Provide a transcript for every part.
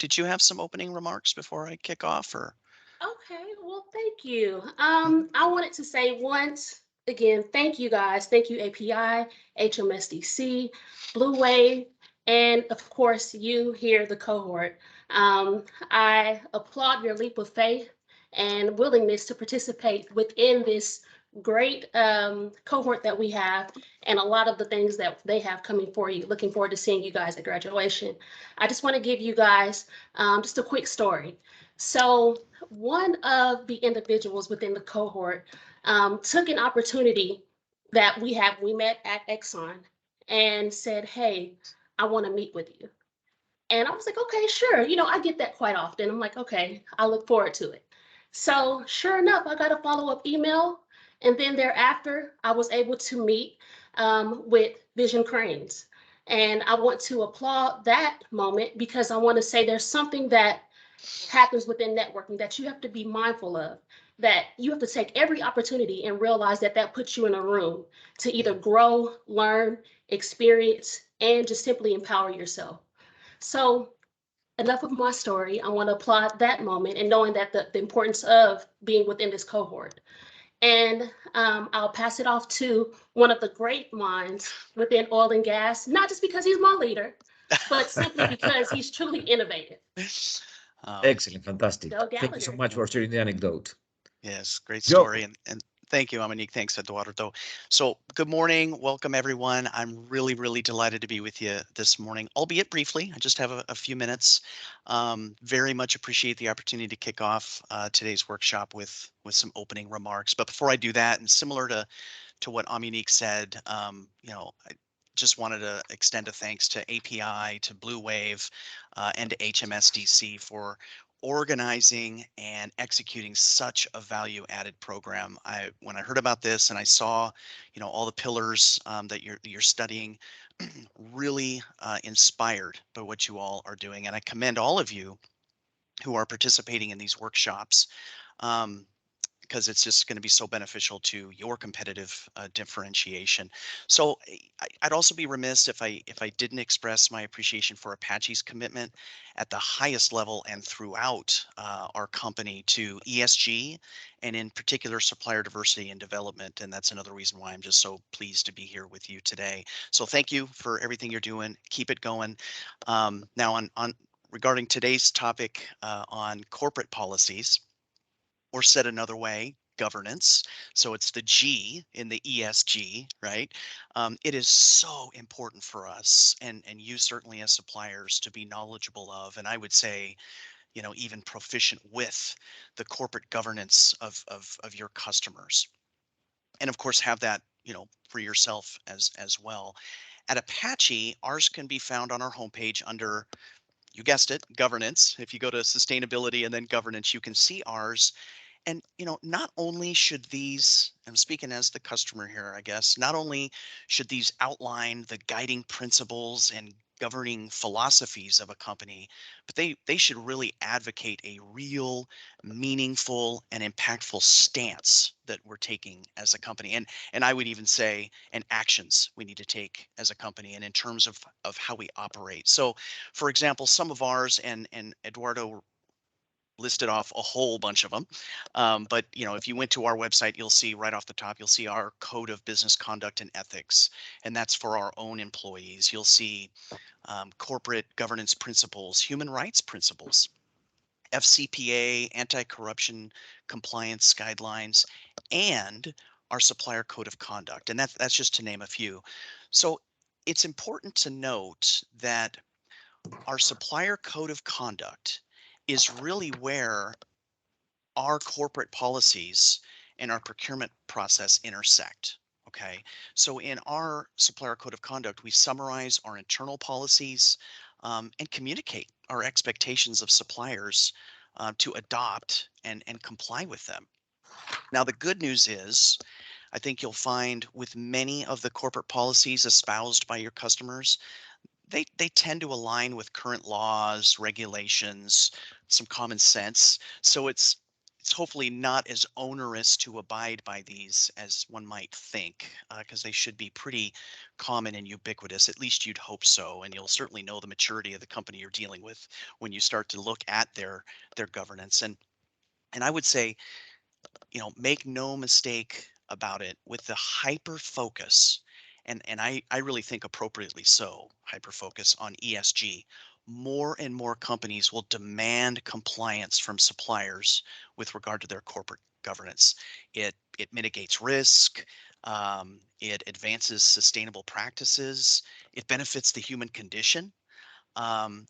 did you have some opening remarks before I kick off or? Okay, well, thank you. I wanted to say once again, thank you guys. Thank you, API, HMSDC, Blue Wave, and of course, you here, the cohort. I applaud your leap of faith and willingness to participate within this great cohort that we have and a lot of the things that they have coming for you. Looking forward to seeing you guys at graduation. I just want to give you guys just a quick story. So, one of the individuals within the cohort took an opportunity that we met at Exxon and said, "Hey, I want to meet with you." And I was like, "Okay, sure." I get that quite often. I'm like, "Okay, I look forward to it." So sure enough, I got a follow-up email, and then thereafter, I was able to meet with Vision Cranes. And I want to applaud that moment because I want to say there's something that happens within networking that you have to be mindful of, that you have to take every opportunity and realize that that puts you in a room to either grow, learn, experience, and just simply empower yourself. So enough of my story. I want to applaud that moment and knowing that the importance of being within this cohort. And I'll pass it off to one of the great minds within oil and gas, not just because he's my leader, but simply because he's truly innovative. Um, Excellent, fantastic. Joe Thank you so Gallagher. much for sharing the anecdote. yes, great Joe, story. And thank you, Dominique. Thanks, Eduardo. So good morning. Welcome, everyone. I'm really, really delighted to be with you this morning, albeit briefly. I just have a few minutes. Very much appreciate the opportunity to kick off today's workshop with some opening remarks. But before I do that, and similar to what Dominique said, I just wanted to extend a thanks to API, to Blue Wave, and to HMSDC for organizing and executing such a value added program. When I heard about this and I saw, all the pillars that you're studying, really inspired by what you all are doing, and I commend all of you who are participating in these workshops. Um, because it's just going to be so beneficial to your competitive differentiation. So I'd also be remiss if I didn't express my appreciation for Apache's commitment at the highest level and throughout our company to ESG and in particular supplier diversity and development. And that's another reason why I'm just so pleased to be here with you today. So thank you for everything you're doing. Keep it going. Now on regarding today's topic on corporate policies, or said another way, governance. So it's the G in the ESG, right? It is so important for us and you certainly as suppliers to be knowledgeable of, and I would say, even proficient with the corporate governance of your customers. And of course, have that, for yourself as well. At Apache, ours can be found on our homepage under, you guessed it, governance. If you go to sustainability and then governance, you can see ours. And, not only should these, I'm speaking as the customer here, I guess, not only should these outline the guiding principles and governing philosophies of a company, but they should really advocate a real, meaningful, and impactful stance that we're taking as a company. And I would even say, and actions we need to take as a company and in terms of how we operate. So for example, some of ours, and Eduardo listed off a whole bunch of them. But if you went to our website, you'll see right off the top, you'll see our code of business conduct and ethics, and that's for our own employees. You'll see corporate governance principles, human rights principles, FCPA, anti-corruption compliance guidelines, and our supplier code of conduct. And that's just to name a few. So it's important to note that our supplier code of conduct is really where our corporate policies and our procurement process intersect. Okay, so in our supplier code of conduct, we summarize our internal policies and communicate our expectations of suppliers to adopt and comply with them. Now, the good news is, I think you'll find with many of the corporate policies espoused by your customers, they tend to align with current laws, regulations, some common sense. So it's hopefully not as onerous to abide by these as one might think, because they should be pretty common and ubiquitous. At least you'd hope so, and you'll certainly know the maturity of the company you're dealing with when you start to look at their governance. And I would say, make no mistake about it, with the hyper focus, and I really think appropriately so, hyper focus on ESG. More and more companies will demand compliance from suppliers with regard to their corporate governance. It mitigates risk. It advances sustainable practices. It benefits the human condition.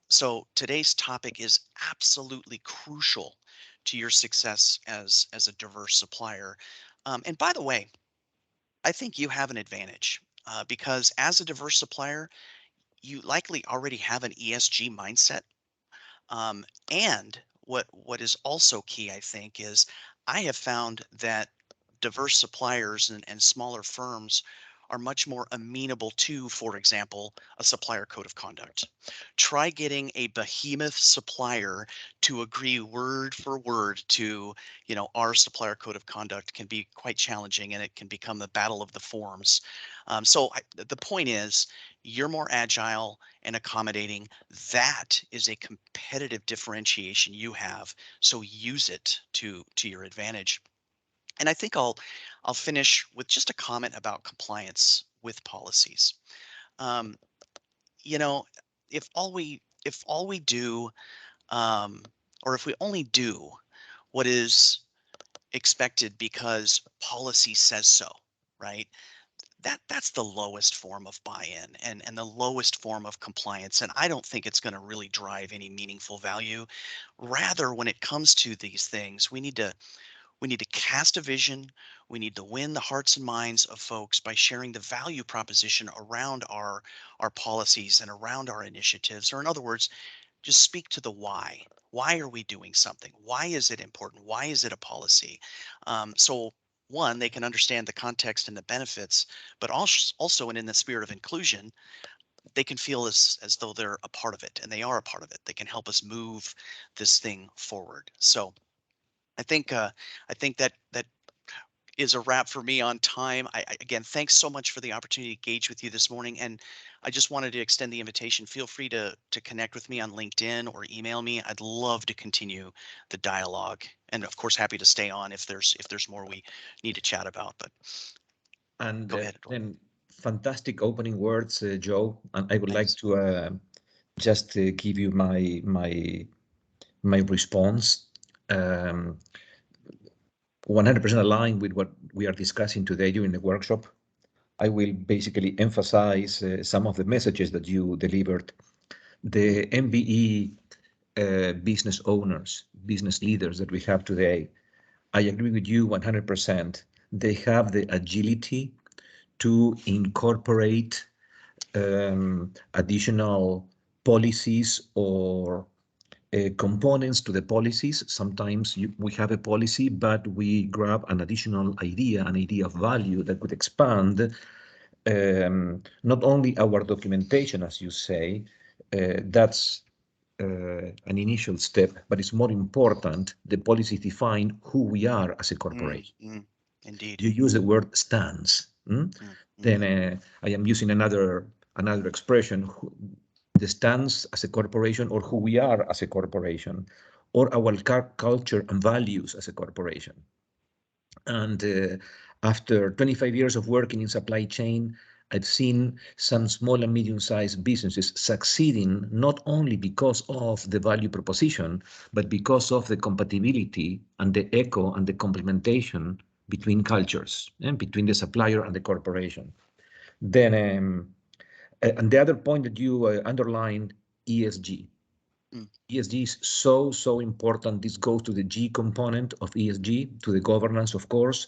So today's topic is absolutely crucial to your success as a diverse supplier. And by the way, I think you have an advantage, because as a diverse supplier, you likely already have an ESG mindset. And what is also key, I think, is I have found that diverse suppliers and smaller firms are much more amenable to, for example, a supplier code of conduct. Try getting a behemoth supplier to agree word for word to, our supplier code of conduct can be quite challenging, and it can become the battle of the forms. The point is, you're more agile and accommodating. That is a competitive differentiation you have. So use it to your advantage. And I think I'll finish with just a comment about compliance with policies. Um, you know, if all we do, um, or if we only do what is expected because policy says so, right? That's the lowest form of buy-in, and the lowest form of compliance. And I don't think it's going to really drive any meaningful value. Rather, when it comes to these things, we need to cast a vision. We need to win the hearts and minds of folks by sharing the value proposition around our policies and around our initiatives. Or in other words, just speak to the why. Why are we doing something? Why is it important? Why is it a policy? So one, they can understand the context and the benefits, but also, and in the spirit of inclusion, they can feel as though they're a part of it, and they are a part of it. They can help us move this thing forward. So I think that is a wrap for me on time. Again, thanks so much for the opportunity to engage with you this morning. And I just wanted to extend the invitation. Feel free to connect with me on LinkedIn or email me. I'd love to continue the dialogue. And of course, happy to stay on if there's more we need to chat about. But And go ahead, Eduardo. then fantastic opening words, Joe. And I would like Thanks. to just give you my response. 100% aligned with what we are discussing today during the workshop. I will basically emphasize some of the messages that you delivered. The MBE business owners, business leaders that we have today, I agree with you 100%. They have the agility to incorporate additional policies or components to the policies. Sometimes we have a policy, but we grab an additional idea, an idea of value that could expand not only our documentation, as you say, that's an initial step, but it's more important, the policies define who we are as a corporation. Indeed. You use the word stance. Then I am using another expression, the stance as a corporation, or who we are as a corporation, or our culture and values as a corporation. And after 25 years of working in supply chain, I've seen some small and medium-sized businesses succeeding not only because of the value proposition, but because of the compatibility and the echo and the complementation between cultures and between the supplier and the corporation. Then, and the other point that you underlined, ESG. ESG is so important. This goes to the G component of ESG, to the governance, of course.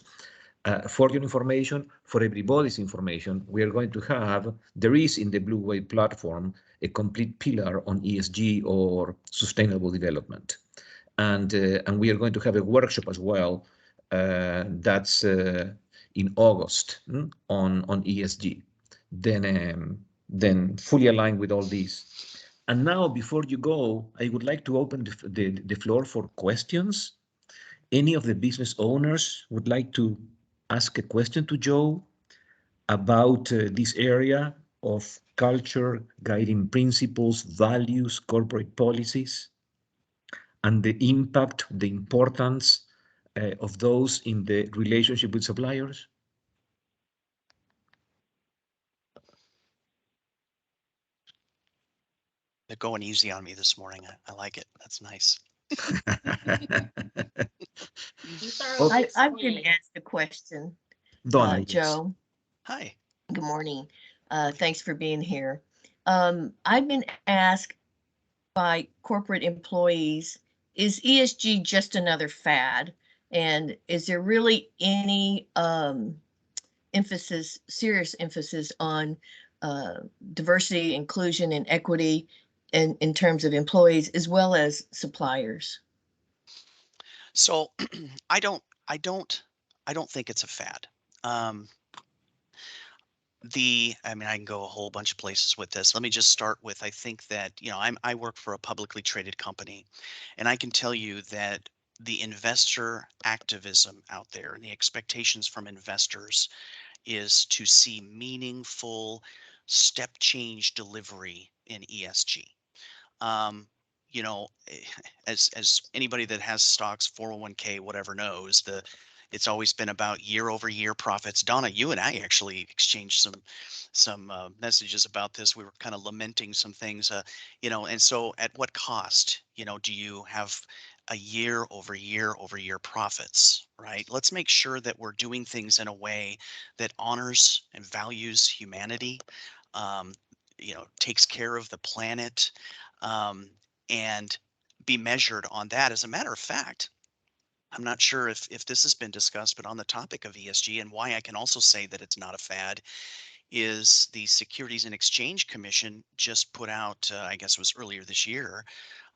For your information, for everybody's information, we are going to have, there is in the Blue Wave platform, a complete pillar on ESG or sustainable development. And we are going to have a workshop as well that's in August on ESG. Then fully aligned with all these. And now, before you go, I would like to open the floor for questions. Any of the business owners would like to ask a question to Joe about this area of culture, guiding principles, values, corporate policies, and the impact, the importance of those in the relationship with suppliers? They're going easy on me this morning. I like it. That's nice. You thoroughly I can explained. ask a question, Donna, yes. Joe. Hi. Good morning. Thanks for being here. I've been asked by corporate employees, is ESG just another fad? And is there really any serious emphasis on diversity, inclusion, and equity in terms of employees as well as suppliers? So I don't think it's a fad. Um, I mean, I can go a whole bunch of places with this. Let me just start with, I think that, I work for a publicly traded company, and I can tell you that the investor activism out there and the expectations from investors is to see meaningful step change delivery in ESG. Um, as anybody that has stocks, 401k, whatever knows, it's always been about year over year profits. Donna, you and I actually exchanged some messages about this. We were kind of lamenting some things, and so at what cost, do you have a year over year over year profits, right? Let's make sure that we're doing things in a way that honors and values humanity, um, takes care of the planet, um, and be measured on that. As a matter of fact, I'm not sure if this has been discussed, but on the topic of ESG and why I can also say that it's not a fad is the Securities and Exchange Commission just put out, I guess it was earlier this year,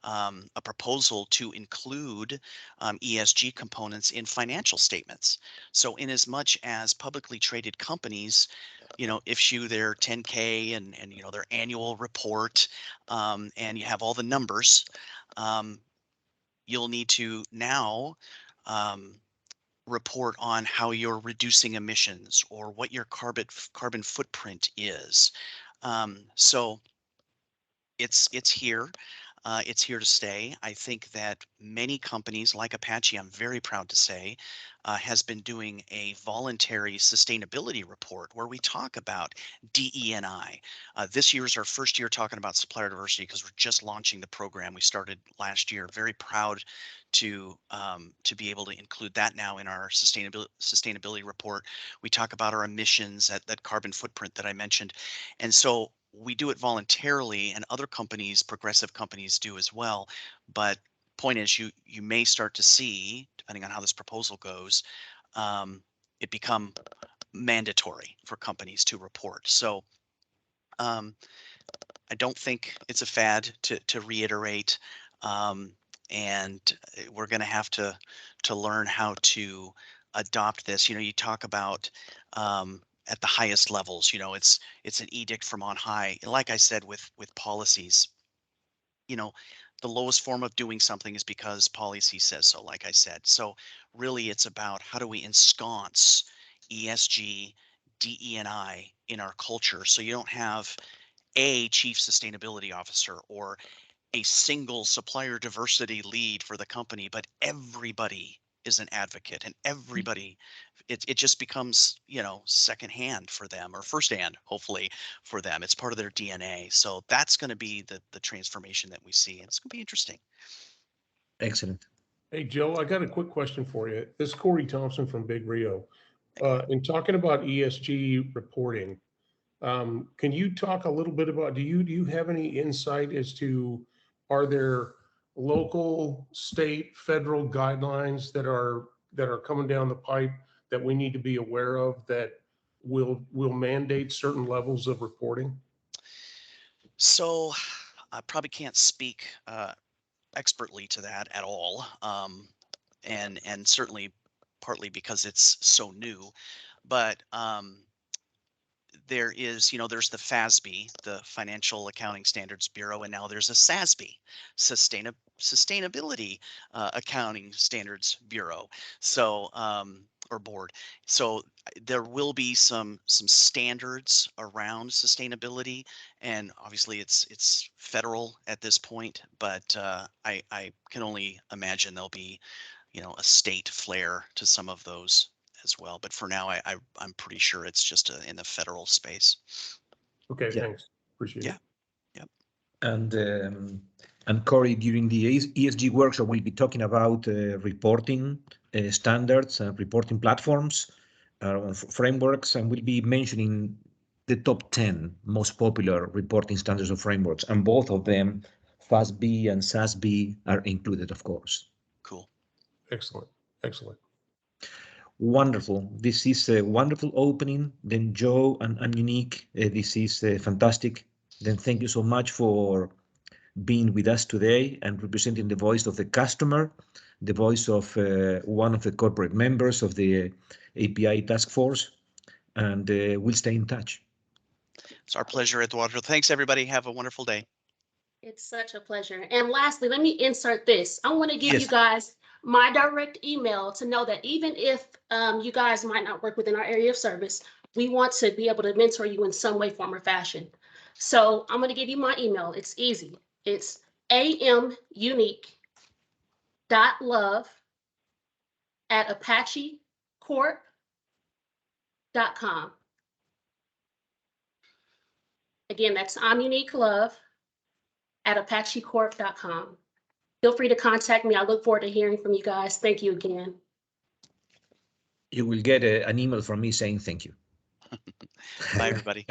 a proposal to include ESG components in financial statements. So, in as much as publicly traded companies, issue their 10K and their annual report, and you have all the numbers, um, you'll need to now um, report on how you're reducing emissions or what your carbon footprint is. So it's here. It's here to stay. I think that many companies like Apache, I'm very proud to say, has been doing a voluntary sustainability report where we talk about DE&I. This year is our first year talking about supplier diversity because we're just launching the program. We started last year. Very proud to be able to include that now in our sustainability report. We talk about our emissions, that carbon footprint that I mentioned, and so we do it voluntarily, and other companies, progressive companies, do as well. But point is, you may start to see, depending on how this proposal goes, it become mandatory for companies to report. So um, I don't think it's a fad, to reiterate, um, and we're going to have to learn how to adopt this. You talk about at the highest levels. It's an edict from on high. Like I said, with policies, you know, the lowest form of doing something is because policy says so. Like I said, so really, it's about how do we ensconce ESG, DE&I in our culture, so you don't have a chief sustainability officer or a single supplier diversity lead for the company, but everybody is an advocate and everybody, it just becomes, secondhand for them, or firsthand, hopefully, for them. It's part of their DNA. So that's going to be the transformation that we see. And it's going to be interesting. Excellent. Hey, Joe, I got a quick question for you. This is Corey Thompson from Big Rio. Okay. In talking about ESG reporting, can you talk a little bit about, do you have any insight as to, are there local, state, federal guidelines that are coming down the pipe that we need to be aware of that will mandate certain levels of reporting? So I probably can't speak expertly to that at all. And certainly partly because it's so new, but there is, there's the FASB, the Financial Accounting Standards Bureau, and now there's a SASB, Sustainability Accounting Standards Bureau. So, or board. So there will be some standards around sustainability, and obviously it's federal at this point, but I can only imagine there'll be a state flair to some of those as well. But for now, I'm pretty sure it's just in the federal space. Okay, Yeah. thanks. Appreciate Yeah. it. Yep. And Corey, during the ESG workshop, we'll be talking about reporting standards and reporting platforms, frameworks, and we'll be mentioning the top 10 most popular reporting standards and frameworks, and both of them, FASB and SASB, are included, of course. Cool. Excellent. Excellent. Wonderful. This is a wonderful opening. Then Joe and Unique, this is fantastic. Then thank you so much for being with us today and representing the voice of the customer, the voice of one of the corporate members of the API task force, and we'll stay in touch. It's our pleasure, Eduardo. Thanks, everybody. Have a wonderful day. It's such a pleasure. And lastly, let me insert this. I want to give Yes. you guys my direct email to know that even if you guys might not work within our area of service, we want to be able to mentor you in some way, form, or fashion. So I'm going to give you my email. It's easy. It's amunique.love@apachecorp.com. Again, that's amuniquelove@apachecorp.com. Feel free to contact me. I look forward to hearing from you guys. Thank you again. You will get an email from me saying thank you. Bye, everybody.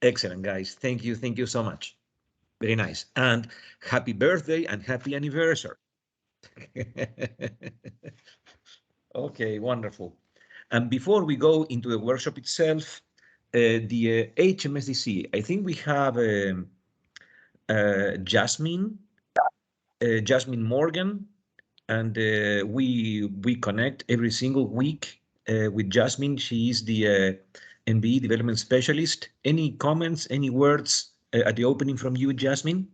Excellent, guys. Thank you. Thank you so much. Very nice. And happy birthday and happy anniversary. Okay, wonderful. And before we go into the workshop itself, the HMSDC, I think we have Jasmine Morgan, and we connect every single week with Jasmine. She is the MBE development specialist. Any comments, any words at the opening from you, Jasmine?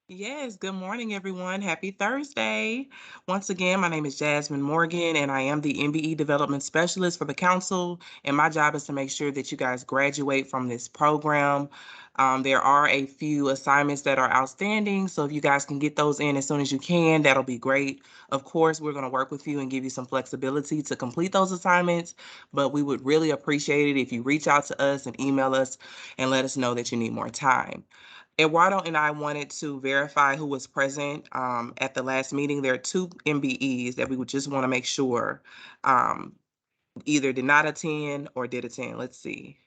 Yes, good morning, everyone. Happy Thursday. Once again, my name is Jasmine Morgan, and I am the MBE Development Specialist for the Council, and my job is to make sure that you guys graduate from this program. There are a few assignments that are outstanding, so if you guys can get those in as soon as you can, that'll be great. Of course, we're going to work with you and give you some flexibility to complete those assignments, but we would really appreciate it if you reach out to us and email us and let us know that you need more time. Eduardo and I wanted to verify who was present at the last meeting. There are two MBEs that we would just want to make sure either did not attend or did attend. Let's see.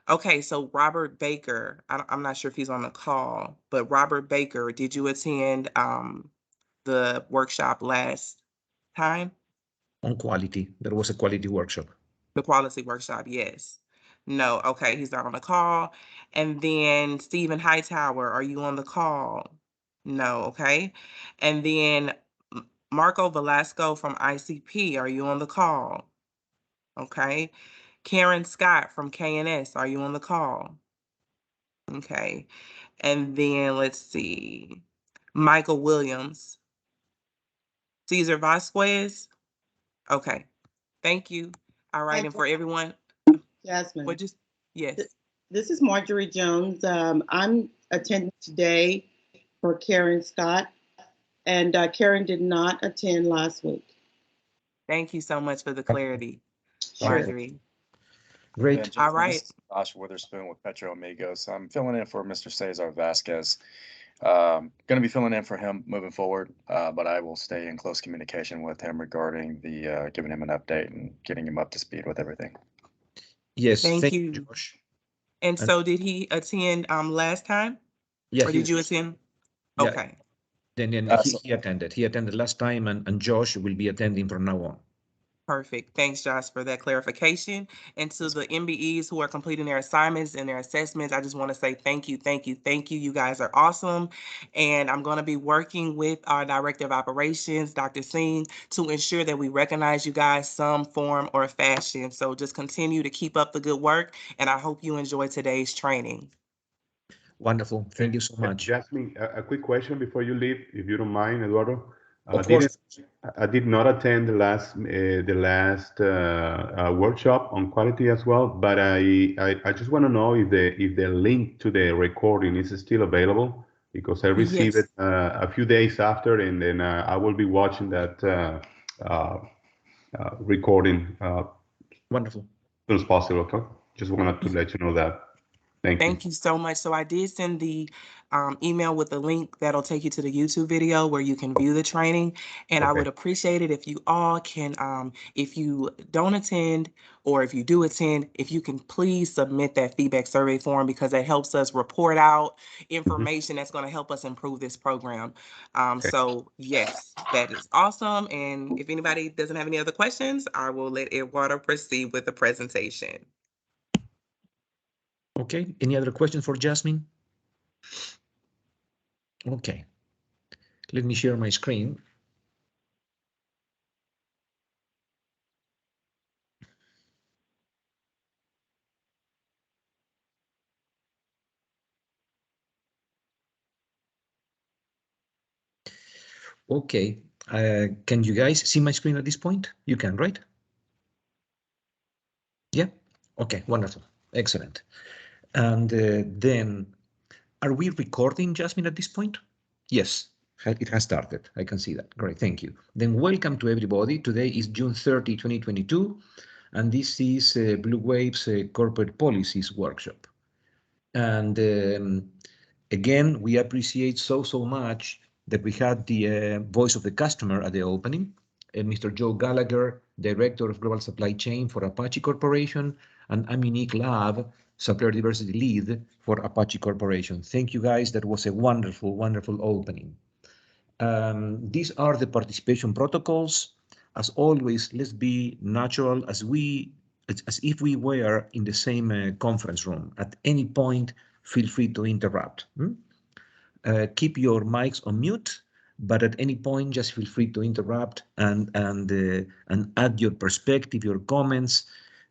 Okay, so Robert Baker, I'm not sure if he's on the call, but Robert Baker, did you attend the workshop last time? On quality. There was a quality workshop. The quality workshop, yes. No, okay, he's not on the call. And then Stephen Hightower, are you on the call? No, okay. And then Marco Velasco from ICP, are you on the call? Okay. Karen Scott from KNS, are you on the call? Okay. And then let's see, Michael Williams. Cesar Vasquez? Okay, thank you. All right, and for everyone, Jasmine, what just, yes. this is Marjorie Jones. I'm attending today for Karen Scott, and Karen did not attend last week. Thank you so much for the clarity, Sure. Marjorie. Great. And All right. This is Josh Witherspoon with Petro Amigos. I'm filling in for Mr. Cesar Vasquez. Going to be filling in for him moving forward, but I will stay in close communication with him regarding the giving him an update and getting him up to speed with everything. Yes, Thank you. Josh. And so did he attend last time? Yeah, Or did you attend? Yeah. Okay. Then he attended. He attended last time, and Josh will be attending from now on. Perfect. Thanks, Josh, for that clarification. And to the MBEs who are completing their assignments and their assessments, I just want to say thank you, thank you, thank you. You guys are awesome. And I'm going to be working with our Director of Operations, Dr. Singh, to ensure that we recognize you guys some form or fashion. So just continue to keep up the good work. And I hope you enjoy today's training. Wonderful. Thank you so much. Jasmine, a quick question before you leave, if you don't mind, Eduardo. Of course. I did not attend the last workshop on quality as well, but I just want to know if the link to the recording is still available, because I received Yes. it a few days after, and then I will be watching that recording Wonderful. as soon as possible. Okay? Just wanted to let you know that. Thank you. Thank you so much. So I did send the email with the link that'll take you to the YouTube video where you can view the training. And I Okay. would appreciate it if you all can, if you don't attend or if you do attend, if you can please submit that feedback survey form, because it helps us report out information that's going to help us improve this program. Okay. So yes, that is awesome. And if anybody doesn't have any other questions, I will let Eduardo proceed with the presentation. Okay, any other questions for Jasmine? Okay, let me share my screen. Okay, can you guys see my screen at this point? You can, right? Yeah, okay, wonderful, excellent. And then, are we recording, Jasmine, at this point? Yes, it has started. I can see that. Great, thank you. Then welcome to everybody. Today is June 30, 2022, and this is Blue Wave's Corporate Policies Workshop. And again, we appreciate so much that we had the voice of the customer at the opening, Mr. Joe Gallagher, Director of Global Supply Chain for Apache Corporation, and I'm Unique Lab, Supplier Diversity Lead for Apache Corporation. Thank you guys, that was a wonderful opening. These are the participation protocols. As always, let's be natural as if we were in the same conference room. At any point, feel free to interrupt. Keep your mics on mute, but at any point, just feel free to interrupt and add your perspective, your comments.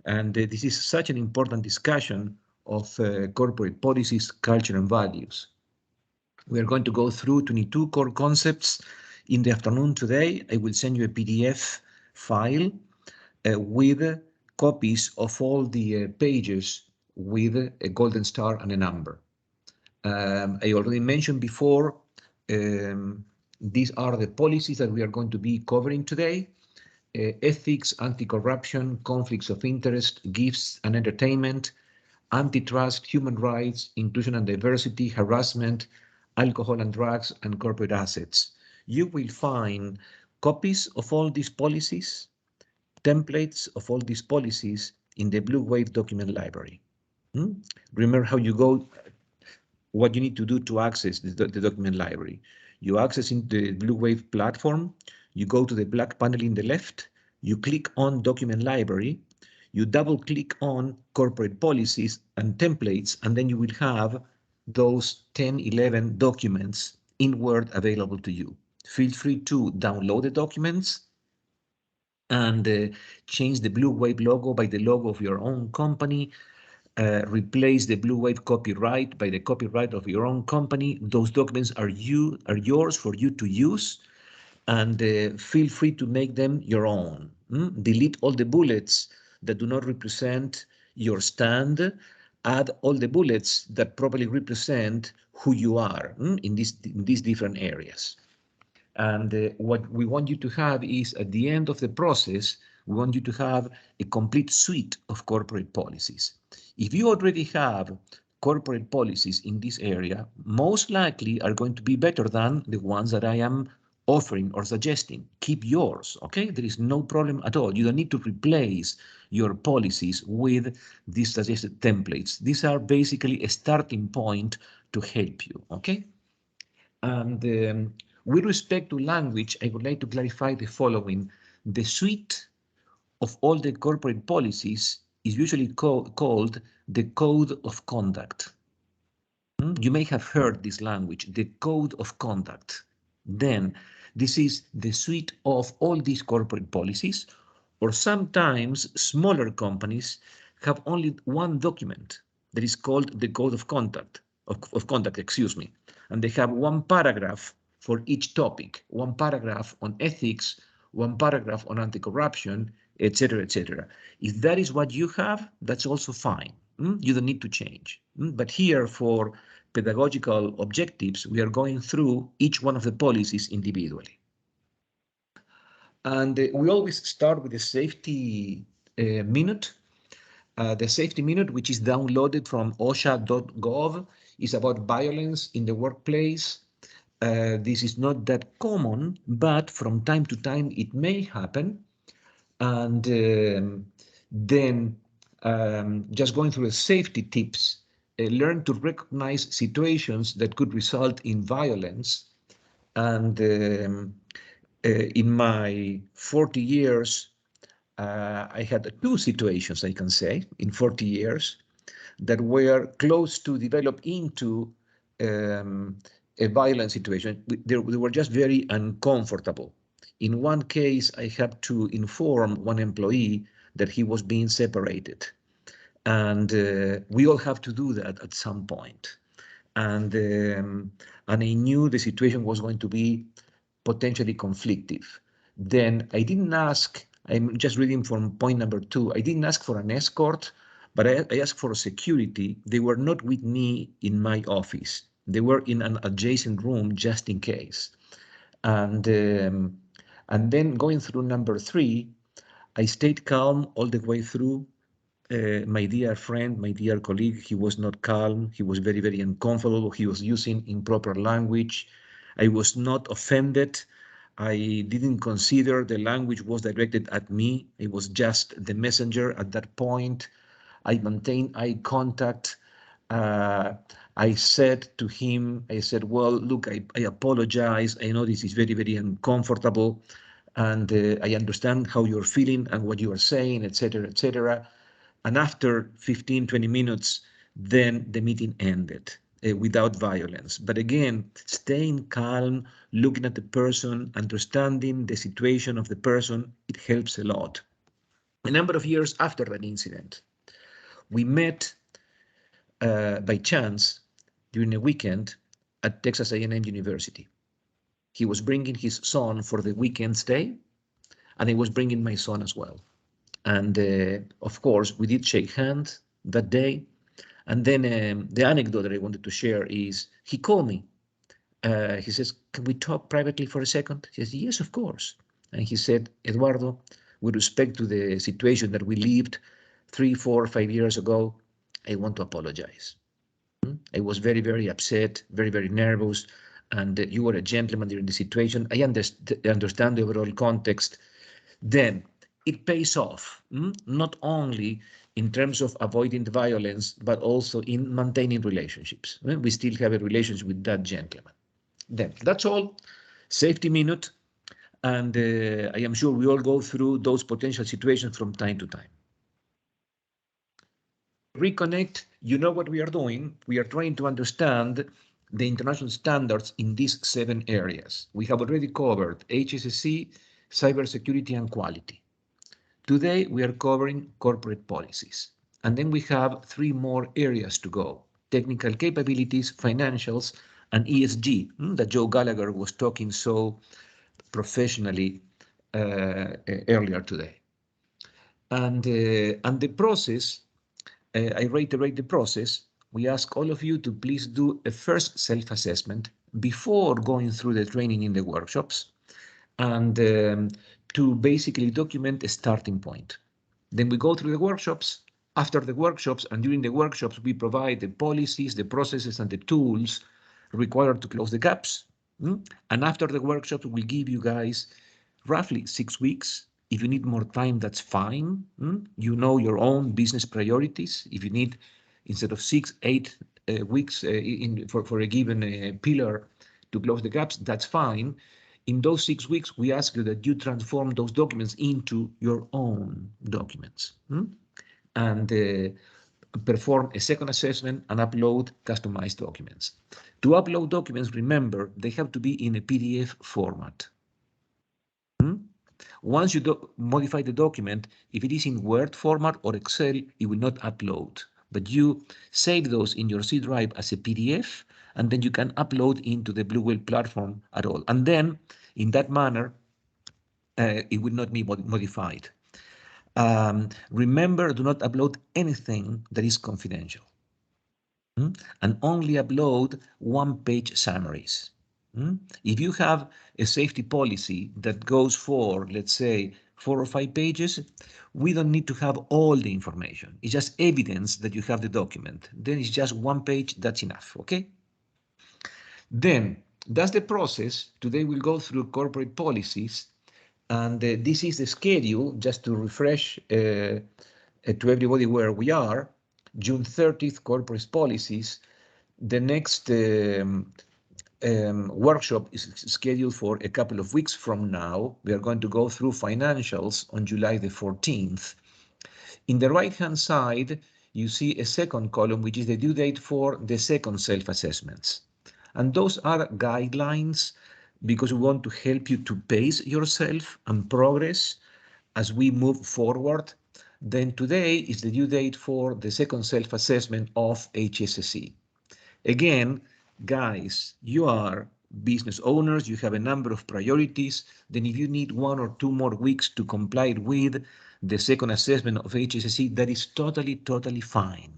And this is such an important discussion of corporate policies, culture, and values. We are going to go through 22 core concepts in the afternoon today. I will send you a PDF file with copies of all the pages with a golden star and a number. I already mentioned before, these are the policies that we are going to be covering today. Ethics, anti-corruption, conflicts of interest, gifts and entertainment, antitrust, human rights, inclusion and diversity, harassment, alcohol and drugs, and corporate assets. You will find copies of all these policies, templates of all these policies in the Blue Wave document library. Remember how you go, what you need to do to access the document library. You access in the Blue Wave platform, you go to the black panel in the left, you click on document library, you double click on corporate policies and templates, and then you will have those 10, 11 documents in Word available to you. Feel free to download the documents and change the Blue Wave logo by the logo of your own company, replace the Blue Wave copyright by the copyright of your own company. Those documents are yours for you to use, and feel free to make them your own. Delete all the bullets that do not represent your stand. Add all the bullets that properly represent who you are in these different areas. And what we want you to have is, at the end of the process, we want you to have a complete suite of corporate policies. If you already have corporate policies in this area, most likely are going to be better than the ones that I am offering or suggesting. Keep yours, okay? There is no problem at all. You don't need to replace your policies with these suggested templates. These are basically a starting point to help you, okay? And with respect to language, I would like to clarify the following. The suite of all the corporate policies is usually called the Code of Conduct. You may have heard this language, the Code of Conduct. Then this is the suite of all these corporate policies, or sometimes smaller companies have only one document that is called the Code of Conduct, excuse me, and they have one paragraph for each topic, one paragraph on ethics, one paragraph on anti-corruption, etc., etc. If that is what you have, that's also fine. You don't need to change. But here, for pedagogical objectives, we are going through each one of the policies individually. And we always start with the safety minute. The safety minute, which is downloaded from osha.gov, is about violence in the workplace. This is not that common, but from time to time it may happen. And then just going through the safety tips, learn to recognize situations that could result in violence. And in my 40 years, I had 2 situations, I can say, in 40 years that were close to develop into a violent situation. They were just very uncomfortable. In one case, I had to inform one employee that he was being separated. And we all have to do that at some point. And I knew the situation was going to be potentially conflictive. Then I didn't ask, I'm just reading from point number 2, I didn't ask for an escort, but I asked for security. They were not with me in my office. They were in an adjacent room just in case. And then going through number 3, I stayed calm all the way through. My dear friend, my dear colleague, he was not calm. He was very, very uncomfortable. He was using improper language. I was not offended. I didn't consider the language was directed at me. It was just the messenger at that point. I maintained eye contact. I said to him, I said, well, look, I apologize. I know this is very, very uncomfortable. And I understand how you're feeling and what you are saying, etc., etc. And after 15, 20 minutes, then the meeting ended without violence. But again, staying calm, looking at the person, understanding the situation of the person, it helps a lot. A number of years after that incident, we met by chance during a weekend at Texas A&M University. He was bringing his son for the weekend stay, and I was bringing my son as well. And of course, we did shake hands that day. And then the anecdote that I wanted to share is he called me. He says, can we talk privately for a second? He says, yes, of course. And he said, Eduardo, with respect to the situation that we lived 3, 4, 5 years ago, I want to apologize. I was very, very upset, very, very nervous. And you were a gentleman during the situation. I understand the overall context. Then it pays off, not only in terms of avoiding the violence, but also in maintaining relationships. We still have a relationship with that gentleman. Then that's all. Safety minute. And I am sure we all go through those potential situations from time to time. Reconnect, you know what we are doing. We are trying to understand the international standards in these 7 areas. We have already covered HSSE, cybersecurity, and quality. Today, we are covering corporate policies. And then we have 3 more areas to go: technical capabilities, financials, and ESG, that Joe Gallagher was talking so professionally earlier today. And the process, I reiterate the process. We ask all of you to please do a first self-assessment before going through the training in the workshops, and to basically document a starting point. Then we go through the workshops. After the workshops and during the workshops, we provide the policies, the processes, and the tools required to close the gaps. And after the workshops, we'll give you guys roughly 6 weeks. If you need more time, that's fine. You know your own business priorities. If you need, instead of 6, 8 weeks for a given pillar to close the gaps, that's fine. In those 6 weeks, we ask you that you transform those documents into your own documents, and perform a second assessment and upload customized documents. To upload documents, remember, they have to be in a PDF format. Once you modify the document, if it is in Word format or Excel, it will not upload. But you save those in your C drive as a PDF, and then you can upload into the Blue Whale platform at all. And then, in that manner, it will not be modified. Remember, do not upload anything that is confidential. And only upload one-page summaries. If you have a safety policy that goes for, let's say, 4 or 5 pages, we don't need to have all the information. It's just evidence that you have the document. Then it's just 1 page, that's enough, okay? Then, that's the process. Today we'll go through corporate policies, and this is the schedule, just to refresh to everybody where we are. June 30th, corporate policies. The next workshop is scheduled for a couple of weeks from now. We are going to go through financials on July the 14th. In the right-hand side, you see a second column, which is the due date for the second self-assessments. And those are guidelines because we want to help you to pace yourself and progress as we move forward. Then today is the due date for the second self-assessment of HSSE. Again, guys, you are business owners, you have a number of priorities. Then if you need 1 or 2 more weeks to comply with the second assessment of HSSE, that is totally fine.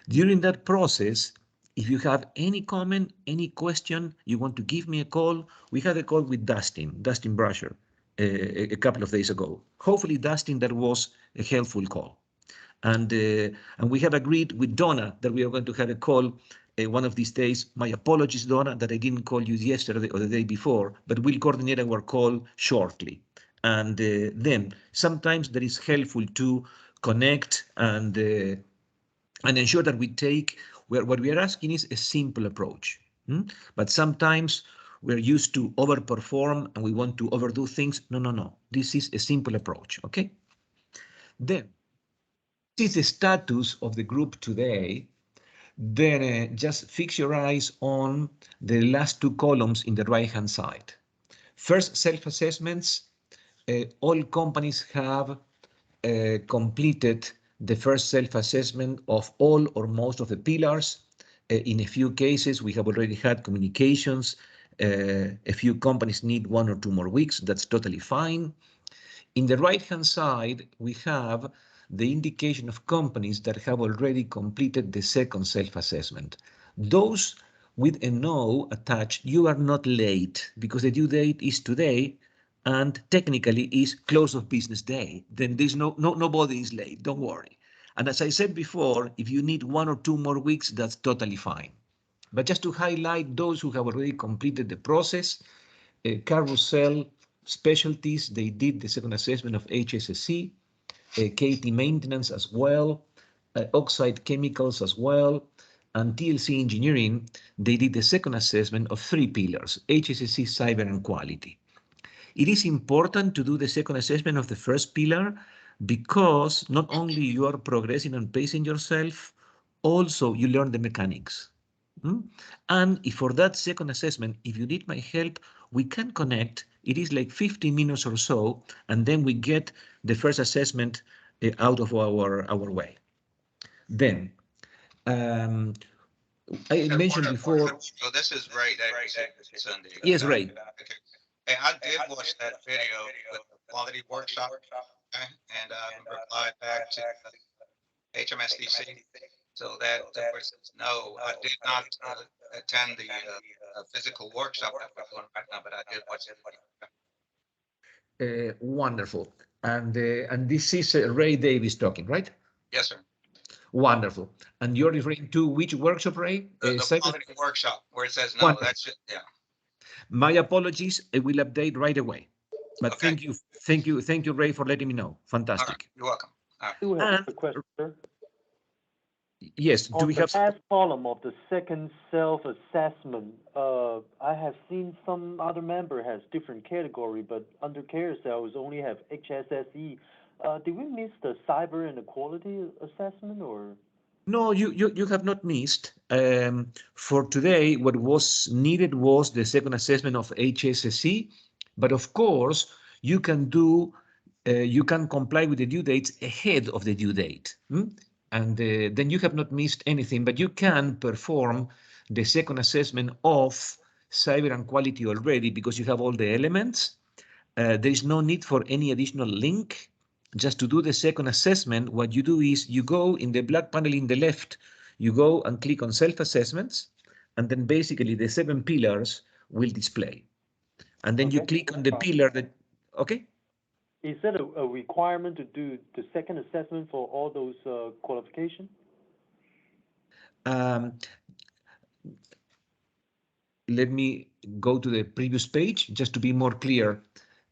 During that process, if you have any comment, any question, you want to give me a call. We had a call with Dustin Brasher, a couple of days ago. Hopefully, Dustin, that was a helpful call. And we have agreed with Donna that we are going to have a call one of these days. My apologies, Donna, that I didn't call you yesterday or the day before, but we'll coordinate our call shortly. And then sometimes that is helpful to connect and ensure that we take what we are asking is a simple approach. But sometimes we're used to overperform and we want to overdo things. No. This is a simple approach, okay? Then, this is the status of the group today. Then just fix your eyes on the last 2 columns in the right-hand side. First, self-assessments. All companies have completed the first self-assessment of all or most of the pillars. In a few cases, we have already had communications. A few companies need 1 or 2 more weeks. That's totally fine. In the right-hand side, we have the indication of companies that have already completed the second self-assessment. Those with a no attached, you are not late because the due date is today and technically is close of business day. Then there's nobody is late, don't worry. And as I said before, if you need 1 or 2 more weeks, that's totally fine. But just to highlight those who have already completed the process, Carousel Specialties, they did the second assessment of HSSE, KT Maintenance as well, Oxide Chemicals as well, and TLC Engineering, they did the second assessment of 3 pillars, HSSE, cyber, and quality. It is important to do the second assessment of the first pillar because not only you are progressing and pacing yourself, also you learn the mechanics. And if for that second assessment, if you need my help, we can connect. It is like 15 minutes or so, and then we get the first assessment out of our way. Then, I mentioned before. So this is Ray Davis, Sunday. Yes, Ray. Okay. Hey, I did watch that video with the quality workshop, okay, and replied back to HMSDC. So that was no, I did not attend the physical workshop that we're doing right now, but I did watch it. Wonderful. And this is Ray Davis talking, right? Yes, sir. Wonderful. And you're referring to which workshop, Ray? The quality workshop where it says no. Wonderful. That's it. Yeah. My apologies. I will update right away. But Okay. thank you, Ray, for letting me know. Fantastic. Right. You're welcome. All right. And, Yes, do On we the have? last column of the second self-assessment, I have seen some other member has different category, but under carousels only have HSSE. Did we miss the cyber inequality assessment or? No, you have not missed. For today, what was needed was the second assessment of HSSE, but of course, you can do, you can comply with the due dates ahead of the due date. And then you have not missed anything, but you can perform the second assessment of cyber and quality already because you have all the elements. There is no need for any additional link. Just to do the second assessment, what you do is you go in the black panel in the left, you go and click on self-assessments, and then basically the 7 pillars will display. And then you click on the pillar that, okay? Is that a requirement to do the second assessment for all those qualifications? Let me go to the previous page just to be more clear.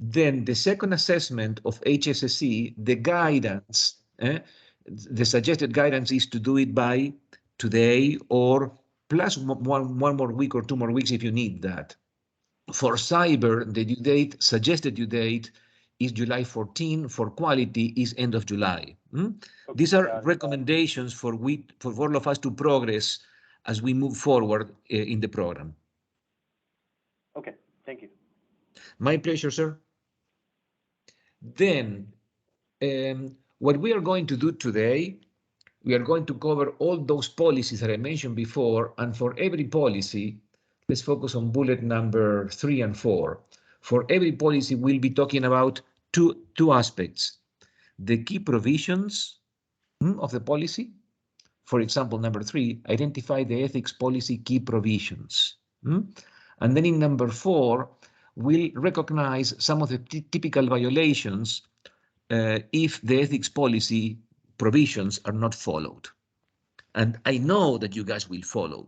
Then the second assessment of HSSE, the guidance, the suggested guidance is to do it by today or plus one more week or 2 more weeks if you need that. For cyber, the due date, suggested due date is July 14. For quality is end of July. Okay, these are recommendations for all of us to progress as we move forward in the program. Okay, thank you. My pleasure, sir. Then, what we are going to do today, we are going to cover all those policies that I mentioned before, and for every policy, let's focus on bullet number 3 and 4. For every policy, we'll be talking about two aspects. The key provisions of the policy. For example, number 3, identify the ethics policy key provisions. And then in number 4, we'll recognize some of the typical violations if the ethics policy provisions are not followed. And I know that you guys will follow,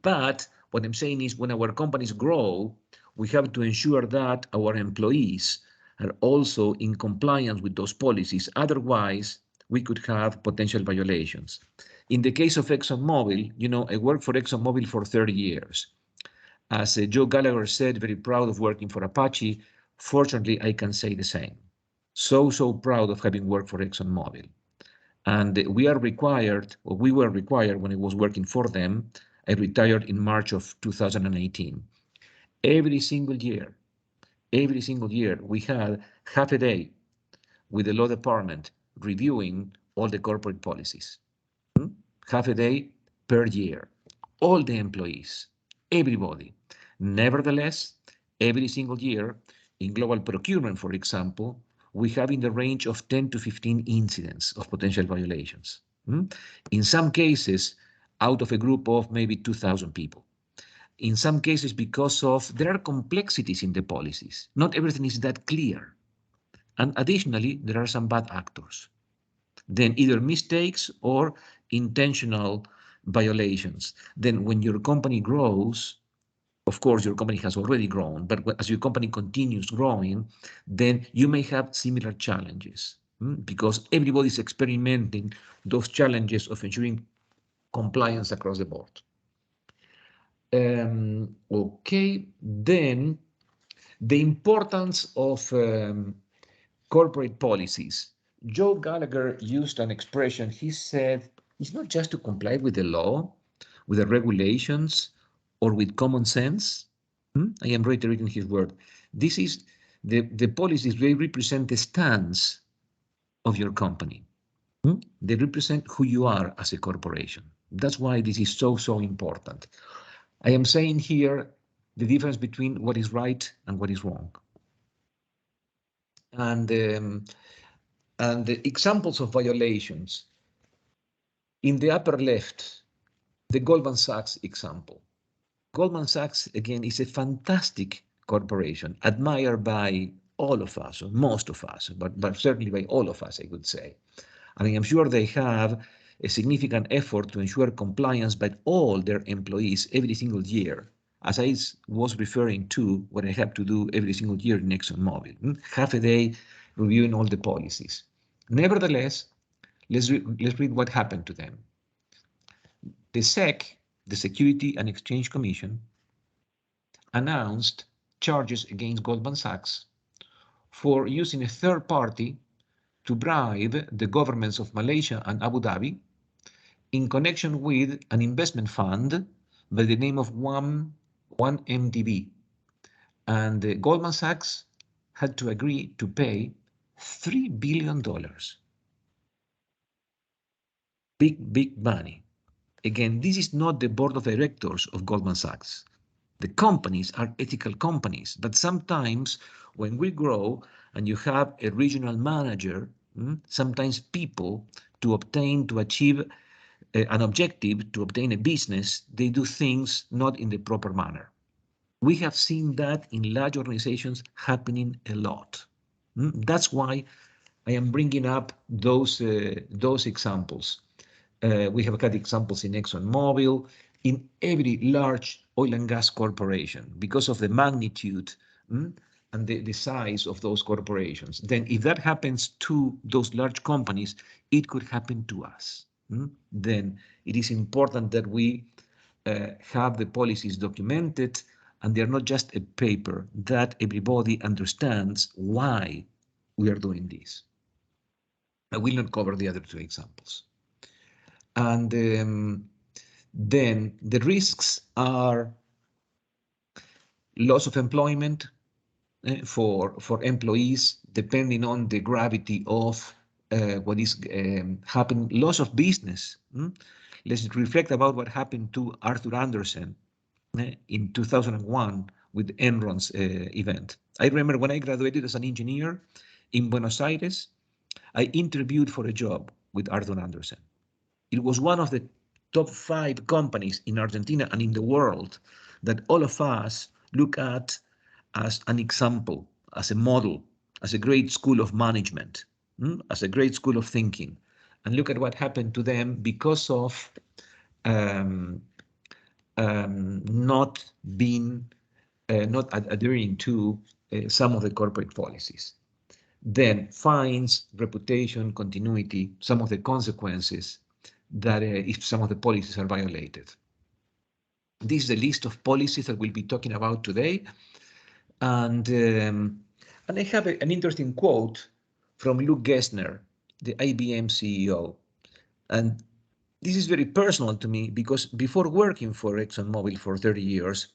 but what I'm saying is when our companies grow, we have to ensure that our employees are also in compliance with those policies. Otherwise, we could have potential violations. In the case of ExxonMobil, you know, I worked for ExxonMobil for 30 years. As Joe Gallagher said, very proud of working for Apache. Fortunately, I can say the same. So proud of having worked for ExxonMobil. And we are required, or we were required when I was working for them. I retired in March of 2018. Every single year, we had half a day with the law department reviewing all the corporate policies. Half a day per year, all the employees, everybody. Nevertheless, every single year in global procurement, for example, we have in the range of 10 to 15 incidents of potential violations. In some cases, out of a group of maybe 2,000 people. In some cases, because of there are complexities in the policies. Not everything is that clear. And additionally, there are some bad actors. Then either mistakes or intentional violations. Then when your company grows, of course, your company has already grown, but as your company continues growing, then you may have similar challenges because everybody's experimenting those challenges of ensuring compliance across the board. Okay, then the importance of corporate policies. Joe Gallagher used an expression. He said, it's not just to comply with the law, with the regulations, or with common sense. I am reiterating his word. This is the policies, they represent the stance of your company. They represent who you are as a corporation. That's why this is so important. I am saying here the difference between what is right and what is wrong. And the examples of violations. In the upper left, the Goldman Sachs example. Goldman Sachs, again, is a fantastic corporation, admired by all of us, or most of us, but certainly by all of us, I would say. I mean, I'm sure they have a significant effort to ensure compliance by all their employees every single year, as I was referring to what I have to do every single year in ExxonMobil, half a day reviewing all the policies. Nevertheless, let's read what happened to them. the SEC, the Security and Exchange Commission, announced charges against Goldman Sachs for using a third party to bribe the governments of Malaysia and Abu Dhabi in connection with an investment fund by the name of 1MDB. And Goldman Sachs had to agree to pay $3 billion. Big money. Again, this is not the board of directors of Goldman Sachs. The companies are ethical companies, but sometimes when we grow and you have a regional manager, sometimes people to achieve an objective, to obtain a business, they do things not in the proper manner. We have seen that in large organizations happening a lot. That's why I am bringing up those examples. We have had examples in ExxonMobil, in every large oil and gas corporation, because of the magnitude and the size of those corporations. Then if that happens to those large companies, it could happen to us. Then it is important that we have the policies documented, and they're not just a paper, that everybody understands why we are doing this. I will not cover the other two examples. And then the risks are loss of employment for employees, depending on the gravity of what is happening, loss of business. Let's reflect about what happened to Arthur Andersen in 2001 with Enron's event. I remember when I graduated as an engineer in Buenos Aires, I interviewed for a job with Arthur Andersen. It was one of the top 5 companies in Argentina and in the world that all of us look at as an example, as a model, as a great school of management, as a great school of thinking. And look at what happened to them because of not adhering to some of the corporate policies. Then fines, reputation, continuity, some of the consequences that if some of the policies are violated. This is a list of policies that we'll be talking about today. And I have an interesting quote from Luke Gessner, the IBM CEO. And this is very personal to me because before working for ExxonMobil for 30 years,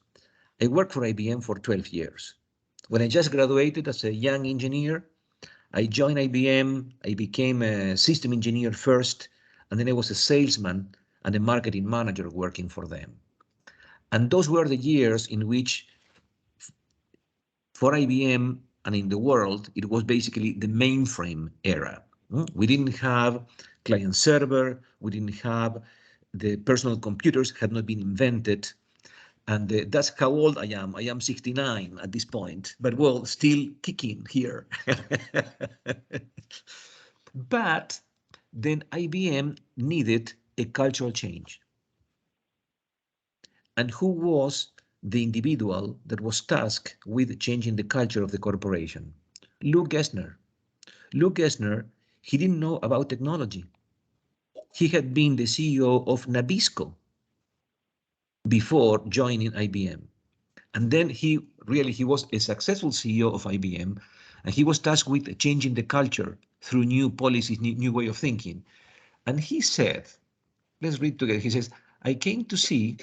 I worked for IBM for 12 years. When I just graduated as a young engineer, I joined IBM, I became a system engineer first, and then I was a salesman and a marketing manager working for them. And those were the years in which, for IBM and in the world, it was basically the mainframe era. We didn't have client server, we didn't have the personal computers had not been invented. And that's how old I am. I am 69 at this point, but well, still kicking here. But then IBM needed a cultural change. And who was the individual that was tasked with changing the culture of the corporation? Luke Gessner. Luke Gessner, he didn't know about technology. He had been the CEO of Nabisco before joining IBM. And then he was a successful CEO of IBM, and he was tasked with changing the culture through new policies, new way of thinking. And he said, let's read together. He says, I came to see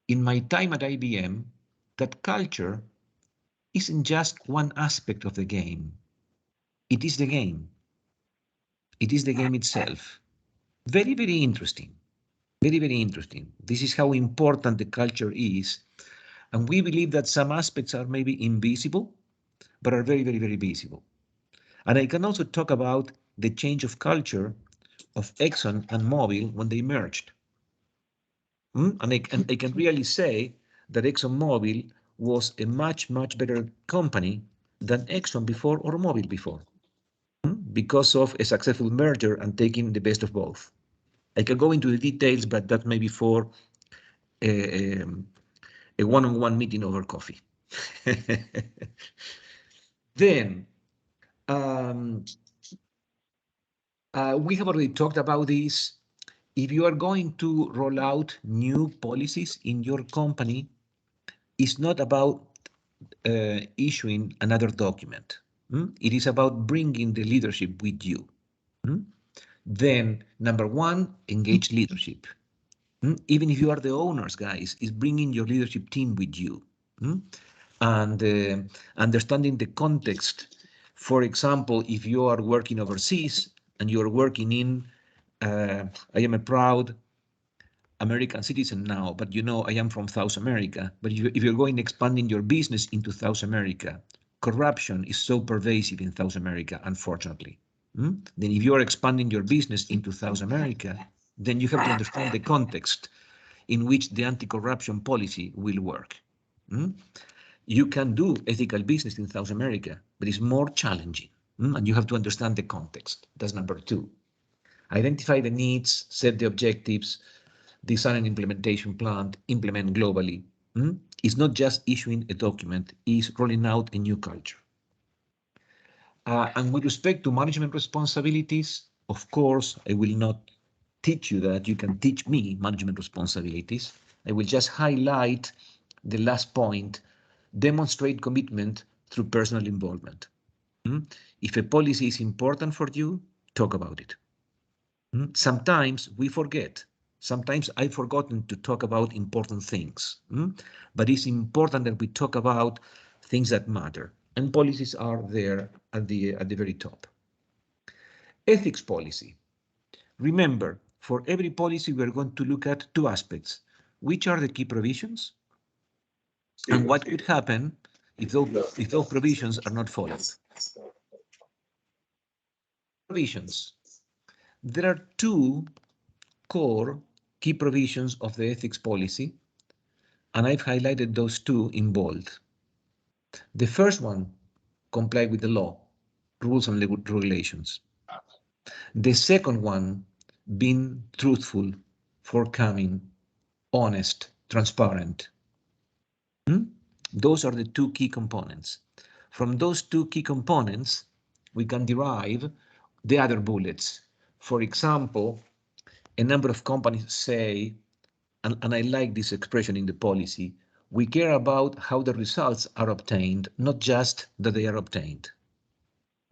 in my time at IBM that culture isn't just one aspect of the game. It is the game. It is the game itself. Very, very interesting. Very, very interesting. This is how important the culture is. And we believe that some aspects are maybe invisible, but are very, very, very visible. And I can also talk about the change of culture of Exxon and Mobil when they merged. And I can really say that ExxonMobil was a much, much better company than Exxon before or Mobil before, because of a successful merger and taking the best of both. I can go into the details, but that may be for a one-on-one meeting over coffee. Then we have already talked about this. If you are going to roll out new policies in your company, it's not about issuing another document. It is about bringing the leadership with you. Then, number one, engage leadership. Even if you are the owners, guys, is bringing your leadership team with you. And understanding the context. For example, if you are working overseas and you are working in, I am a proud American citizen now, but you know I am from South America. But if you're going expanding your business into South America, corruption is so pervasive in South America, unfortunately. Then if you are expanding your business into South America, then you have to understand the context in which the anti-corruption policy will work. You can do ethical business in South America, but it's more challenging. And you have to understand the context. That's number two. Identify the needs, set the objectives, design an implementation plan, implement globally. It's not just issuing a document, it's rolling out a new culture. And with respect to management responsibilities, of course, I will not teach you that. You can teach me management responsibilities. I will just highlight the last point, demonstrate commitment through personal involvement. If a policy is important for you, talk about it. Sometimes we forget. Sometimes I've forgotten to talk about important things. But it's important that we talk about things that matter. And policies are there at the very top. Ethics policy. Remember, for every policy, we're going to look at two aspects. Which are the key provisions? And what could happen if those provisions are not followed? Provisions. There are two core key provisions of the ethics policy, and I've highlighted those two in bold. The first one, comply with the law, rules and regulations. The second one, being truthful, forthcoming, honest, transparent. Those are the two key components. From those two key components, we can derive the other bullets. For example, a number of companies say, and I like this expression in the policy, we care about how the results are obtained, not just that they are obtained.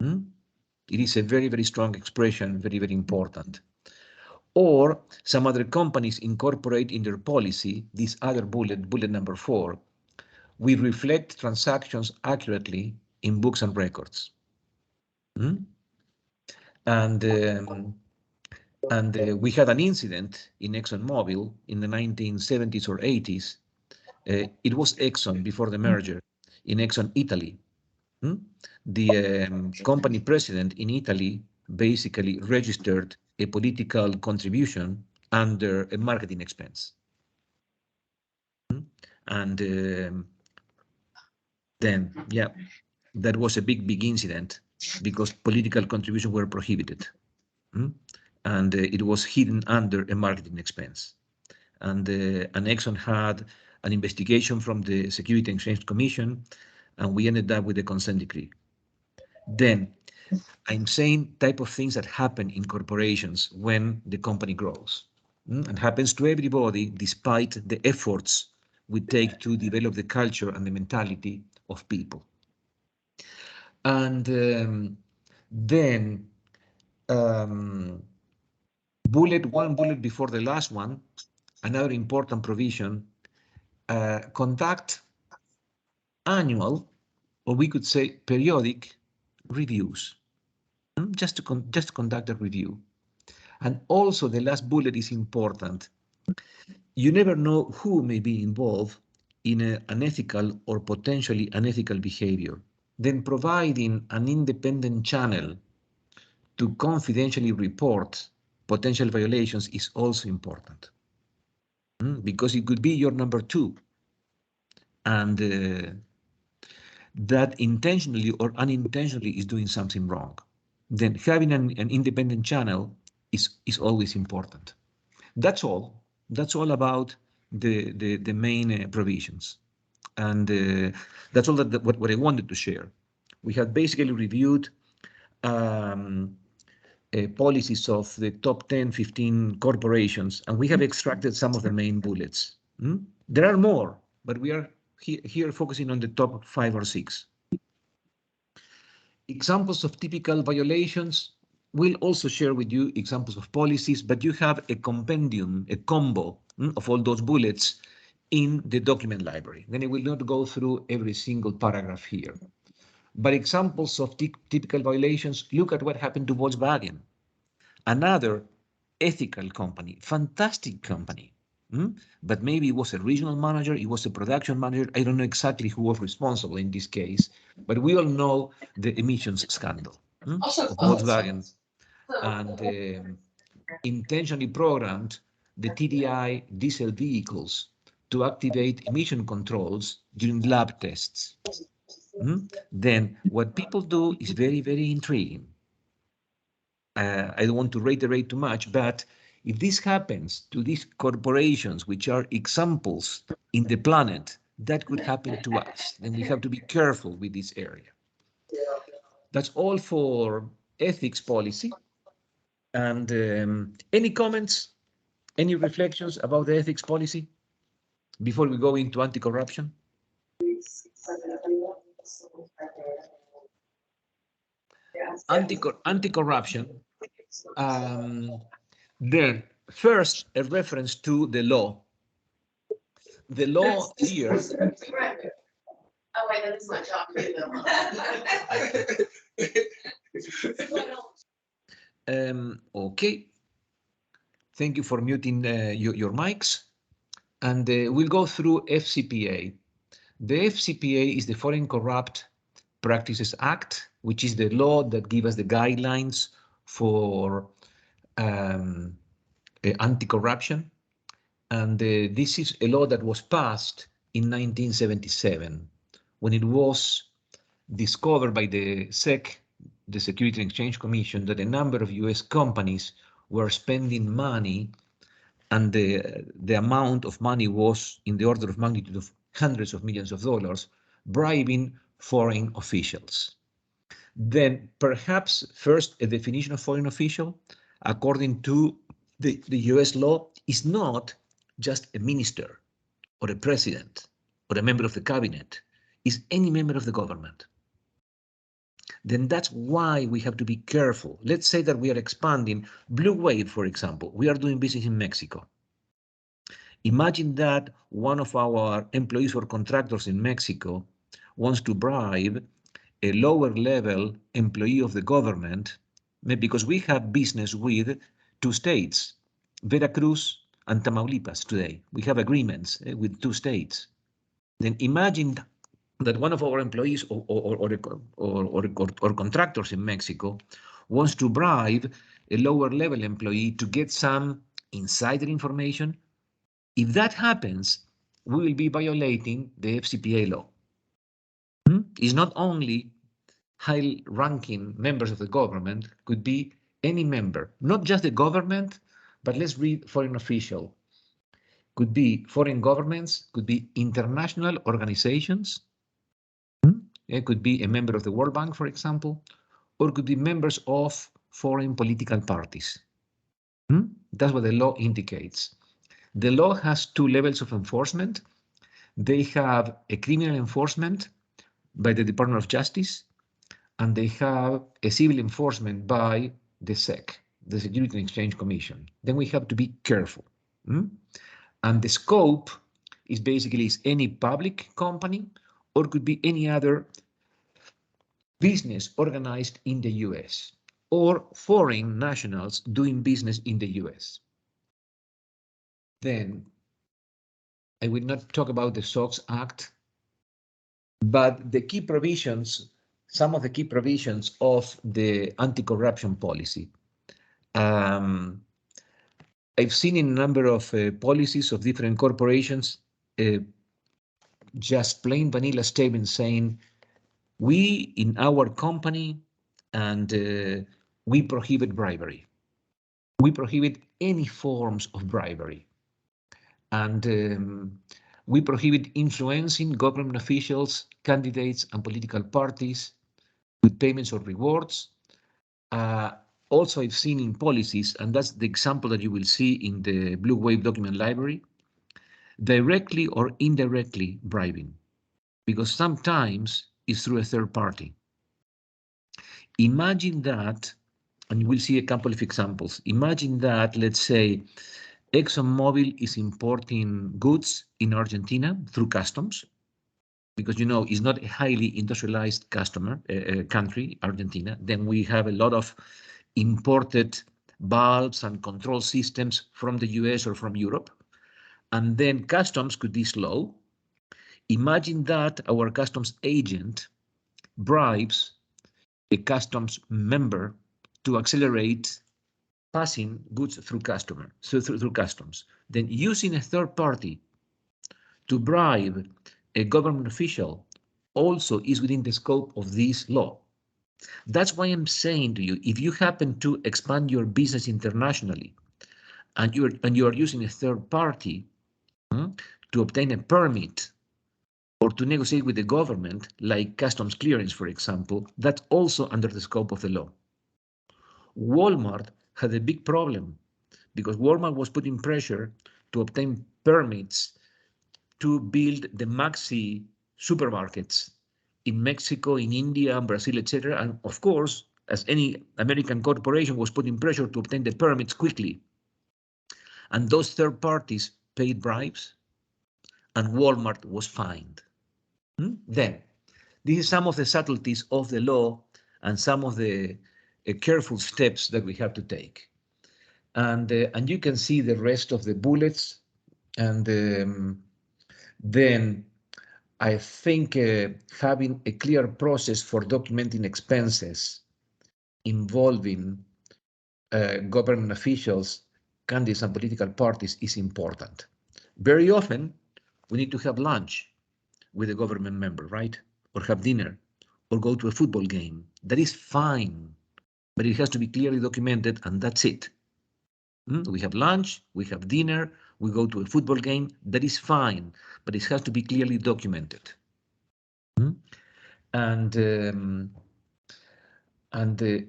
It is a very, very strong expression, very, very important. Or some other companies incorporate in their policy this other bullet number 4. We reflect transactions accurately in books and records. And we had an incident in ExxonMobil in the 1970s or 80s. It was Exxon before the merger in Exxon Italy. The company president in Italy basically registered a political contribution under a marketing expense. And then, yeah, that was a big incident because political contributions were prohibited. And it was hidden under a marketing expense. And Exxon had an investigation from the Security and Exchange Commission, and we ended up with a consent decree. Then I'm saying type of things that happen in corporations when the company grows. And happens to everybody despite the efforts we take to develop the culture and the mentality of people. And then one bullet before the last one, another important provision, conduct annual, or we could say periodic reviews, just to conduct a review. And also the last bullet is important. You never know who may be involved in an unethical or potentially unethical behavior. Then providing an independent channel to confidentially report potential violations is also important. Because it could be your number 2. And that intentionally or unintentionally is doing something wrong. Then having an independent channel is always important. That's all. That's all about the main provisions. And that's all what I wanted to share. We have basically reviewed a policies of the top 10, 15 corporations, and we have extracted some of the main bullets. There are more, but we are here focusing on the top 5 or 6. Examples of typical violations. We'll also share with you examples of policies, but you have a compendium, a combo of all those bullets in the document library. Then I will not go through every single paragraph here. But examples of typical violations, look at what happened to Volkswagen, another ethical company, fantastic company. But maybe it was a regional manager, it was a production manager. I don't know exactly who was responsible in this case, but we all know the emissions scandal of Volkswagen, and intentionally programmed the TDI diesel vehicles to activate emission controls during lab tests. Then what people do is very, very intriguing. I don't want to reiterate too much, but if this happens to these corporations, which are examples in the planet, that could happen to us. Then we have to be careful with this area. That's all for ethics policy. And any comments, any reflections about the ethics policy before we go into anti-corruption? Anti-corruption. Then first, a reference to the law. The law here. Oh wait, that is my job. Okay. Thank you for muting your mics. And we'll go through FCPA. The FCPA is the Foreign Corrupt Practices Act, which is the law that gives us the guidelines for anti-corruption. And this is a law that was passed in 1977, when it was discovered by the SEC, the Security and Exchange Commission, that a number of US companies were spending money, and the amount of money was in the order of magnitude of hundreds of millions of dollars, bribing foreign officials. Then perhaps first, a definition of foreign official, according to the US law, is not just a minister or a president or a member of the cabinet, is any member of the government. Then that's why we have to be careful. Let's say that we are expanding. Blue Wave, for example, we are doing business in Mexico. Imagine that one of our employees or contractors in Mexico wants to bribe a lower level employee of the government, because we have business with 2 states, Veracruz and Tamaulipas today. We have agreements with 2 states. Then imagine that one of our employees or contractors in Mexico wants to bribe a lower level employee to get some insider information. If that happens, we will be violating the FCPA law. It's not only high-ranking members of the government, could be any member, not just the government, but let's read foreign official. Could be foreign governments, could be international organizations. It could be a member of the World Bank, for example, or could be members of foreign political parties. That's what the law indicates. The law has 2 levels of enforcement. They have a criminal enforcement by the Department of Justice, and they have a civil enforcement by the SEC, the Security and Exchange Commission. Then we have to be careful. And the scope is basically any public company, or could be any other business organized in the US, or foreign nationals doing business in the US. Then I will not talk about the SOX Act, but the key provisions, some of the key provisions of the anti-corruption policy. I've seen in a number of policies of different corporations, just plain vanilla statements saying, we in our company, and we prohibit bribery. We prohibit any forms of bribery. And we prohibit influencing government officials, candidates, and political parties with payments or rewards. also I've seen in policies, and that's the example that you will see in the Blue Wave document library, directly or indirectly bribing, because sometimes it's through a third party. Imagine that, and you will see a couple of examples. Imagine that, let's say, ExxonMobil is importing goods in Argentina through customs, because you know it's not a highly industrialized country, Argentina. Then we have a lot of imported valves and control systems from the US or from Europe. And then customs could be slow. Imagine that our customs agent bribes a customs member to accelerate passing goods through customs. Then using a third party to bribe a government official also is within the scope of this law. That's why I'm saying to you, if you happen to expand your business internationally and you are using a third party to obtain a permit or to negotiate with the government, like customs clearance, for example, that's also under the scope of the law. Walmart had a big problem because Walmart was putting pressure to obtain permits to build the Maxi supermarkets in Mexico, in India, Brazil, etc. And of course, as any American corporation was putting pressure to obtain the permits quickly. And those third parties paid bribes and Walmart was fined. Then, this is some of the subtleties of the law and some of the careful steps that we have to take. And you can see the rest of the bullets. And then I think having a clear process for documenting expenses involving government officials, candidates, and political parties is important. Very often, we need to have lunch with a government member, right? Or have dinner, or go to a football game. That is fine, but it has to be clearly documented, and that's it. We have lunch, we have dinner, we go to a football game. That is fine, but it has to be clearly documented. And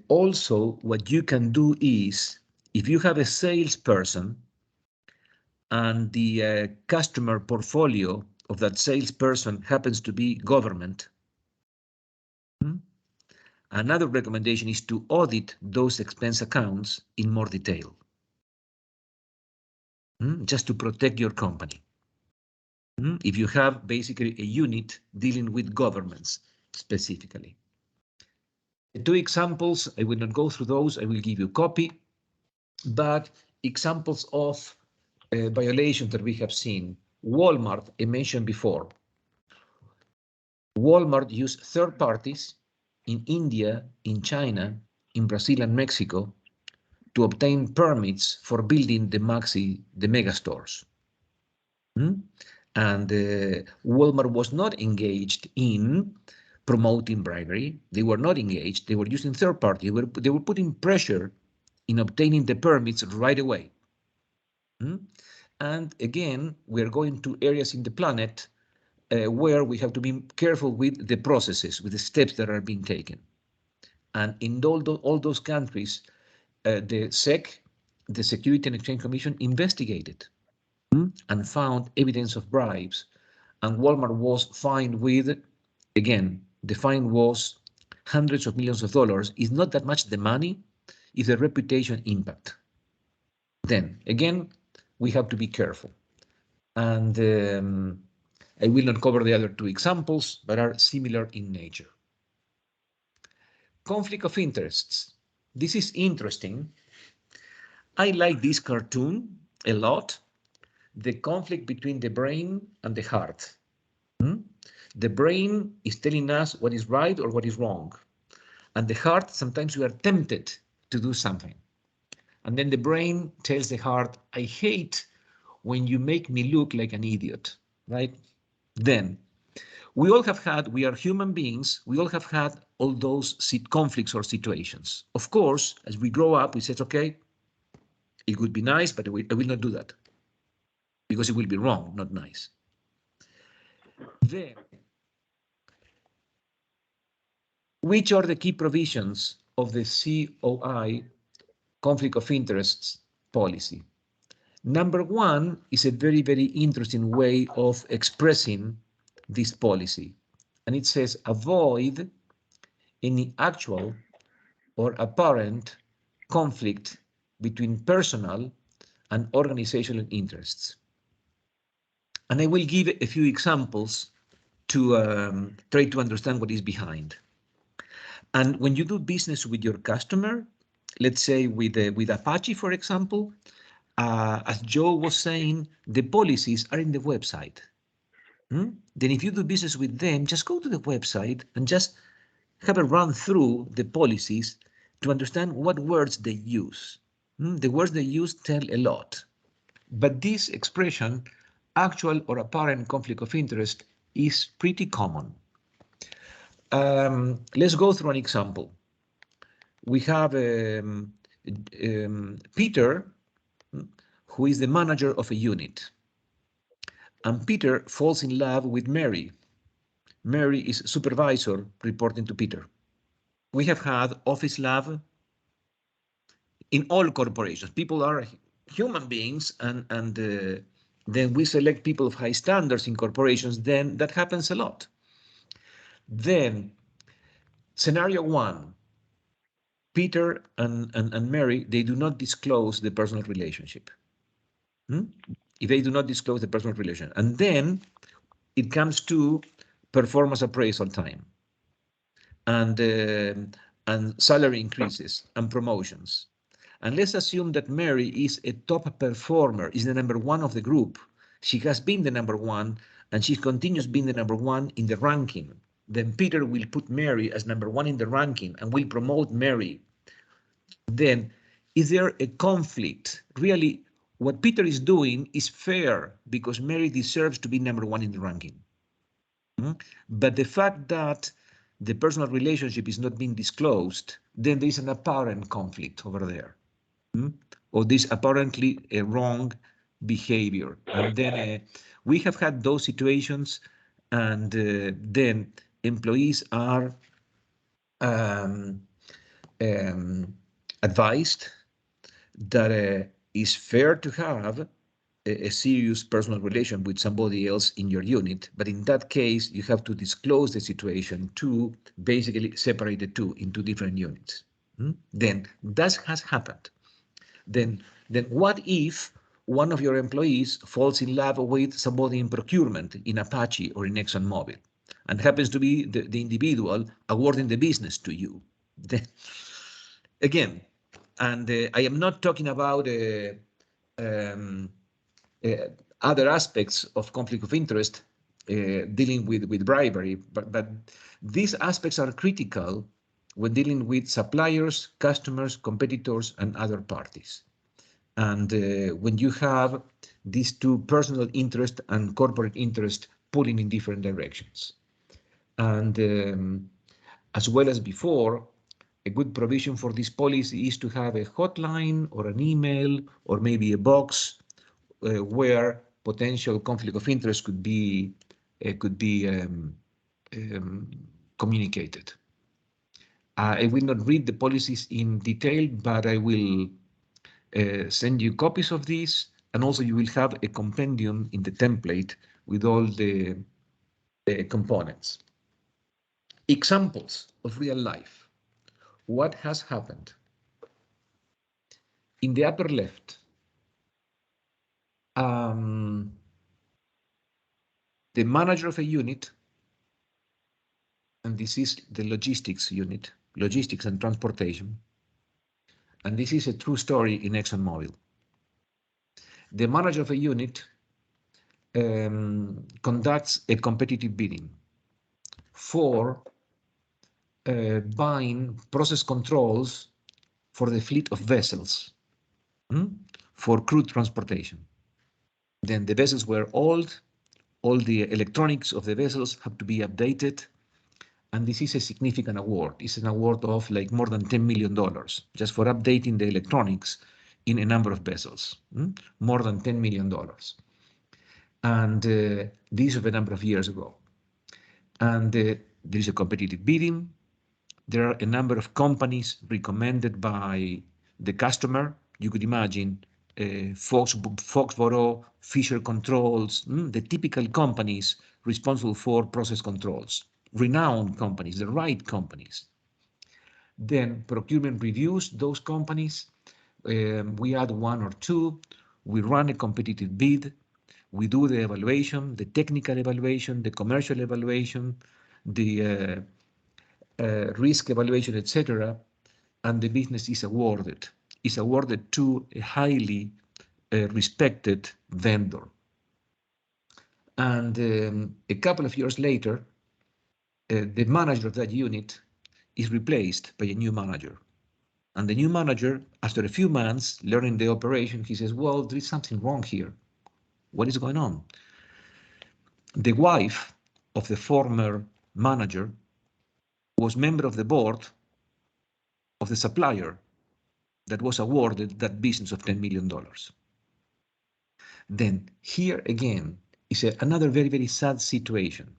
also what you can do is, if you have a salesperson and the customer portfolio of that salesperson happens to be government, another recommendation is to audit those expense accounts in more detail, just to protect your company. If you have basically a unit dealing with governments specifically. The two examples, I will not go through those, I will give you a copy, but examples of violations that we have seen. Walmart, I mentioned before. Walmart used third parties in India, in China, in Brazil and Mexico to obtain permits for building the mega stores. And Walmart was not engaged in promoting bribery. They were not engaged. They were using third party. They were putting pressure in obtaining the permits right away. And again, we're going to areas in the planet where we have to be careful with the processes, with the steps that are being taken. And in all those countries, the SEC, the Security and Exchange Commission, investigated and found evidence of bribes. And Walmart was fined with, again, the fine was hundreds of millions of dollars. It's not that much the money, it's the reputation impact. Then, again, we have to be careful. And I will not cover the other two examples, but are similar in nature. Conflict of interests. This is interesting. I like this cartoon a lot. The conflict between the brain and the heart. The brain is telling us what is right or what is wrong. And the heart, sometimes we are tempted to do something. And then the brain tells the heart, I hate when you make me look like an idiot, right? Then we are human beings, we all have had all those conflicts or situations. Of course, as we grow up, we said, okay, it would be nice, but I will not do that because it will be wrong, not nice. Then, which are the key provisions of the COI conflict of interests policy. Number one is a very, very interesting way of expressing this policy. And it says, avoid any actual or apparent conflict between personal and organizational interests. And I will give a few examples to try to understand what is behind. And when you do business with your customer, let's say with Apache, for example, as Joe was saying, the policies are in the website. Then if you do business with them, just go to the website and just have a run through the policies to understand what words they use. The words they use tell a lot. But this expression, actual or apparent conflict of interest, is pretty common. Let's go through an example. We have Peter, who is the manager of a unit. And Peter falls in love with Mary. Mary is supervisor reporting to Peter. We have had office love in all corporations. People are human beings, and then we select people of high standards in corporations. Then that happens a lot. Then scenario one, Peter and Mary, they do not disclose the personal relationship. If they do not disclose the personal relation, and then it comes to performance appraisal time and salary increases and promotions. And let's assume that Mary is a top performer, is the number one of the group. She has been the number one, and she continues being the number one in the ranking. Then Peter will put Mary as number one in the ranking and will promote Mary. Then is there a conflict? Really, what Peter is doing is fair because Mary deserves to be number one in the ranking. But the fact that the personal relationship is not being disclosed, then there is an apparent conflict over there. Or this apparently a wrong behavior. And then we have had those situations, and then employees are advised that it's fair to have a serious personal relation with somebody else in your unit, but in that case, you have to disclose the situation to basically separate the two into different units. Then that has happened. Then what if one of your employees falls in love with somebody in procurement in Apache or in ExxonMobil and happens to be the individual awarding the business to you? Then, again, and I am not talking about other aspects of conflict of interest dealing with bribery, but these aspects are critical when dealing with suppliers, customers, competitors, and other parties. And when you have these two personal interest and corporate interest pulling in different directions. And as well as before, a good provision for this policy is to have a hotline or an email or maybe a box where potential conflict of interest could be communicated. I will not read the policies in detail, but I will send you copies of these, and also you will have a compendium in the template with all the components. Examples of real life. What has happened? In the upper left, the manager of a unit, and this is the logistics unit, logistics and transportation, and this is a true story in ExxonMobil. The manager of a unit conducts a competitive bidding for buying process controls for the fleet of vessels for crude transportation. Then the vessels were old, all the electronics of the vessels have to be updated, and this is a significant award. It's an award of like more than $10 million just for updating the electronics in a number of vessels, more than $10 million. And this was a number of years ago. And there is a competitive bidding. There are a number of companies recommended by The customer, you could imagine, Foxborough, Fisher Controls, the typical companies responsible for process controls, renowned companies, the right companies. Then procurement reviews those companies. We add one or two. We run a competitive bid. We do the evaluation, the technical evaluation, the commercial evaluation, the risk evaluation, etc. And the business is awarded. Is awarded to a highly respected vendor. And a couple of years later, the manager of that unit is replaced by a new manager. And the new manager, after a few months learning the operation, he says, well, there is something wrong here. What is going on? The wife of the former manager was member of the board of the supplier that was awarded that business of $10 million. Then here again is another very, very sad situation.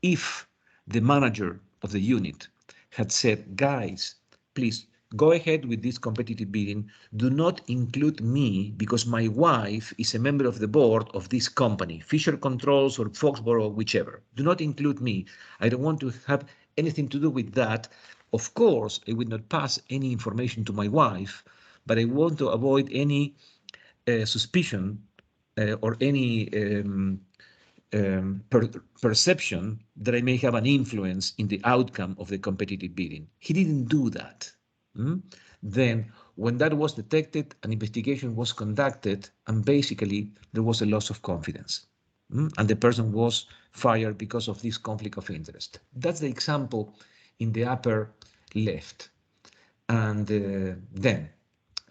If the manager of the unit had said, guys, please go ahead with this competitive bidding. Do not include me because my wife is a member of the board of this company, Fisher Controls or Foxborough, whichever. Do not include me. I don't want to have anything to do with that. Of course, I will not pass any information to my wife, but I want to avoid any suspicion or any perception that I may have an influence in the outcome of the competitive bidding. He didn't do that. Then when that was detected, an investigation was conducted, and basically there was a loss of confidence. And the person was fired because of this conflict of interest. That's the example in the upper left. And then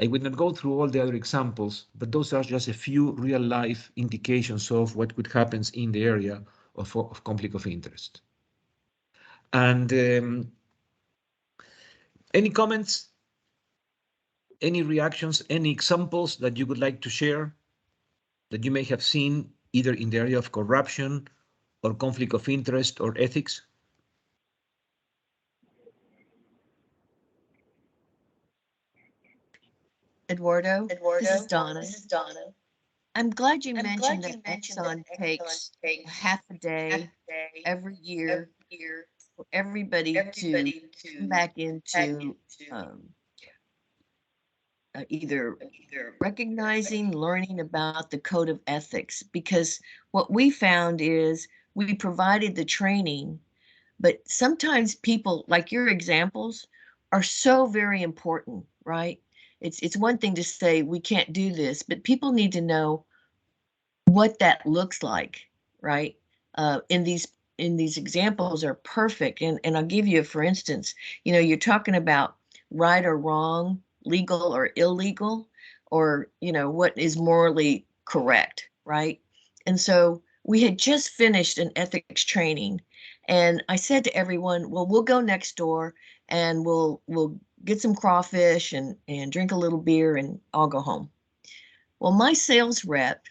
I will not go through all the other examples, but those are just a few real life indications of what could happen in the area of conflict of interest. And any comments, any reactions, any examples that you would like to share that you may have seen either in the area of corruption or conflict of interest or ethics? Eduardo, this is Donna. I'm glad you mentioned that Exxon takes half a day every year for everybody to come back into either recognizing, learning about the code of ethics, because what we found is we provided the training, but sometimes people, like your examples, are so very important, right? It's one thing to say we can't do this, but people need to know what that looks like, right? In these examples are perfect, and I'll give you, for instance, you're talking about right or wrong, legal or illegal, or what is morally correct, right? And so we had just finished an ethics training, and I said to everyone, well, we'll go next door and we'll get some crawfish and drink a little beer and I'll go home. Well, my sales rep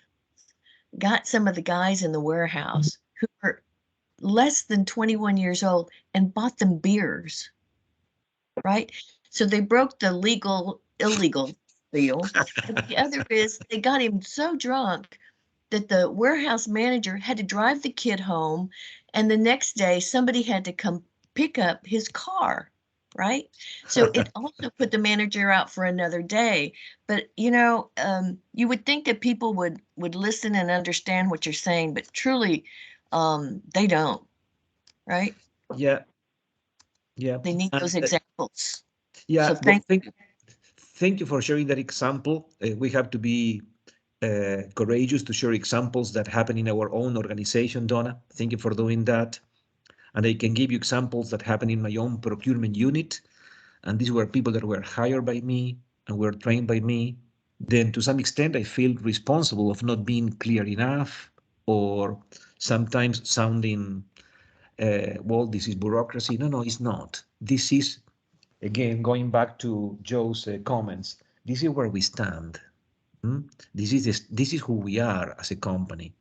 got some of the guys in the warehouse who were less than 21 years old and bought them beers, right? So they broke the legal, illegal deal. But the other is they got him so drunk that the warehouse manager had to drive the kid home, and the next day somebody had to come pick up his car, right? So it also put the manager out for another day. But you would think that people would listen and understand what you're saying, but truly they don't, right? Yeah. They need those examples. Yeah, so thank you for sharing that example. We have to be courageous to share examples that happen in our own organization, Donna. Thank you for doing that. And I can give you examples that happen in my own procurement unit. And these were people that were hired by me and were trained by me. Then to some extent, I feel responsible of not being clear enough, or sometimes sounding, well, this is bureaucracy. No, it's not. This is, again, going back to Joe's comments, this is where we stand. This is who we are as a company.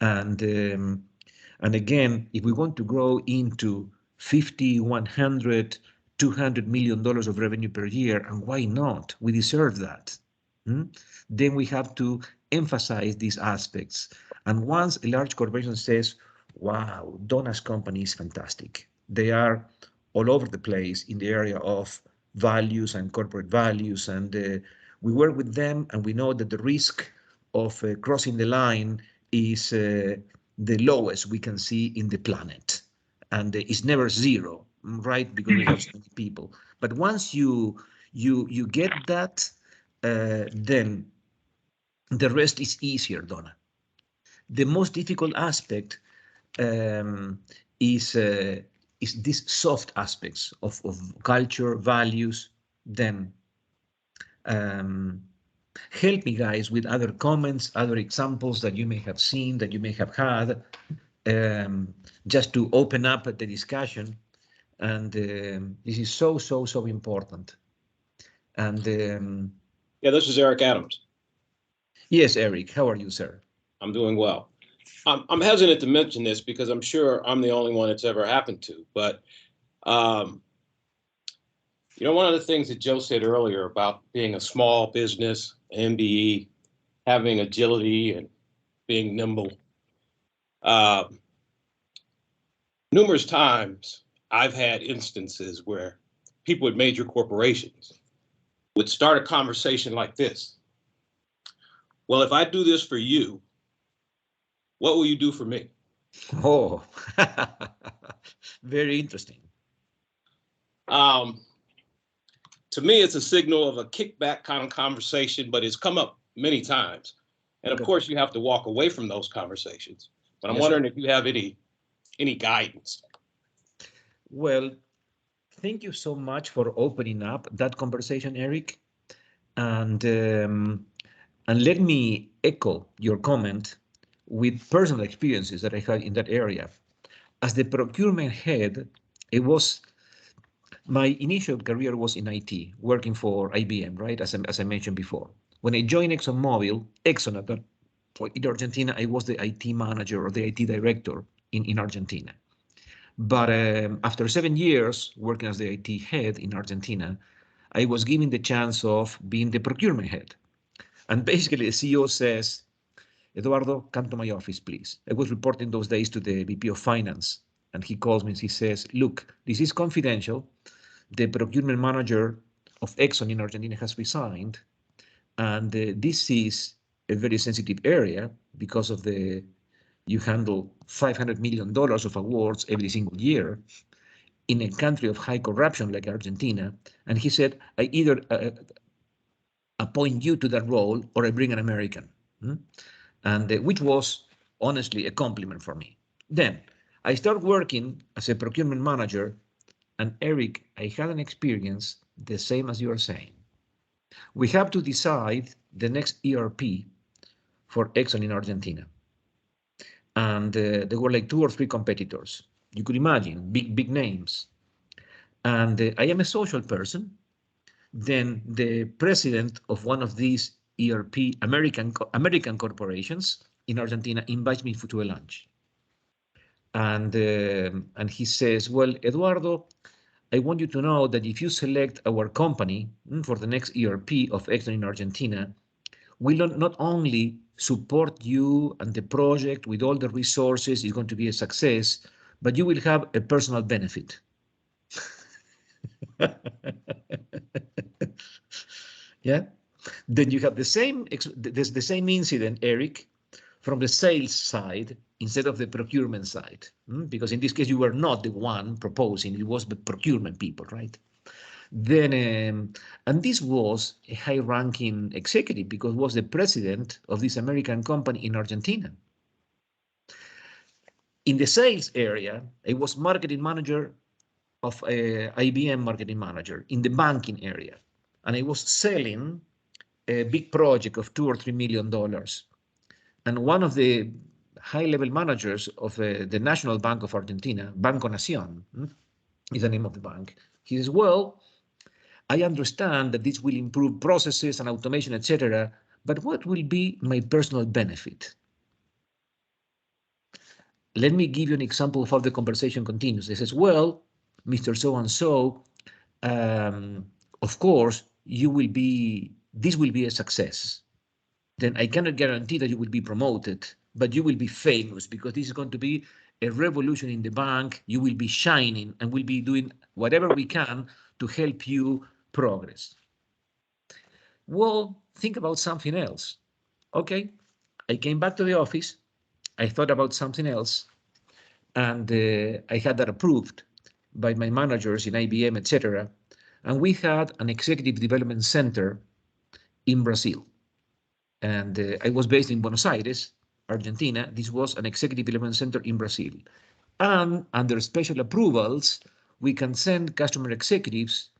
And again, if we want to grow into 50, 100, $200 million of revenue per year, and why not? We deserve that. Then we have to emphasize these aspects. And once a large corporation says, wow, Donna's company is fantastic. They are all over the place in the area of values and corporate values. And we work with them, and we know that the risk of crossing the line is the lowest we can see in the planet. And it's never zero, right? Because we have so many people. But once you get that, then the rest is easier, Donna. The most difficult aspect is these soft aspects of culture, values. Then help me, guys, with other comments, other examples that you may have seen, that you may have had, just to open up the discussion. And this is so important. And yeah, this is Eric Adams. Yes, Eric, how are you, sir? I'm doing well. I'm hesitant to mention this because I'm sure I'm the only one it's ever happened to, but you know, one of the things that Joe said earlier about being a small business, MBE, having agility and being nimble. Numerous times I've had instances where people at major corporations would start a conversation like this. Well, if I do this for you, what will you do for me? Oh, very interesting. To me, it's a signal of a kickback kind of conversation, but it's come up many times. And of course, you have to walk away from those conversations. But I'm wondering if you have any guidance. Well, thank you so much for opening up that conversation, Eric. And let me echo your comment with personal experiences that I had in that area. As the procurement head, my initial career was in IT, working for IBM, right? As I mentioned before. When I joined ExxonMobil, in Argentina, I was the IT manager or the IT director in Argentina. But after 7 years working as the IT head in Argentina, I was given the chance of being the procurement head. And basically the CEO says, Eduardo, come to my office, please. I was reporting those days to the VP of Finance. And he calls me and he says, look, this is confidential. The procurement manager of Exxon in Argentina has resigned. And this is a very sensitive area because of you handle $500 million of awards every single year in a country of high corruption like Argentina. And he said, I either appoint you to that role or I bring an American. And which was honestly a compliment for me. Then I started working as a procurement manager, and Eric, I had an experience the same as you are saying. We have to decide the next ERP for Exxon in Argentina. And there were like 2 or 3 competitors. You could imagine, big names. And I am a social person. Then the president of one of these ERP American corporations in Argentina invites me to a lunch. And he says, well, Eduardo, I want you to know that if you select our company for the next ERP of Exxon in Argentina, we'll not only support you and the project with all the resources, it's going to be a success, but you will have a personal benefit. Yeah. Then you have the same incident, Eric, from the sales side instead of the procurement side, because in this case you were not the one proposing; it was the procurement people, right? Then, and this was a high-ranking executive because was the president of this American company in Argentina. In the sales area, I was marketing manager of IBM marketing manager in the banking area, and I was selling a big project of $2 or $3 million. And one of the high-level managers of the National Bank of Argentina, Banco Nación, is the name of the bank. He says, well, I understand that this will improve processes and automation, etc., but what will be my personal benefit? Let me give you an example of how the conversation continues. He says, well, Mr. So-and-so, of course, this will be a success. Then I cannot guarantee that you will be promoted, but you will be famous because this is going to be a revolution in the bank. You will be shining and we'll be doing whatever we can to help you progress. Well, think about something else. Okay, I came back to the office. I thought about something else, and I had that approved by my managers in IBM, etc. And we had an executive development center in Brazil. And I was based in Buenos Aires, Argentina. This was an executive development center in Brazil. And under special approvals, we can send customer executives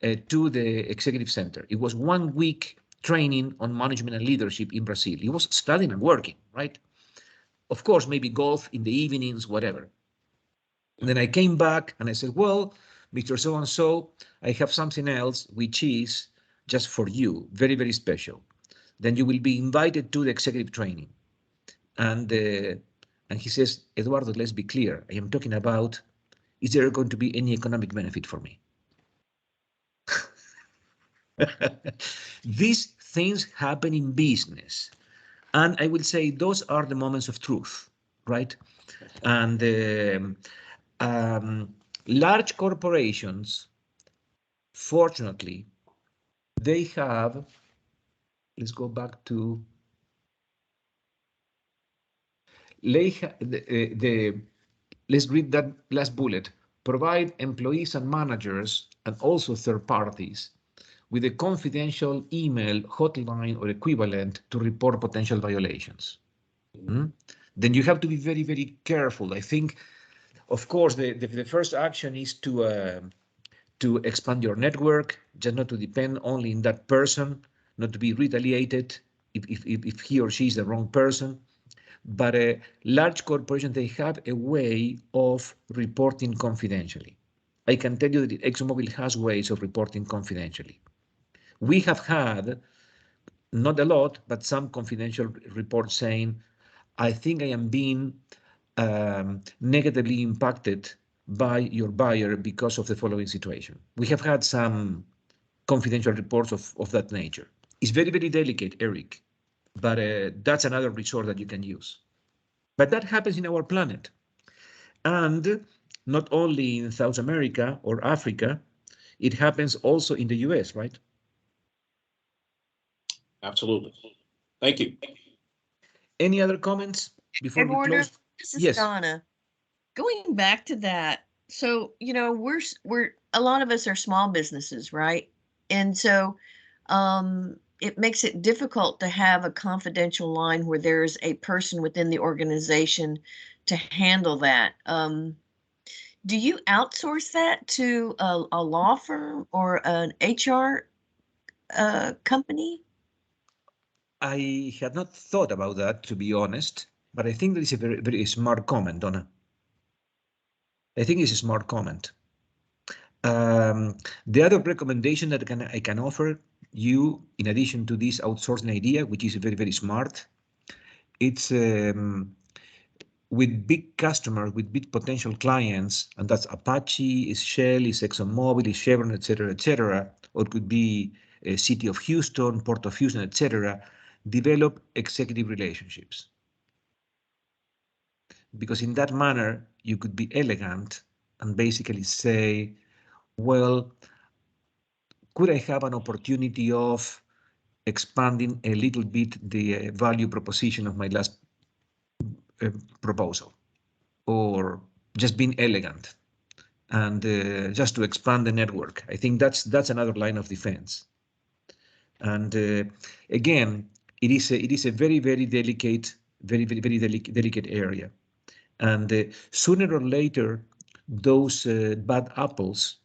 to the executive center. It was 1 week training on management and leadership in Brazil. It was studying and working, right? Of course, maybe golf in the evenings, whatever. And then I came back and I said, well, Mr. So-and-so, I have something else, which is just for you, very, very special. Then you will be invited to the executive training. And he says, Eduardo, let's be clear. I am talking about, is there going to be any economic benefit for me? These things happen in business. And I will say those are the moments of truth, right? And large corporations, fortunately, they have, let's go back to, let's read that last bullet. Provide employees and managers and also third parties with a confidential email, hotline, or equivalent to report potential violations. Then you have to be very, very careful. I think, of course, the first action is to expand your network, just not to depend only on that person, not to be retaliated if he or she is the wrong person. But large corporations, they have a way of reporting confidentially. I can tell you that ExxonMobil has ways of reporting confidentially. We have had, not a lot, but some confidential reports saying, I think I am being negatively impacted by your buyer because of the following situation. We have had some confidential reports of that nature. It's very, very delicate, Eric, but that's another resource that you can use. But that happens in our planet. And not only in South America or Africa, it happens also in the US, right? Absolutely. Thank you. Any other comments before we Eduardo, close? this is Yes. Donna. Going back to that, so we're a lot of us are small businesses, right? And so it makes it difficult to have a confidential line where there's a person within the organization to handle that. Do you outsource that to a law firm or an HR company? I had not thought about that, to be honest, but I think that is a very, very smart comment, Donna. I think it's a smart comment. The other recommendation that I can offer you, in addition to this outsourcing idea, which is very, very smart, it's with big customers, with big potential clients, and that's Apache, is Shell, is ExxonMobil, is Chevron, et cetera, or it could be City of Houston, Port of Houston, et cetera, develop executive relationships. Because in that manner, you could be elegant and basically say, well, could I have an opportunity of expanding a little bit the value proposition of my last proposal, or just being elegant and just to expand the network? I think that's another line of defense. And again, it is a very, very delicate, very delicate area. And sooner or later, those bad apples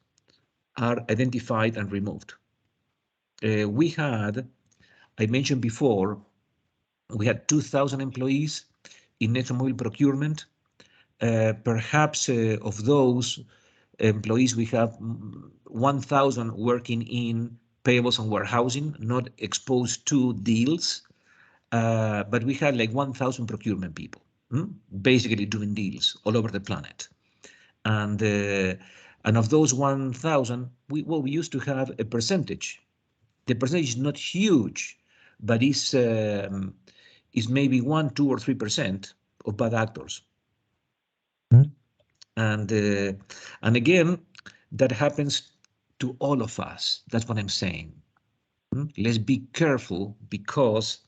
are identified and removed. We had, I mentioned before, we had 2,000 employees in ExxonMobil procurement. Perhaps of those employees, we have 1,000 working in payables and warehousing, not exposed to deals, but we had like 1,000 procurement people, basically doing deals all over the planet. And And of those 1,000, we used to have a percentage. The percentage is not huge, but is maybe 1, 2, or 3% of bad actors. And again, that happens to all of us. That's what I'm saying. Let's be careful, because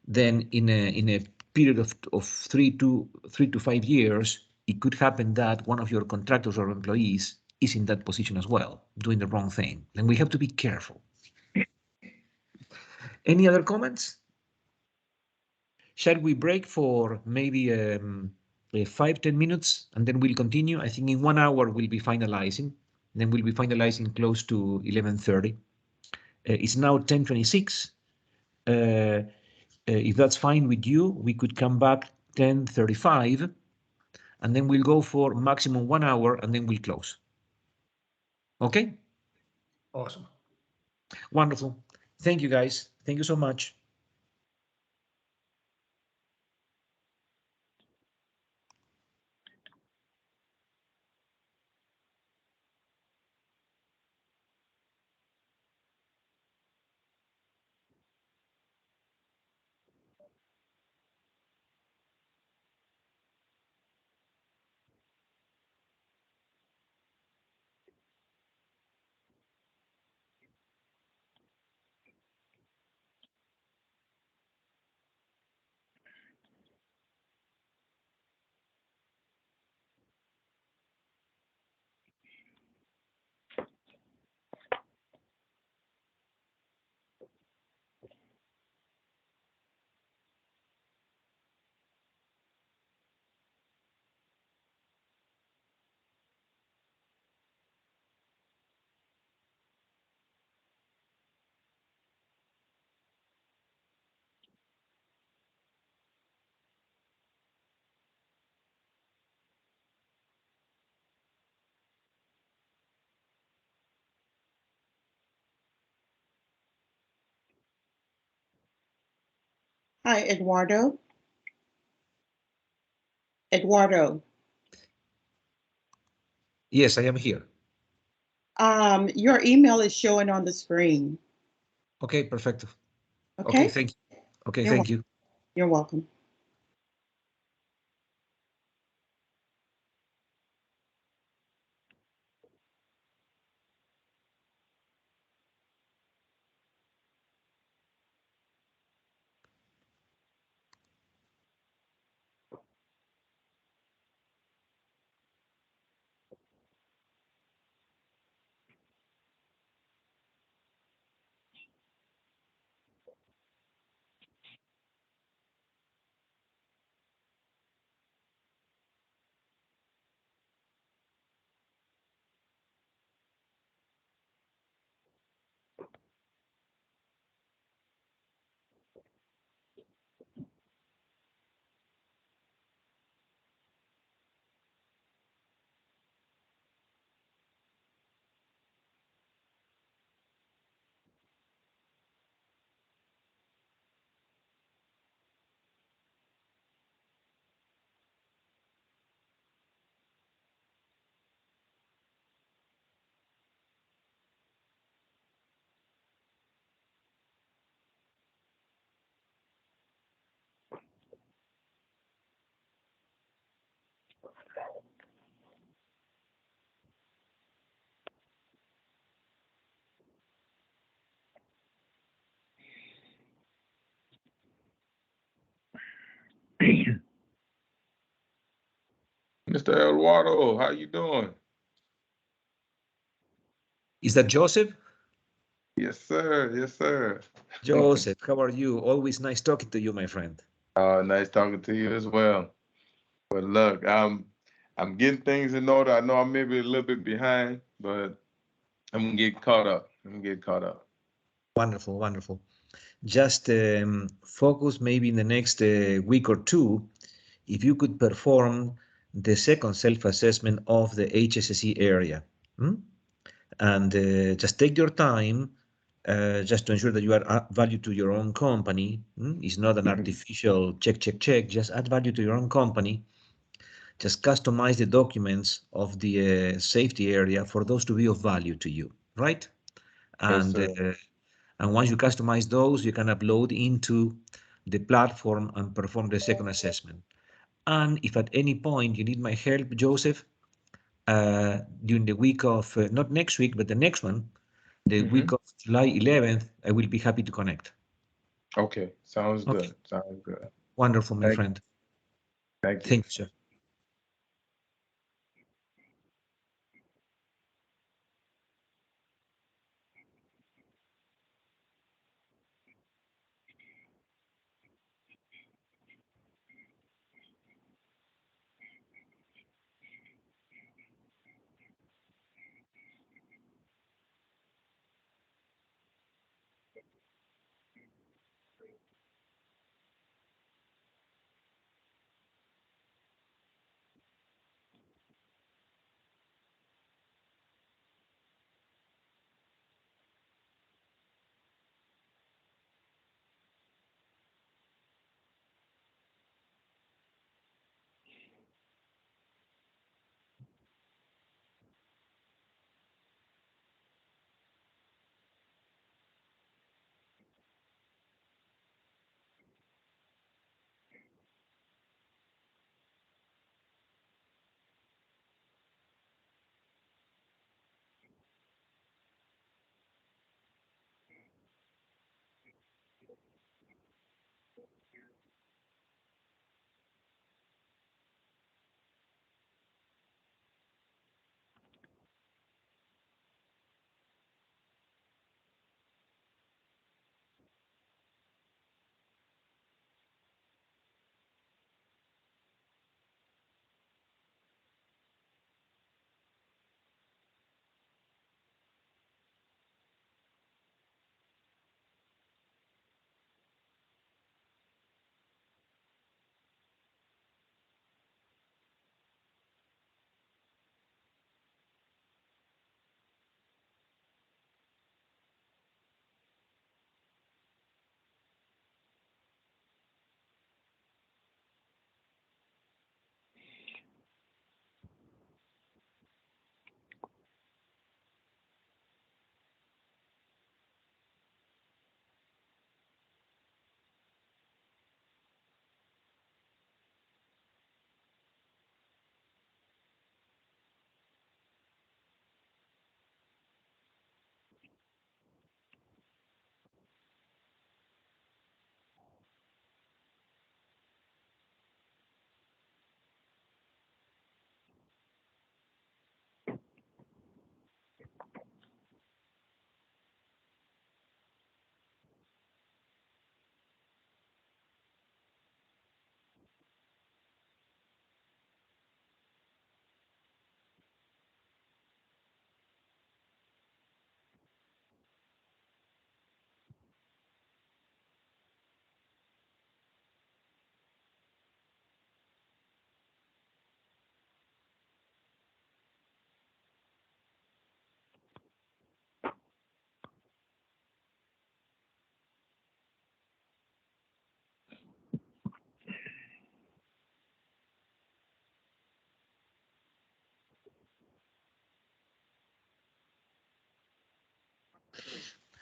then in a period of 3 to 5 years, it could happen that one of your contractors or employees is in that position as well, doing the wrong thing. And we have to be careful. Any other comments? Shall we break for maybe 5-10 minutes, and then we'll continue? I think in 1 hour we'll be finalizing. Then we'll be finalizing close to 11:30. It's now 10:26. If that's fine with you, we could come back 10:35, and then we'll go for maximum 1 hour, and then we'll close. Okay? Awesome. Wonderful. Thank you, guys. Thank you so much. Hi, Eduardo. Eduardo. Yes, I am here. Your email is showing on the screen. Okay, perfect. Okay. Okay, thank you. Okay, You're thank you. You're welcome. Mr. Eduardo, how you doing? Is that Joseph? Yes, sir. Yes, sir. Joseph, how are you? Always nice talking to you, my friend. Nice talking to you as well. But look, I'm getting things in order. I know I'm maybe a little bit behind, but I'm gonna get caught up. Wonderful, wonderful. Just focus maybe in the next week or two, if you could perform the second self-assessment of the HSSE area. And just take your time, just to ensure that you add value to your own company. It's not an artificial check. Just add value to your own company. just customize the documents of the safety area for those to be of value to you, right? Yes, And sir. and once you customize those, you can upload into the platform and perform the second assessment. And if at any point you need my help, Joseph, during the week of, not next week, but the next one, the week of July 11th, I will be happy to connect. Okay, sounds Okay. good. Sounds good. Wonderful, my Thank friend. Thank you. Thank you, sir.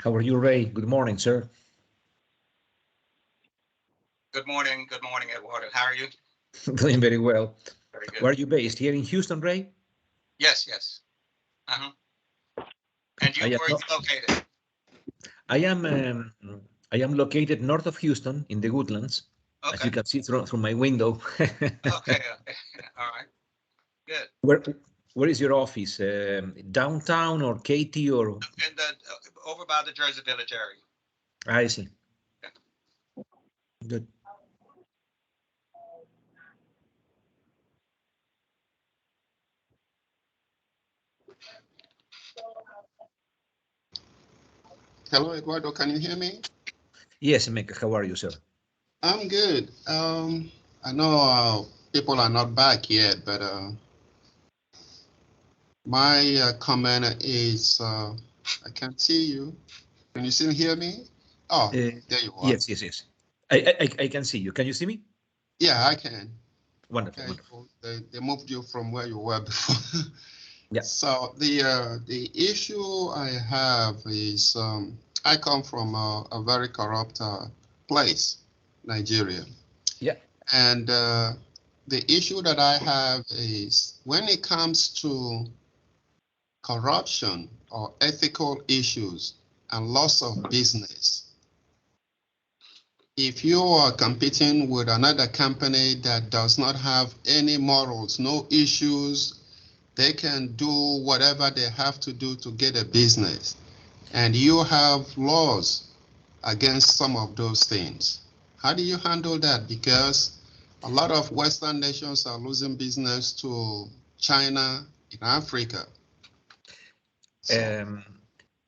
How are you, Ray? Good morning, sir. Good morning, Eduardo. How are you? Doing very well. Very good. Where are you based? Here in Houston, Ray? Yes, yes. And you, where are you located? I am located north of Houston in the Woodlands, as you can see through my window. Okay, okay. All right. Good. Where is your office? Downtown or Katy or? In the over by the Jersey Village area. I see. Good. Hello, Eduardo. Can you hear me? Yes, Emeka. How are you, sir? I'm good. I know people are not back yet, but my comment is I can't see you. Can you still hear me? Oh, there you are. Yes, yes, yes. I can see you. Can you see me? Yeah, I can. Wonderful, Okay, wonderful. they moved you from where you were before. Yeah. So the issue I have is I come from a very corrupt place, Nigeria. Yeah. And the issue that I have is when it comes to corruption or ethical issues and loss of business, if you are competing with another company that does not have any morals, no issues, they can do whatever they have to do to get a business. And you have laws against some of those things. How do you handle that? Because a lot of Western nations are losing business to China in Africa. So,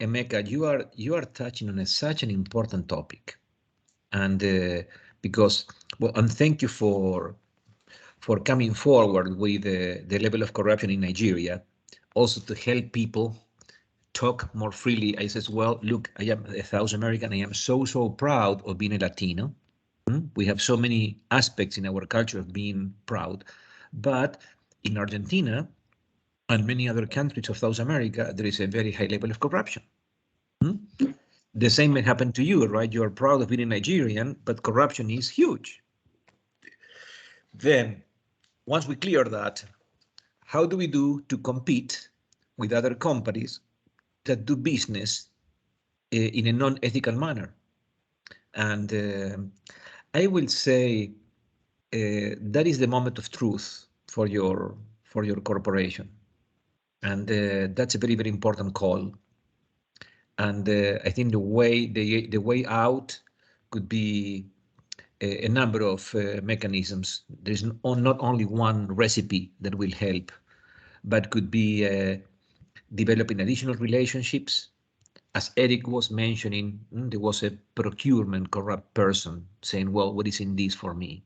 Emeka, you are touching on such an important topic, and because well, and thank you for coming forward with the level of corruption in Nigeria, also to help people talk more freely. I says, well, look, I am a South American. I am so proud of being a Latino. We have so many aspects in our culture of being proud, but in Argentina and many other countries of South America, there is a very high level of corruption. The same may happen to you, right? You are proud of being a Nigerian, but corruption is huge. Then, once we clear that, how do we do to compete with other companies that do business in a non-ethical manner? And I will say that is the moment of truth for your corporation, and that's a very important call. And I think the way out could be a number of mechanisms. There's not only one recipe that will help, but could be developing additional relationships. As Eric was mentioning, there was a procurement corrupt person saying, well, what is in this for me?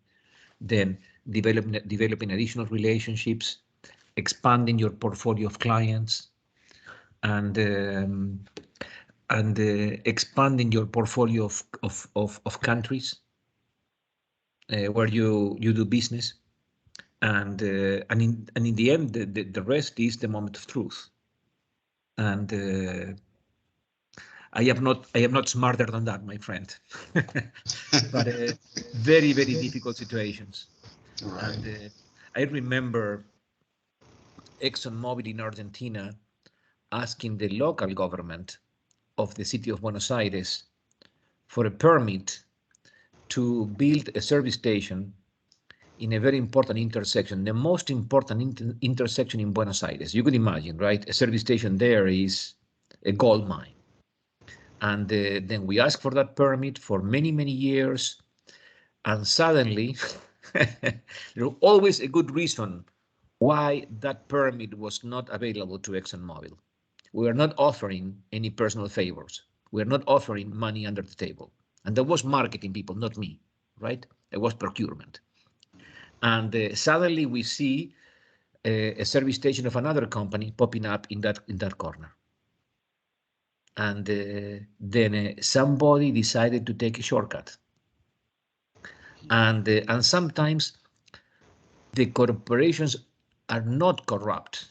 Then developing additional relationships, expanding your portfolio of clients, and expanding your portfolio of countries where you do business, and in the end, the rest is the moment of truth. And I am not smarter than that, my friend. But very difficult situations. right. And I remember ExxonMobil in Argentina asking the local government of the city of Buenos Aires for a permit to build a service station in a very important intersection, the most important intersection in Buenos Aires. You can imagine, right? A service station there is a gold mine. And then we asked for that permit for many years. And suddenly, there's always a good reason why that permit was not available to ExxonMobil. We are not offering any personal favors. We are not offering money under the table. And that was marketing people, not me, right? It was procurement. And suddenly we see a service station of another company popping up in that corner. And then somebody decided to take a shortcut. And sometimes the corporations are not corrupt,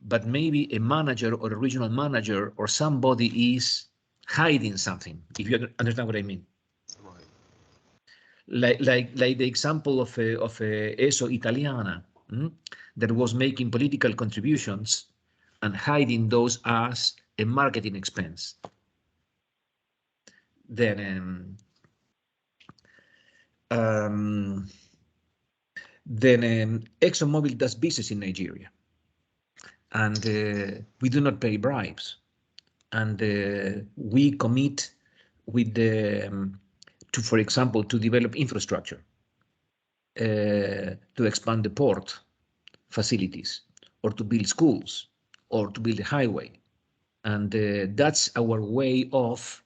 but maybe a manager or a regional manager or somebody is hiding something, if you understand what I mean. Right. Like the example of ESO Italiana, that was making political contributions and hiding those as a marketing expense. Then ExxonMobil does business in Nigeria, and we do not pay bribes, and we commit with the for example, to develop infrastructure, to expand the port facilities, or to build schools, or to build a highway, and that's our way of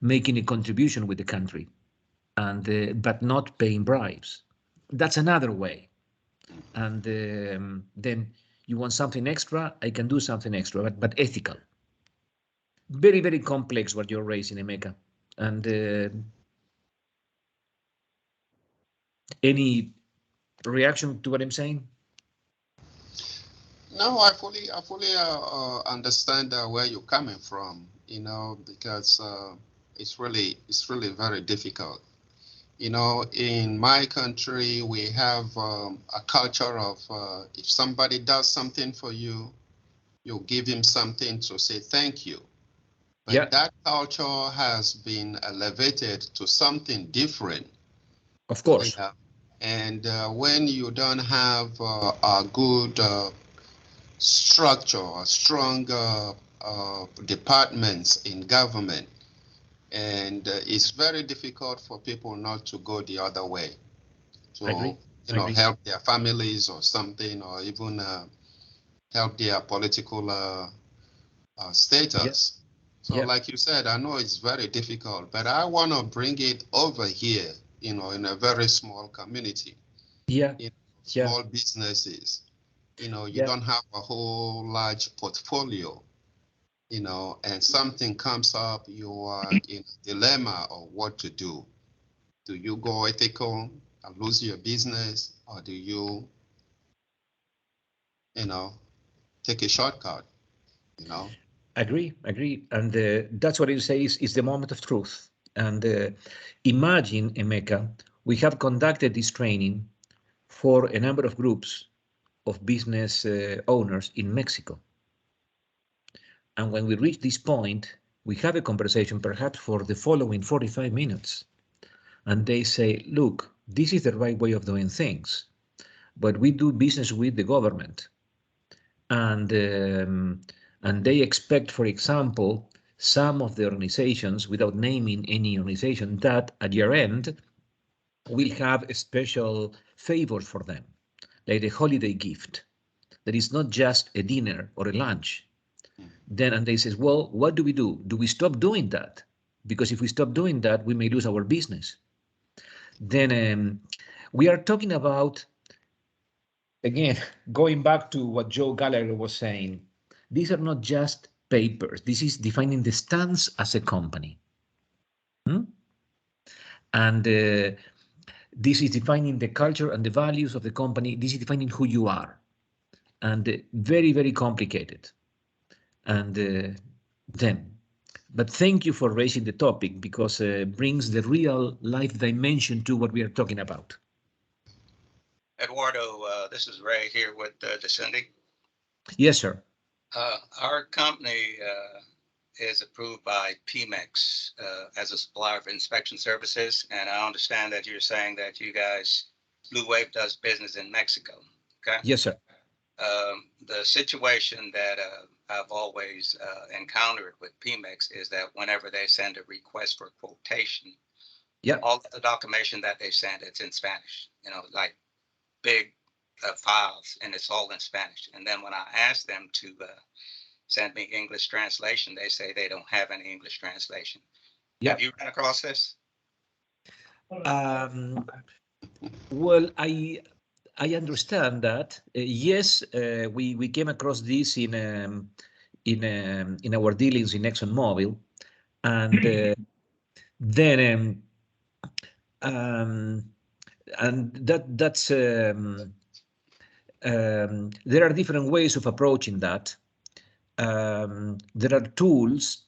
making a contribution with the country, and but not paying bribes. That's another way. And then you want something extra, I can do something extra, but ethical. Very complex what you're raising, Emeka. And any reaction to what I'm saying? No, I fully understand where you're coming from. Because it's really very difficult. In my country, we have a culture of if somebody does something for you, you give him something to say thank you. But Yeah. that culture has been elevated to something different. Of course. Yeah. And when you don't have a good structure, a strong departments in government, and it's very difficult for people not to go the other way to Agree. help their families or something, or even help their political status. Yeah. So Yeah. like you said, I know it's very difficult, but I want to bring it over here, in a very small community. Yeah. Small businesses. You don't have a whole large portfolio, and something comes up, you are in a dilemma of what to do. Do you go ethical and lose your business, or do you, take a shortcut, Agree. And that's what it says is the moment of truth. And imagine, Emeka, we have conducted this training for a number of groups of business owners in Mexico. And when we reach this point, we have a conversation perhaps for the following 45 minutes. And they say, look, this is the right way of doing things, but we do business with the government. And they expect, for example, some of the organizations, without naming any organization, that at year end will have special favors for them, like the holiday gift, that is not just a dinner or a lunch. Then, and they says, well, what do? Do we stop doing that? Because if we stop doing that, we may lose our business. Then we are talking about, again, going back to what Joe Gallagher was saying, these are not just papers. This is defining the stance as a company. And this is defining the culture and the values of the company. This is defining who you are. And very, very complicated. And but thank you for raising the topic, because it brings the real life dimension to what we are talking about. Eduardo, this is Ray here with Descendi. Yes, sir. Our company is approved by PMEX as a supplier of inspection services. And I understand that you're saying that you guys, Blue Wave does business in Mexico. Okay. Yes, sir. The situation that I've always encountered with PMEX is that whenever they send a request for quotation, all of the documentation that they send, it's in Spanish, like big files, and it's all in Spanish. And then when I ask them to send me English translation, they say they don't have any English translation. Have you run across this? Well, I understand that. Yes, we came across this in our dealings in ExxonMobil, and then and that's there are different ways of approaching that. There are tools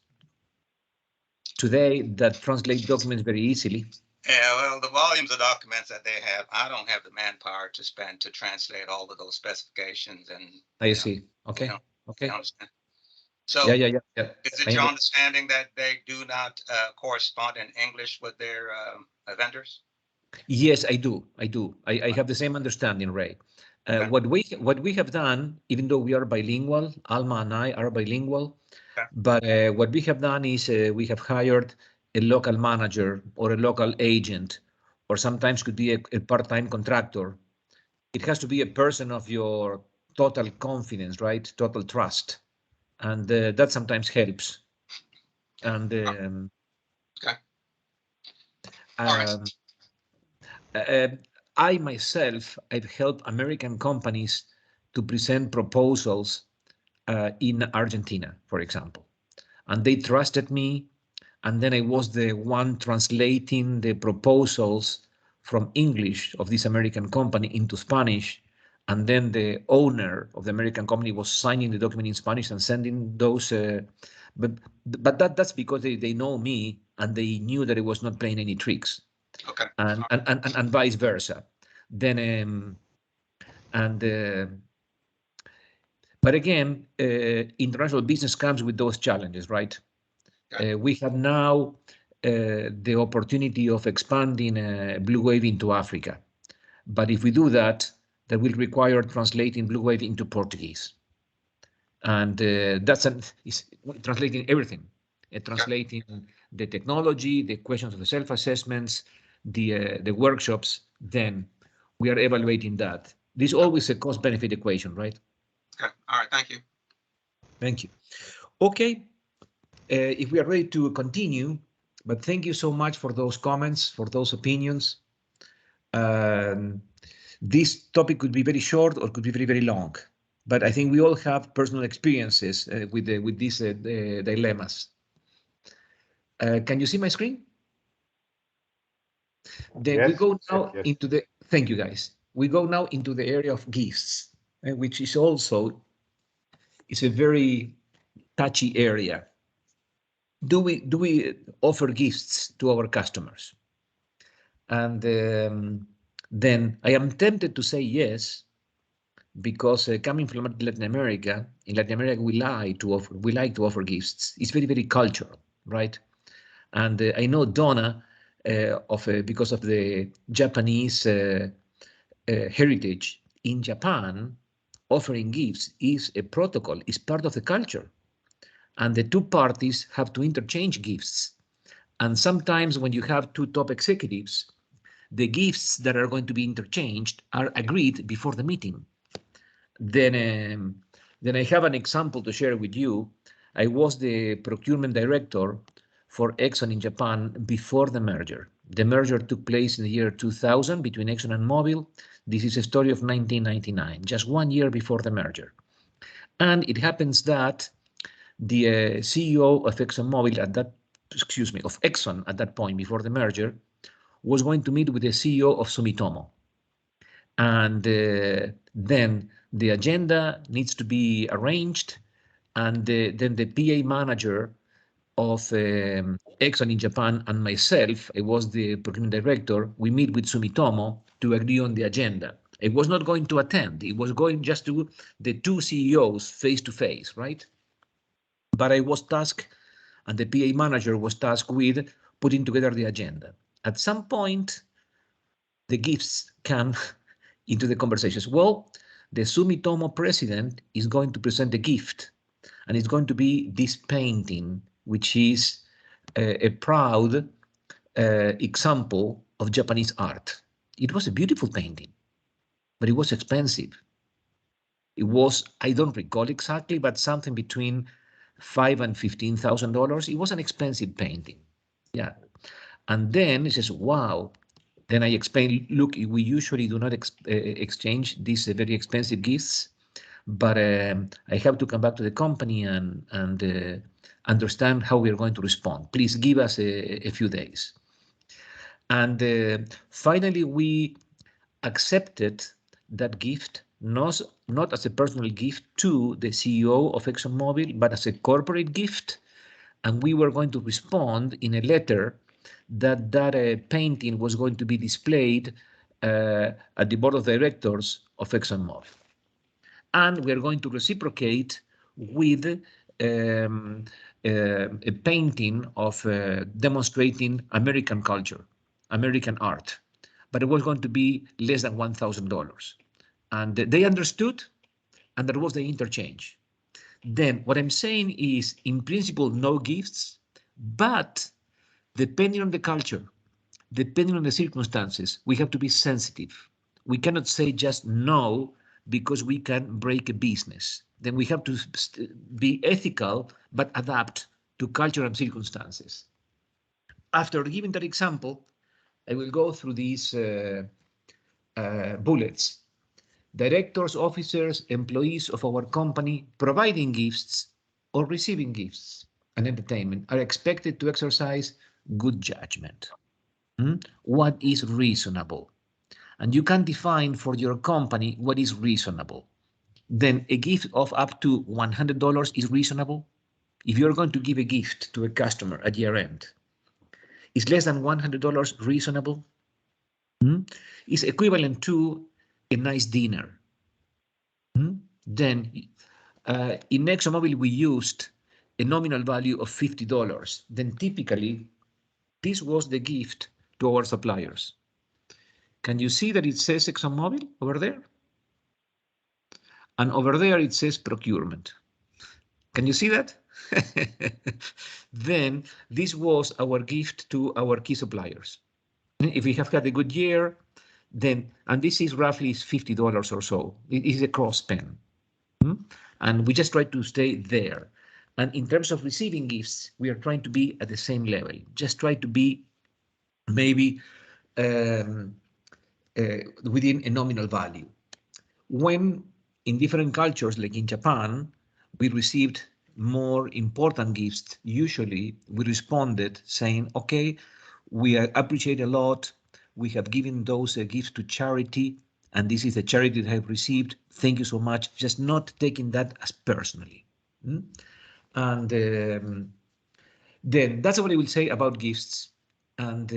today that translate documents very easily. Yeah, well, the volumes of documents that they have, I don't have the manpower to spend to translate all of those specifications. And I see. Okay. Okay. So yeah. Is it your understanding that they do not correspond in English with their vendors? Yes, I do. I have the same understanding, Ray. What we have done, even though we are bilingual, Alma and I are bilingual, but what we have done is we have hired a local manager or a local agent, or sometimes could be a part-time contractor. It has to be a person of your total confidence, right? Total trust. And that sometimes helps. And I myself, I've helped American companies to present proposals in Argentina, for example. And they trusted me. And then I was the one translating the proposals from English of this American company into Spanish, and then the owner of the American company was signing the document in Spanish and sending those. But that's because they know me and they knew that I was not playing any tricks. Okay. And vice versa. Then but again, international business comes with those challenges, right? We have now the opportunity of expanding Blue Wave into Africa. But if we do that, that will require translating Blue Wave into Portuguese. And that's translating everything, translating the technology, the questions of the self-assessments, the workshops. Then we are evaluating that. There's always a cost-benefit equation, right? Okay. All right. Thank you. Thank you. Okay. If we are ready to continue, but thank you so much for those comments, for those opinions. This topic could be very short or could be very, very long, but I think we all have personal experiences with these dilemmas. Can you see my screen? Then yes, we go now yes. into the, thank you guys. We go now into the area of gifts, which is also, it's a very touchy area. Do we offer gifts to our customers? And then I am tempted to say yes, because coming from Latin America, in Latin America we like to offer gifts. It's very, very cultural, right? And I know Donna, because of the Japanese heritage in Japan, offering gifts is a protocol, is part of the culture. And the two parties have to interchange gifts. And sometimes when you have two top executives, the gifts that are going to be interchanged are agreed before the meeting. Then I have an example to share with you. I was the procurement director for Exxon in Japan before the merger. The merger took place in the year 2000 between Exxon and Mobil. This is a story of 1999, just 1 year before the merger. And it happens that the CEO of ExxonMobil at that, of Exxon at that point before the merger was going to meet with the CEO of Sumitomo. And then the agenda needs to be arranged. And then the PA manager of Exxon in Japan and myself, I was the procurement director, we meet with Sumitomo to agree on the agenda. I was not going to attend. It was going just to the two CEOs face to face, right? But I was tasked, and the PA manager was tasked with putting together the agenda. At some point, the gifts come into the conversations. Well, the Sumitomo president is going to present a gift, and it's going to be this painting, which is a proud example of Japanese art. It was a beautiful painting, but it was expensive. It was, I don't recall exactly, but something between $5,000 and $15,000. It was an expensive painting. Yeah. And then he says, wow. Then I explained, look, we usually do not exchange these very expensive gifts, but I have to come back to the company and understand how we are going to respond. Please give us a few days. And finally, we accepted that gift, not as a personal gift to the CEO of ExxonMobil, but as a corporate gift. And we were going to respond in a letter that painting was going to be displayed at the board of directors of ExxonMobil. And we are going to reciprocate with a painting of demonstrating American culture, American art. But it was going to be less than $1,000. And they understood, and that was the interchange. Then what I'm saying is, in principle, no gifts, but depending on the culture, depending on the circumstances, we have to be sensitive. We cannot say just no because we can break a business. Then we have to be ethical, but adapt to culture and circumstances. After giving that example, I will go through these bullets. Directors, officers, employees of our company providing gifts or receiving gifts and entertainment are expected to exercise good judgment. What is reasonable? And you can define for your company what is reasonable. Then a gift of up to $100 is reasonable. If you're going to give a gift to a customer at year end, is less than $100 reasonable? Is equivalent to a nice dinner. Then in ExxonMobil, we used a nominal value of $50. Then typically, this was the gift to our suppliers. Can you see that it says ExxonMobil over there? And over there, it says procurement. Can you see that? Then this was our gift to our key suppliers. If we have had a good year, then, and this is roughly $50 or so. It is a cross pen. And we just try to stay there. And in terms of receiving gifts, we are trying to be at the same level. Just try to be maybe within a nominal value. When in different cultures, like in Japan, we received more important gifts, usually we responded saying, okay, we appreciate a lot. We have given those gifts to charity, and this is the charity that I have received. Thank you so much. Just not taking that as personally. And then that's what I will say about gifts. And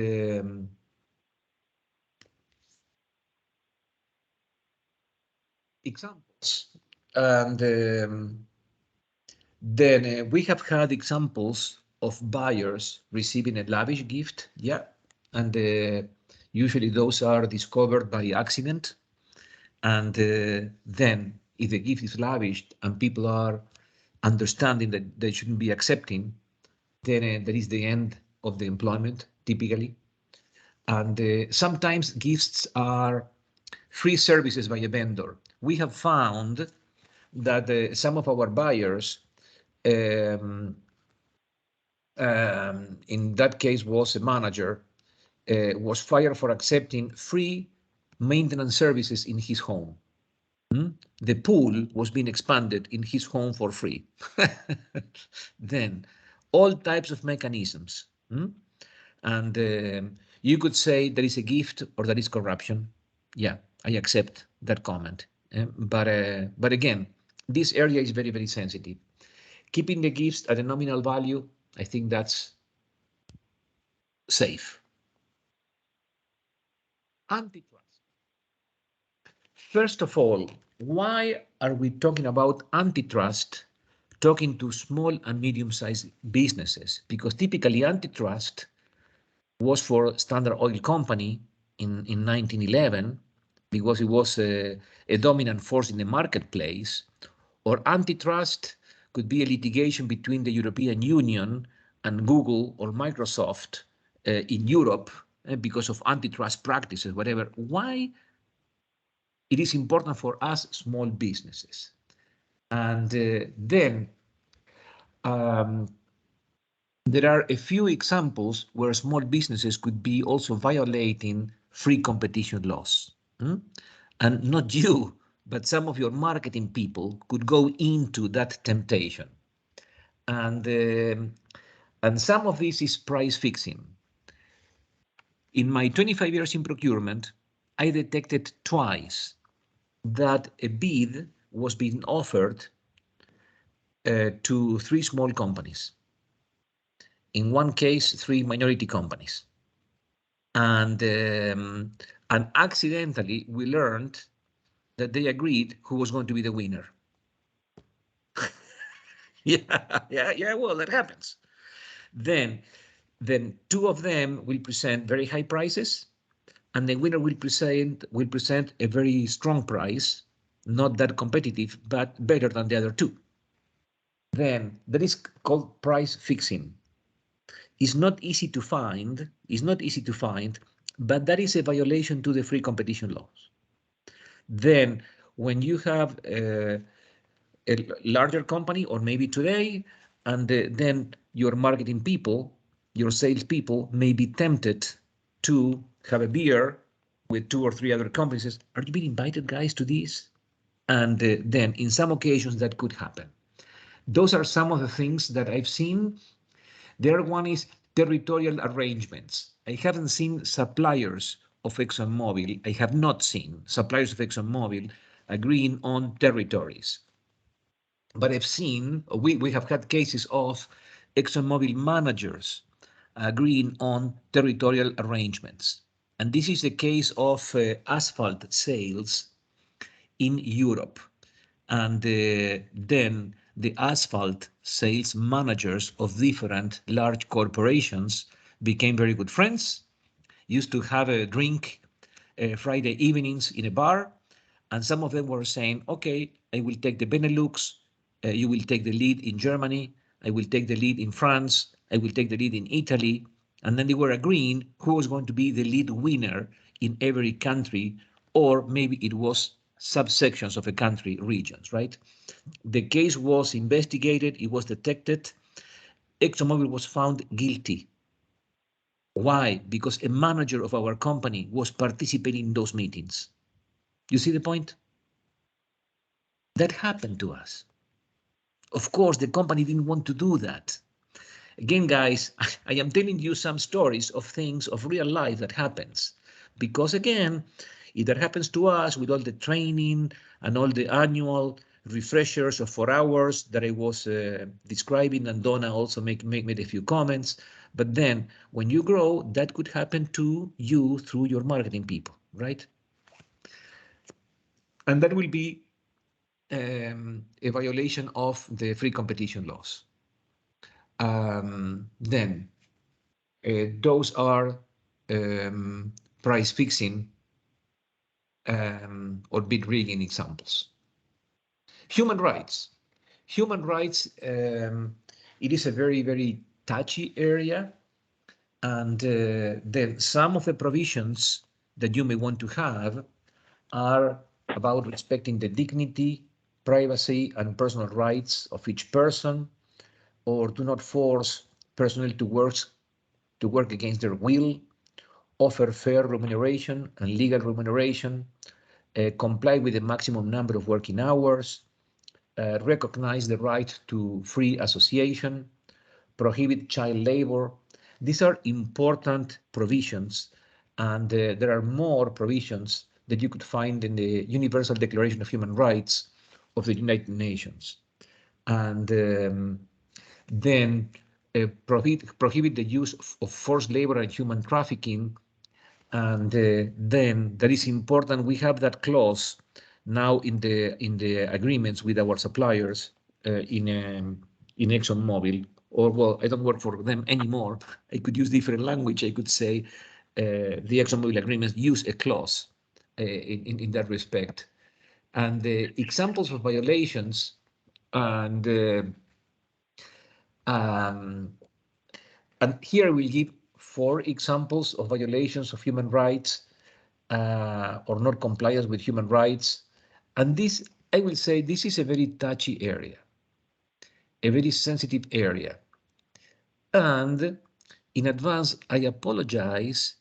examples. And then we have had examples of buyers receiving a lavish gift. Yeah. And usually those are discovered by accident. And then if the gift is lavished and people are understanding that they shouldn't be accepting, then that is the end of the employment, typically. And sometimes gifts are free services by a vendor. We have found that some of our buyers, in that case was a manager, was fired for accepting free maintenance services in his home. The pool was being expanded in his home for free. Then all types of mechanisms. And you could say that is a gift or that is corruption. Yeah, I accept that comment. But again, this area is very, very sensitive. Keeping the gifts at a nominal value, I think that's safe. Antitrust. First of all, why are we talking about antitrust talking to small and medium-sized businesses? Because typically antitrust was for Standard Oil Company in 1911 because it was a dominant force in the marketplace, or antitrust could be a litigation between the European Union and Google or Microsoft in Europe because of antitrust practices, whatever. Why it is important for us small businesses? And then there are a few examples where small businesses could be also violating free competition laws. And not you, but some of your marketing people could go into that temptation. And some of this is price fixing. In my 25 years in procurement, I detected twice that a bid was being offered to 3 small companies. In one case, 3 minority companies. And accidentally, we learned that they agreed who was going to be the winner. Yeah, well, that happens. Then 2 of them will present very high prices, and the winner will present a very strong price, not that competitive, but better than the other 2. Then that is called price fixing. It's not easy to find, but that is a violation to the free competition laws. Then when you have a larger company, or maybe today, and then your marketing people, your sales people may be tempted to have a beer with 2 or 3 other companies. Are you being invited, guys, to this? And then in some occasions that could happen. Those are some of the things that I've seen. The other one is territorial arrangements. I haven't seen suppliers of ExxonMobil, I have not seen suppliers of ExxonMobil agreeing on territories. But I've seen, we have had cases of ExxonMobil managers agreeing on territorial arrangements. And this is the case of asphalt sales in Europe. And then the asphalt sales managers of different large corporations became very good friends, used to have a drink Friday evenings in a bar, and some of them were saying, okay, I will take the Benelux, you will take the lead in Germany, I will take the lead in France, I will take the lead in Italy, and then they were agreeing who was going to be the lead winner in every country, or maybe it was subsections of a country, regions, right? The case was investigated, it was detected, ExxonMobil was found guilty. Why? Because a manager of our company was participating in those meetings. You see the point? That happened to us. Of course, the company didn't want to do that. Again, guys, I am telling you some stories of things of real life that happens. Because again, if that happens to us with all the training and all the annual refreshers of 4 hours that I was describing, and Donna also made a few comments. But then when you grow, that could happen to you through your marketing people, right? And that will be a violation of the free competition laws. Then those are price fixing or bid rigging examples. Human rights. Human rights, it is a very, very touchy area. And then some of the provisions that you may want to have are about respecting the dignity, privacy, and personal rights of each person, or do not force personnel to work against their will, offer fair remuneration and legal remuneration, comply with the maximum number of working hours, recognize the right to free association, prohibit child labor. These are important provisions, and there are more provisions that you could find in the Universal Declaration of Human Rights of the United Nations. And then prohibit the use of forced labor and human trafficking. And then that is important. We have that clause now in the agreements with our suppliers in ExxonMobil. Or, well, I don't work for them anymore. I could use different language. I could say the ExxonMobil agreements use a clause in that respect. And the examples of violations and here we'll give 4 examples of violations of human rights or not compliance with human rights. And this, I will say, this is a very touchy area, a very sensitive area. And in advance, I apologize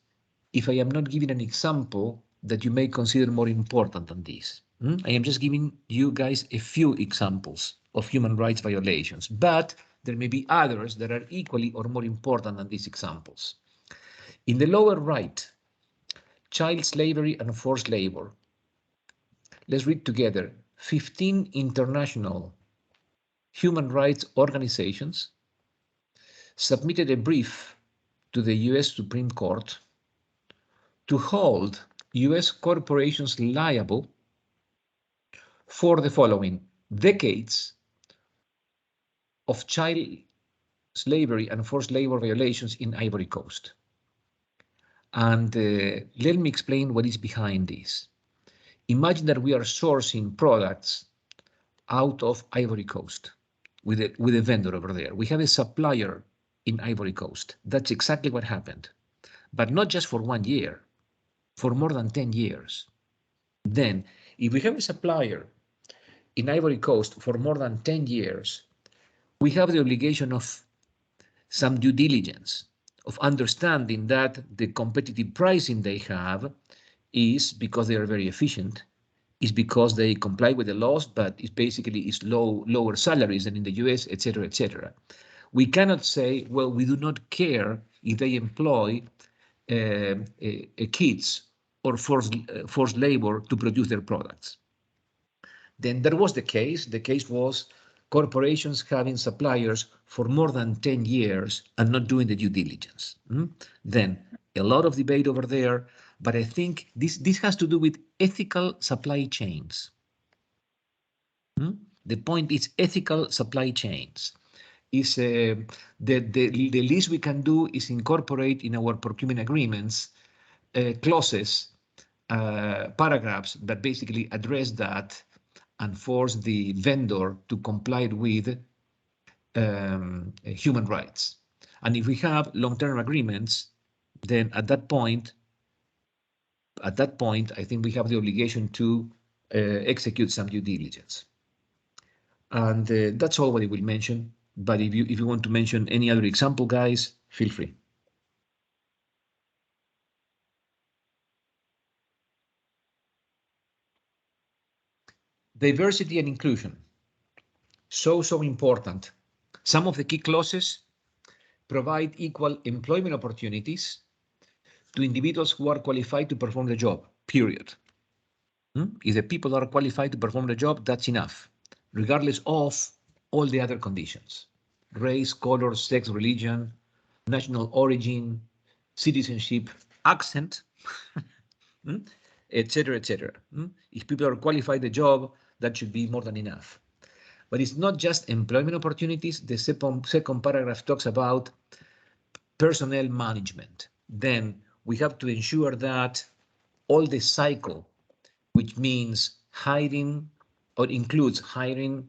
if I am not giving an example that you may consider more important than this. I am just giving you guys a few examples of human rights violations, but there may be others that are equally or more important than these examples. In the lower right, child slavery and forced labor. Let's read together. 15 international human rights organizations submitted a brief to the US Supreme Court to hold US corporations liable for the following: decades of child slavery and forced labor violations in Ivory Coast. And let me explain what is behind this. Imagine that we are sourcing products out of Ivory Coast with a vendor over there. We have a supplier in Ivory Coast. That's exactly what happened. But not just for 1 year, for more than 10 years. Then, if we have a supplier in Ivory Coast for more than 10 years, we have the obligation of some due diligence, of understanding that the competitive pricing they have is because they are very efficient, is because they comply with the laws, but it basically is lower salaries than in the US, etc., etc. We cannot say, well, we do not care if they employ kids or forced labor to produce their products. Then there was the case. The case was corporations having suppliers for more than 10 years and not doing the due diligence. Then a lot of debate over there, but I think this has to do with ethical supply chains. The point is ethical supply chains. Is the least we can do is incorporate in our procurement agreements clauses, paragraphs that basically address that and force the vendor to comply with human rights. And if we have long-term agreements, then at that point, I think we have the obligation to execute some due diligence. And that's all what I will mention. But if you want to mention any other example, guys, feel free. Diversity and inclusion. So important. Some of the key clauses provide equal employment opportunities to individuals who are qualified to perform the job, period. If the people are qualified to perform the job, that's enough, regardless of all the other conditions: race, color, sex, religion, national origin, citizenship, accent, etc., etc. If people are qualified the job, that should be more than enough. But it's not just employment opportunities. The second paragraph talks about personnel management. Then we have to ensure that all the cycle, which means hiring or includes hiring,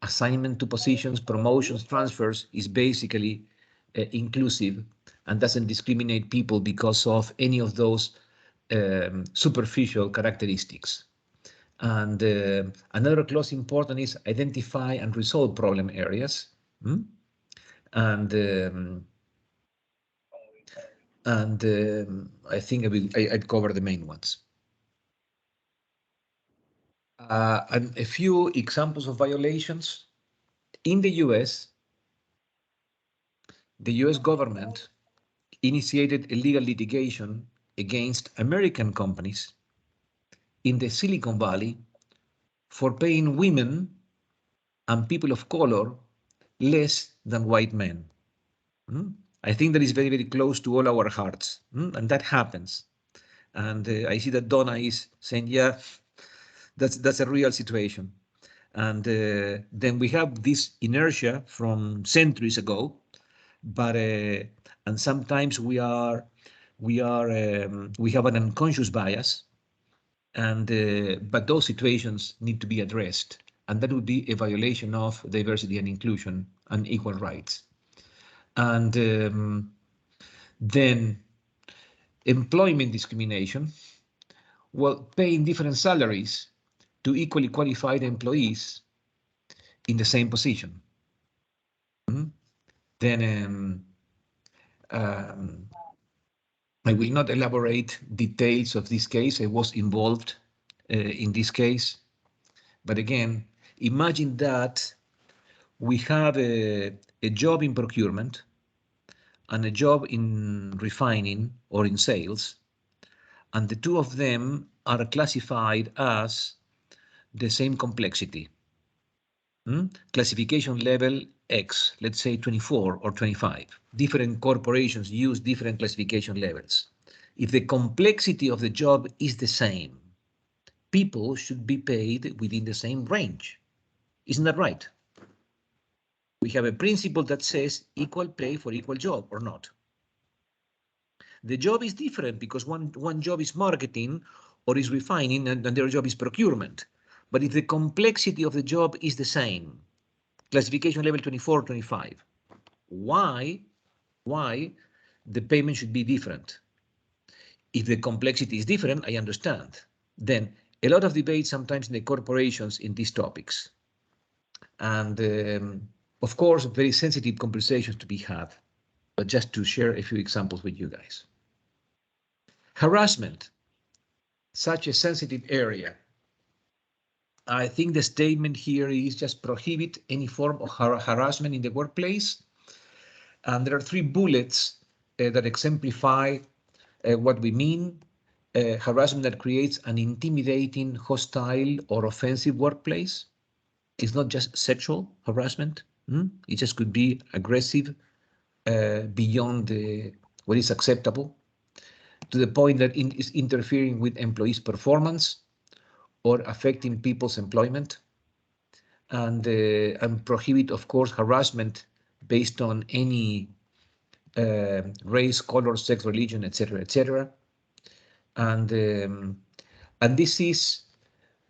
assignment to positions, promotions, transfers, is basically inclusive and doesn't discriminate people because of any of those superficial characteristics. And another clause important is identify and resolve problem areas. And I think I'd cover the main ones. And a few examples of violations. In the US, the US government initiated a legal litigation against American companies in the Silicon Valley for paying women and people of color less than white men. I think that is very, very close to all our hearts, and that happens. And I see that Donna is saying, yeah, that's a real situation. And then we have this inertia from centuries ago, but and sometimes we have an unconscious bias, and but those situations need to be addressed, and that would be a violation of diversity and inclusion and equal rights. And then employment discrimination. Well, paying different salaries to equally qualified employees in the same position. Then I will not elaborate details of this case. I was involved in this case. But again, imagine that we have a job in procurement and a job in refining or in sales, and the two of them are classified as the same complexity. Classification level X, let's say 24 or 25. Different corporations use different classification levels. If the complexity of the job is the same, people should be paid within the same range. Isn't that right? We have a principle that says equal pay for equal job, or not. The job is different because one job is marketing or is refining and the other job is procurement. But if the complexity of the job is the same, classification level 24, 25, why the payment should be different? If the complexity is different, I understand. Then a lot of debate sometimes in the corporations in these topics. And of course, very sensitive conversations to be had, but just to share a few examples with you guys. Harassment, such a sensitive area. I think the statement here is just prohibit any form of harassment in the workplace. And there are 3 bullets that exemplify what we mean. Harassment that creates an intimidating, hostile, or offensive workplace. It's not just sexual harassment. It just could be aggressive beyond what is acceptable, to the point that it is interfering with employees' performance or affecting people's employment, and prohibit, of course, harassment based on any race, color, sex, religion, etc., etc. And this is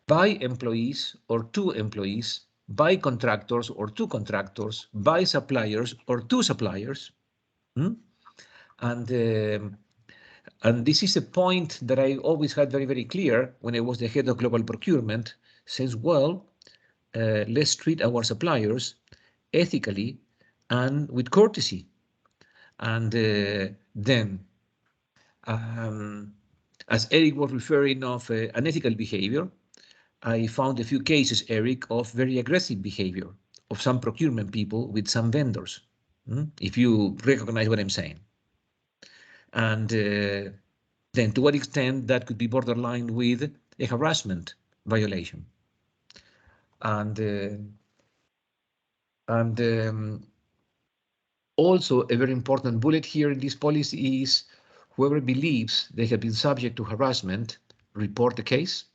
by employees or to employees, by contractors or to contractors, by suppliers or to suppliers. And this is a point that I always had very, very clear when I was the head of global procurement, since, well, let's treat our suppliers ethically and with courtesy. And then, as Eric was referring of unethical behavior, I found a few cases, Eric, of very aggressive behavior of some procurement people with some vendors, if you recognize what I'm saying. And then to what extent that could be borderline with a harassment violation. And also a very important bullet here in this policy is whoever believes they have been subject to harassment, report the case.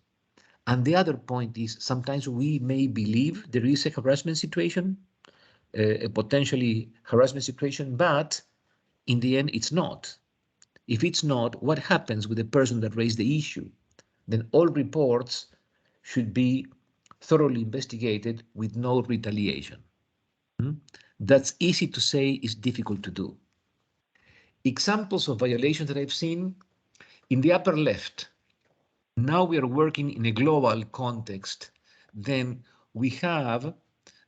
And the other point is sometimes we may believe there is a harassment situation, a potentially harassment situation, but in the end it's not. If it's not, what happens with the person that raised the issue? Then all reports should be thoroughly investigated with no retaliation. That's easy to say, is difficult to do. Examples of violations that I've seen in the upper left. Now we are working in a global context. Then we have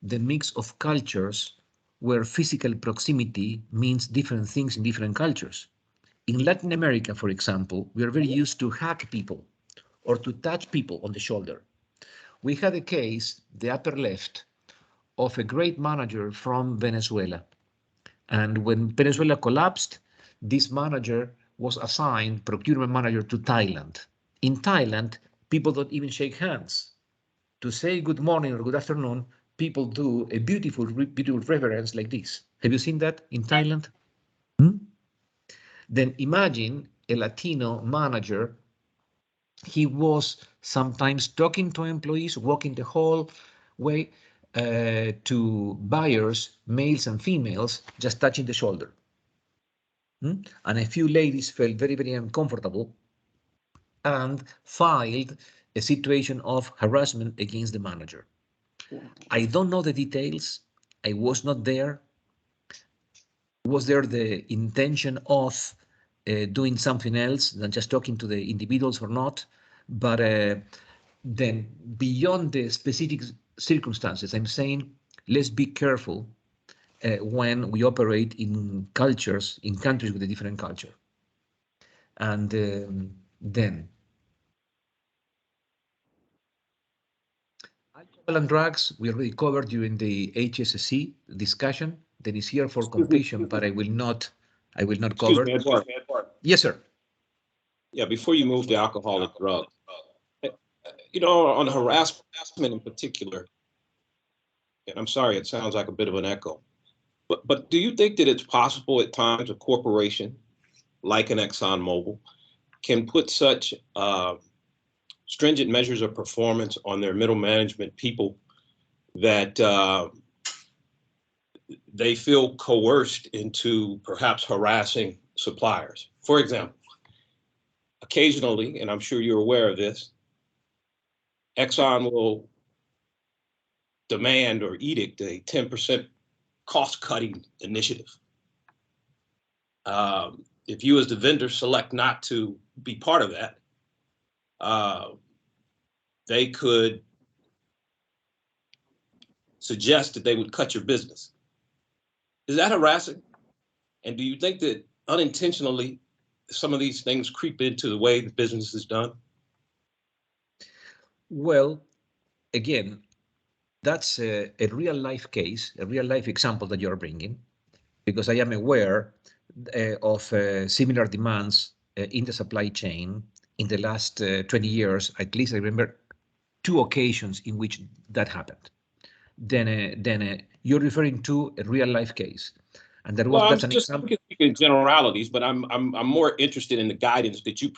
the mix of cultures where physical proximity means different things in different cultures. In Latin America, for example, we are very used to hug people or to touch people on the shoulder. We had a case, the upper left, of a great manager from Venezuela. And when Venezuela collapsed, this manager was assigned procurement manager to Thailand. In Thailand, people don't even shake hands. To say good morning or good afternoon, people do a beautiful, beautiful reverence like this. Have you seen that in Thailand? Then imagine a Latino manager. He was sometimes talking to employees, walking the hallway to buyers, males and females, just touching the shoulder. And a few ladies felt very, very uncomfortable and filed a situation of harassment against the manager. I don't know the details. I was not there. Was there the intention of doing something else than just talking to the individuals or not? But then beyond the specific circumstances, I'm saying let's be careful when we operate in cultures, in countries with a different culture. And then alcohol and drugs, we already covered during the HSSE discussion. That is here for completion, but I will not cover. Excuse me, Edward. Yes, sir. Yeah, before you move to alcohol and drugs, you know, on harassment in particular, and I'm sorry, it sounds like a bit of an echo, but do you think that it's possible at times a corporation like an ExxonMobil can put such stringent measures of performance on their middle management people that they feel coerced into perhaps harassing suppliers? For example, occasionally, and I'm sure you're aware of this, Exxon will demand or edict a 10% cost-cutting initiative. If you as the vendor select not to be part of that, they could suggest that they would cut your business. Is that harassing? And do you think that unintentionally some of these things creep into the way the business is done? Well, again, that's a real life case, a real life example that you're bringing, because I am aware of similar demands in the supply chain in the last 20 years. At least I remember 2 occasions in which that happened. Then you're referring to a real life case, and that's an example. In generalities, but I'm more interested in the guidance that you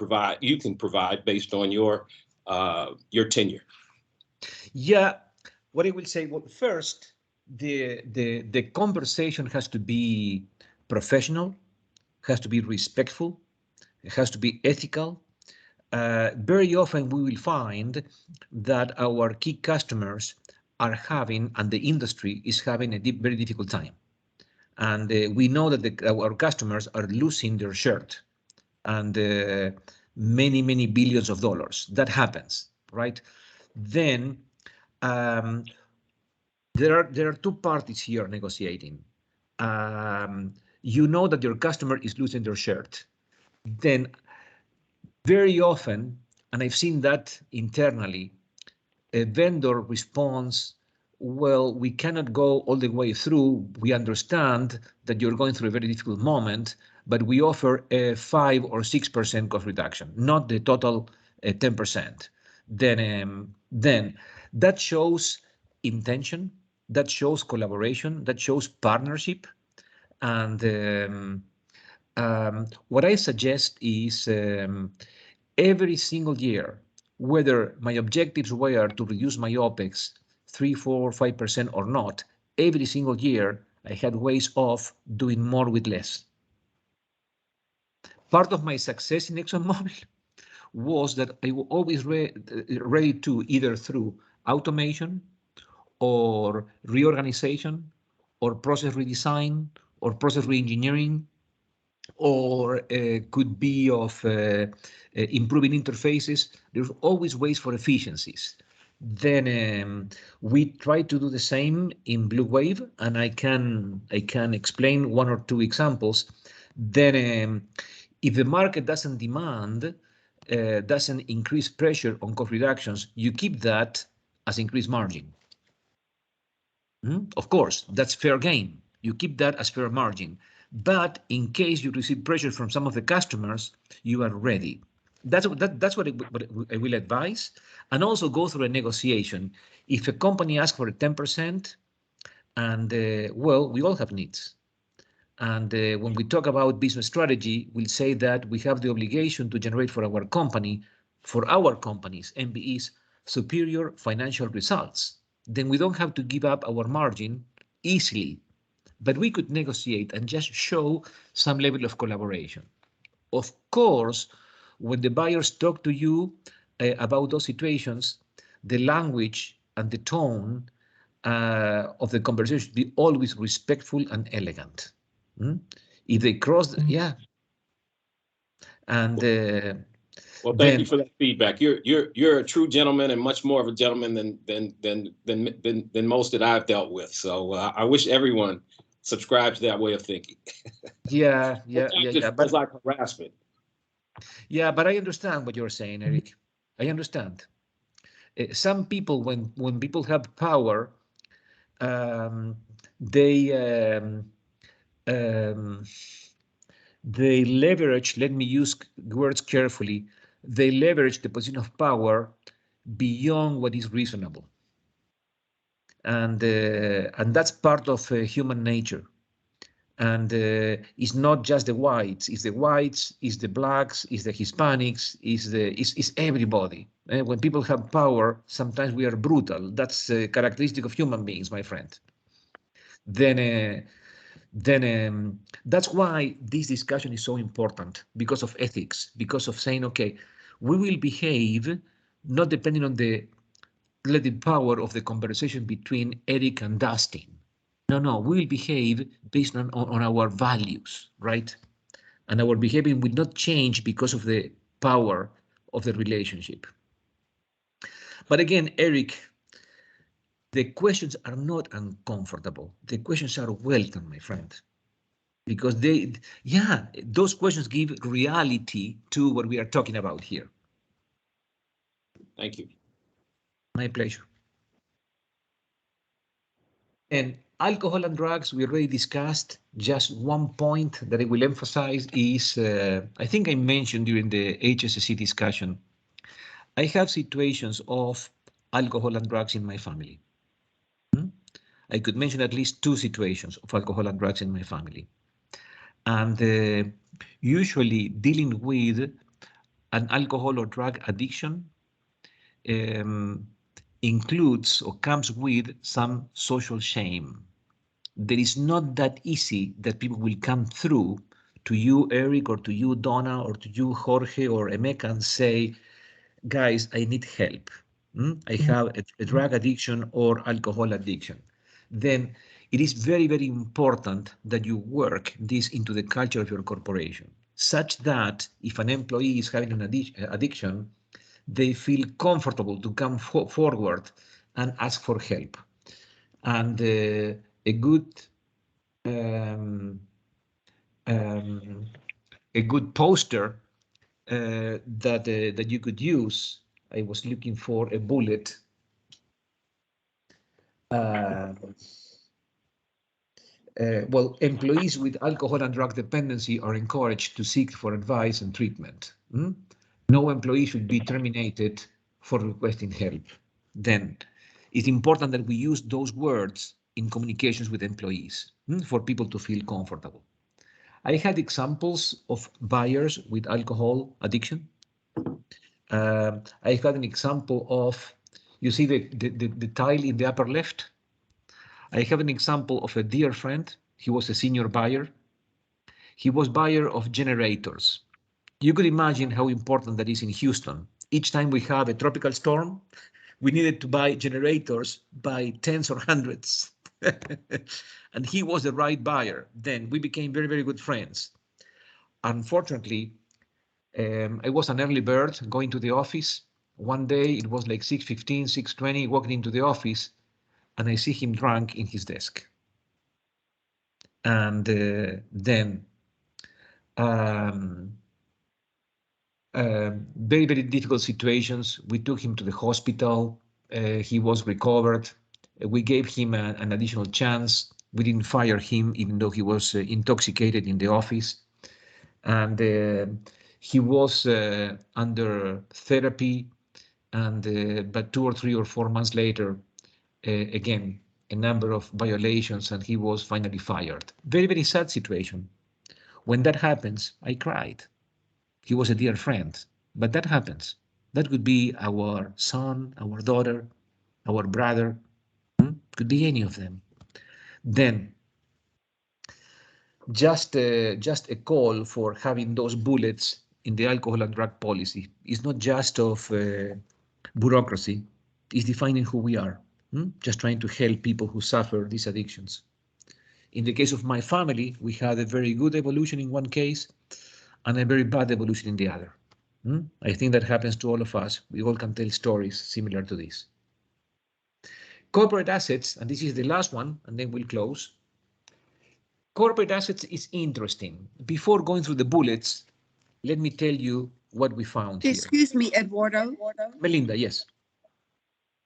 can provide based on your tenure. Yeah, what I will say, well, first, the conversation has to be professional, has to be respectful, it has to be ethical. Very often we will find that our key customers are having, and the industry is having, a very difficult time. And we know that our customers are losing their shirt, and many, many billions of dollars. That happens, right? Then there are 2 parties here negotiating. You know that your customer is losing their shirt. Then very often, and I've seen that internally, a vendor responds, well, we cannot go all the way through. We understand that you're going through a very difficult moment, but we offer a 5 or 6% cost reduction, not the total 10%. Then that shows intention, that shows collaboration, that shows partnership. And what I suggest is every single year, whether my objectives were to reduce my OPEX 3, 4, 5% or not, every single year I had ways of doing more with less. Part of my success in ExxonMobil was that I was always ready to, either through automation or reorganization or process redesign or process reengineering, or could be of improving interfaces. There's always ways for efficiencies. Then we try to do the same in Blue Wave, and I can explain 1 or 2 examples. Then if the market doesn't demand, doesn't increase pressure on cost reductions, you keep that as increased margin. Of course, that's fair game. You keep that as fair margin. But in case you receive pressure from some of the customers, you are ready. That's what I will advise. And also go through a negotiation. If a company asks for a 10%, and well, we all have needs. And when we talk about business strategy, we'll say that we have the obligation to generate for our company, for our companies, MBEs, superior financial results. Then we don't have to give up our margin easily, but we could negotiate and just show some level of collaboration. Of course, when the buyers talk to you about those situations, the language and the tone of the conversation should be always respectful and elegant. If they cross, yeah. And well, thank you for that feedback. You're a true gentleman, and much more of a gentleman than most that I've dealt with. So I wish everyone subscribes to that way of thinking. Yeah. But like harassment. Yeah, but I understand what you're saying, Eric. I understand. Some people, when people have power, they leverage, let me use words carefully, they leverage the position of power beyond what is reasonable. And that's part of human nature. And it's not just the whites, it's the whites, it's the blacks, it's the Hispanics, it's everybody. When people have power, sometimes we are brutal. That's a characteristic of human beings, my friend. Then that's why this discussion is so important, because of ethics, because of saying, okay, we will behave not depending on the relative power of the conversation between Eric and Dustin. No, we will behave based on our values, right? And our behavior will not change because of the power of the relationship. But again, Eric, the questions are not uncomfortable. The questions are welcome, my friend, because those questions give reality to what we are talking about here. Thank you. My pleasure. And Alcohol and drugs, we already discussed. Just one point that I will emphasize is, I think I mentioned during the HSSE discussion, I have situations of alcohol and drugs in my family. I could mention at least 2 situations of alcohol and drugs in my family. And usually dealing with an alcohol or drug addiction includes or comes with some social shame. There is not that easy that people will come through to you, Eric, or to you, Donna, or to you, Jorge, or Emeka, and say, guys, I need help. I have a drug addiction or alcohol addiction. Then it is very, very important that you work this into the culture of your corporation, such that if an employee is having an addiction, they feel comfortable to come forward and ask for help. And a good poster that you could use. I was looking for a bullet. Well, employees with alcohol and drug dependency are encouraged to seek for advice and treatment. No employee should be terminated for requesting help. Then it's important that we use those words in communications with employees for people to feel comfortable. I had examples of buyers with alcohol addiction. I had an example of, you see the tile in the upper left? I have an example of a dear friend. He was a senior buyer. He was buyer of generators. You could imagine how important that is in Houston. Each time we have a tropical storm, we needed to buy generators by tens or hundreds. And he was the right buyer. Then we became very, very good friends. Unfortunately, I was an early bird going to the office. One day it was like 6:15, 6:20, walking into the office, and I see him drunk in his desk. And then very, very difficult situations. We took him to the hospital. He was recovered. We gave him an additional chance. We didn't fire him, even though he was intoxicated in the office. And he was under therapy. And but 2 or 3 or 4 months later, again, a number of violations, and he was finally fired. Very, very sad situation. When that happens, I cried. He was a dear friend, but that happens. That could be our son, our daughter, our brother, could be any of them. Then just a call for having those bullets in the alcohol and drug policy is not just of bureaucracy, it's defining who we are. Just trying to help people who suffer these addictions. In the case of my family, we had a very good evolution in one case and a very bad evolution in the other. I think that happens to all of us. We all can tell stories similar to this. Corporate assets, and this is the last one, and then we'll close. Corporate assets is interesting. Before going through the bullets, let me tell you what we found here. Excuse me, Eduardo. Melinda, yes.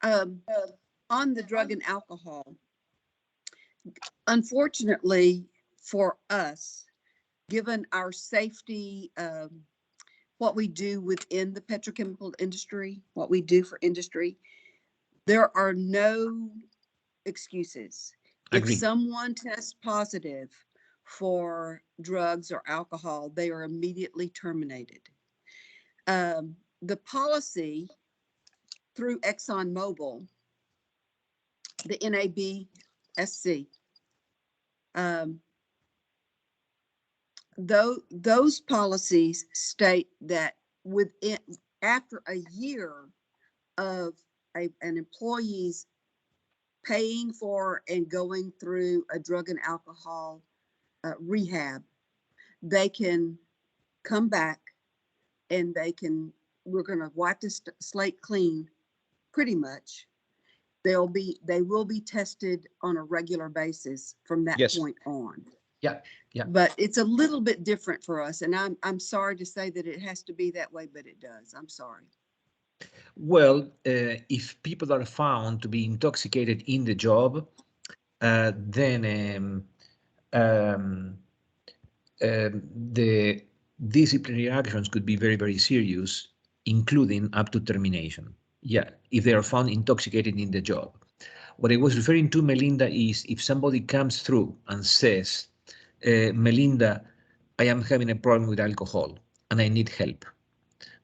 On the drug and alcohol, unfortunately for us, given our safety, what we do within the petrochemical industry, what we do for industry, there are no excuses. Agreed. If someone tests positive for drugs or alcohol, they are immediately terminated. The policy through ExxonMobil, the NABSC, those policies state that after a year of an employee's paying for and going through a drug and alcohol rehab, they can come back and we're going to wipe the slate clean pretty much. They will be tested on a regular basis from that point on. Yeah. But it's a little bit different for us, and I'm sorry to say that it has to be that way, but it does. I'm sorry. Well, if people are found to be intoxicated in the job, then the disciplinary actions could be very, very serious, including up to termination. Yeah, if they are found intoxicated in the job. What I was referring to, Melinda, is if somebody comes through and says, Melinda, I am having a problem with alcohol and I need help.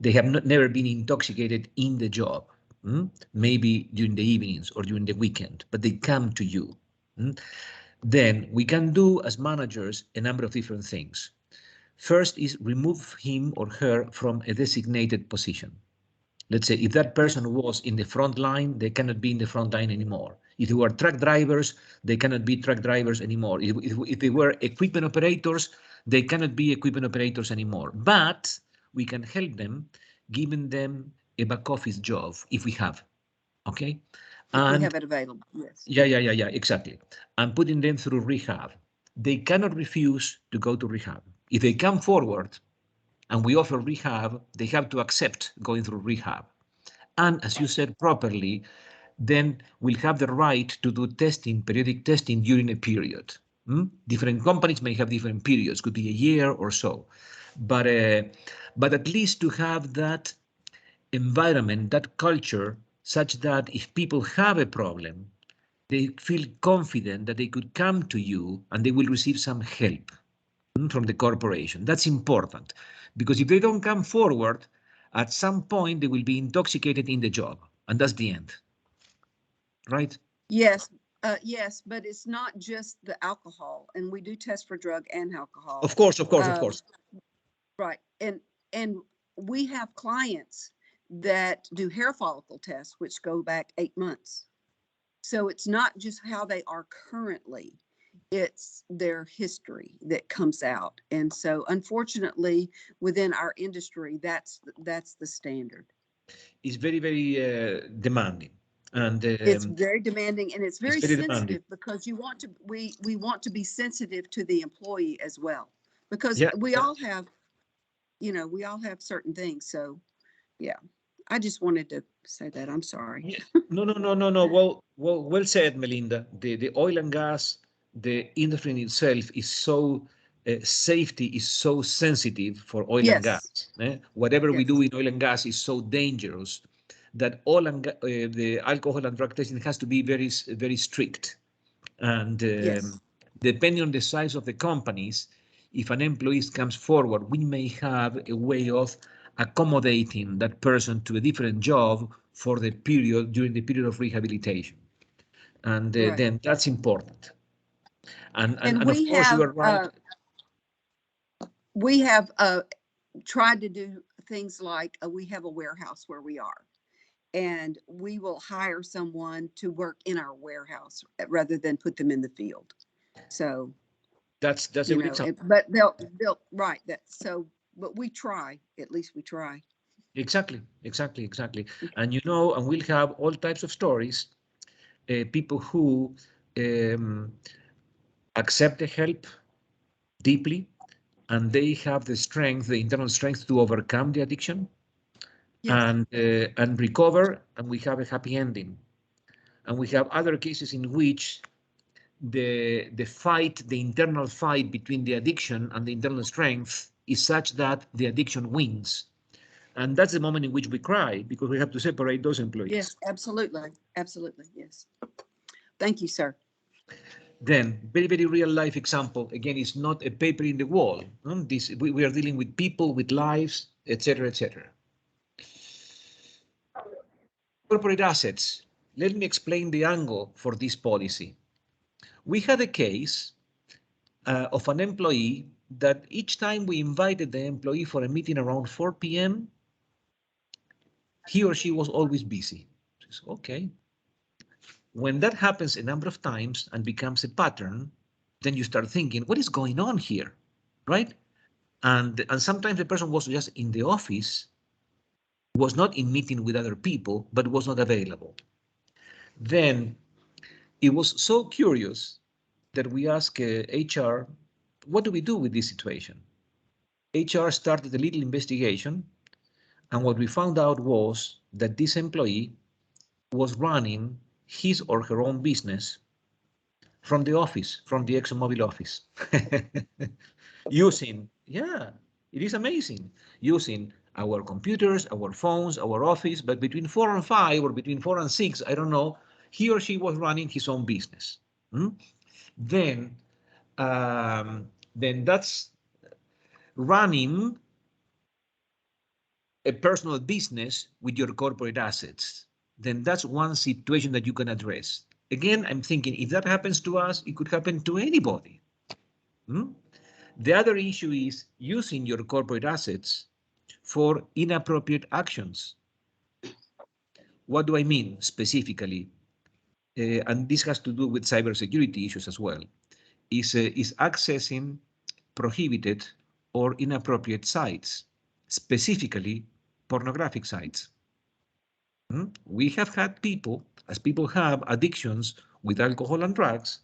They have never been intoxicated in the job, maybe during the evenings or during the weekend, but they come to you. Then we can do as managers a number of different things. First is remove him or her from a designated position. Let's say if that person was in the front line, they cannot be in the front line anymore. If they were truck drivers, they cannot be truck drivers anymore. If they were equipment operators, they cannot be equipment operators anymore. But we can help them, giving them a back office job if we have, okay? If we have it available, yes. Yeah, exactly. And putting them through rehab. They cannot refuse to go to rehab. If they come forward and we offer rehab, they have to accept going through rehab. And as you said properly, then we'll have the right to do testing, periodic testing during a period. Different companies may have different periods, could be a year or so. But at least to have that environment, that culture, such that if people have a problem, they feel confident that they could come to you and they will receive some help from the corporation. That's important, because if they don't come forward, at some point they will be intoxicated in the job, and that's the end, right? Yes, yes, but it's not just the alcohol, and we do test for drug and alcohol. Of course. Right, and we have clients that do hair follicle tests, which go back 8 months. So it's not just how they are currently, it's their history that comes out. And so unfortunately, within our industry, that's the standard. It's very, very demanding. And it's very demanding, and it's very sensitive demanding. Because you want to, we want to be sensitive to the employee as well, because Yeah, we all have, we all have certain things. So yeah, I just wanted to say that. I'm sorry. Yeah. No. Well said, Melinda. The oil and gas, the industry in itself is so safety is so sensitive for oil and gas. Whatever we do in oil and gas is so dangerous that the alcohol and drug testing has to be very, very strict. And depending on the size of the companies, if an employee comes forward, we may have a way of accommodating that person to a different job for the period, during the period of rehabilitation. And then that's important. And of course, you are right. We have tried to do things like we have a warehouse where we are, and we will hire someone to work in our warehouse rather than put them in the field. So that's a good example. But they'll right that. So, but we try, at least we try. Exactly. And and we'll have all types of stories, people who accept the help deeply, and they have the strength, the internal strength to overcome the addiction and recover, and we have a happy ending. And we have other cases in which the internal fight between the addiction and the internal strength is such that the addiction wins. And that's the moment in which we cry, because we have to separate those employees. Yes, absolutely. Yes. Thank you, sir. Then, very, very real life example. Again, it's not a paper in the wall. We are dealing with people, with lives, etc., etc. Corporate assets. Let me explain the angle for this policy. We had a case of an employee that each time we invited the employee for a meeting around 4 p.m., he or she was always busy. Okay. When that happens a number of times and becomes a pattern, then you start thinking, what is going on here, right? And sometimes the person was just in the office, was not in meeting with other people, but was not available. Then it was so curious that we asked HR, what do we do with this situation? HR started a little investigation, and what we found out was that this employee was running his or her own business from the office, from the ExxonMobil office. Using, yeah, it is amazing. Using our computers, our phones, our office, but between 4 and 5 or between 4 and 6, I don't know, he or she was running his own business. Then that's running a personal business with your corporate assets. Then that's one situation that you can address. Again, I'm thinking if that happens to us, it could happen to anybody. The other issue is using your corporate assets for inappropriate actions. What do I mean specifically? And this has to do with cybersecurity issues as well, is accessing prohibited or inappropriate sites, specifically pornographic sites. We have had people, as people have addictions with alcohol and drugs,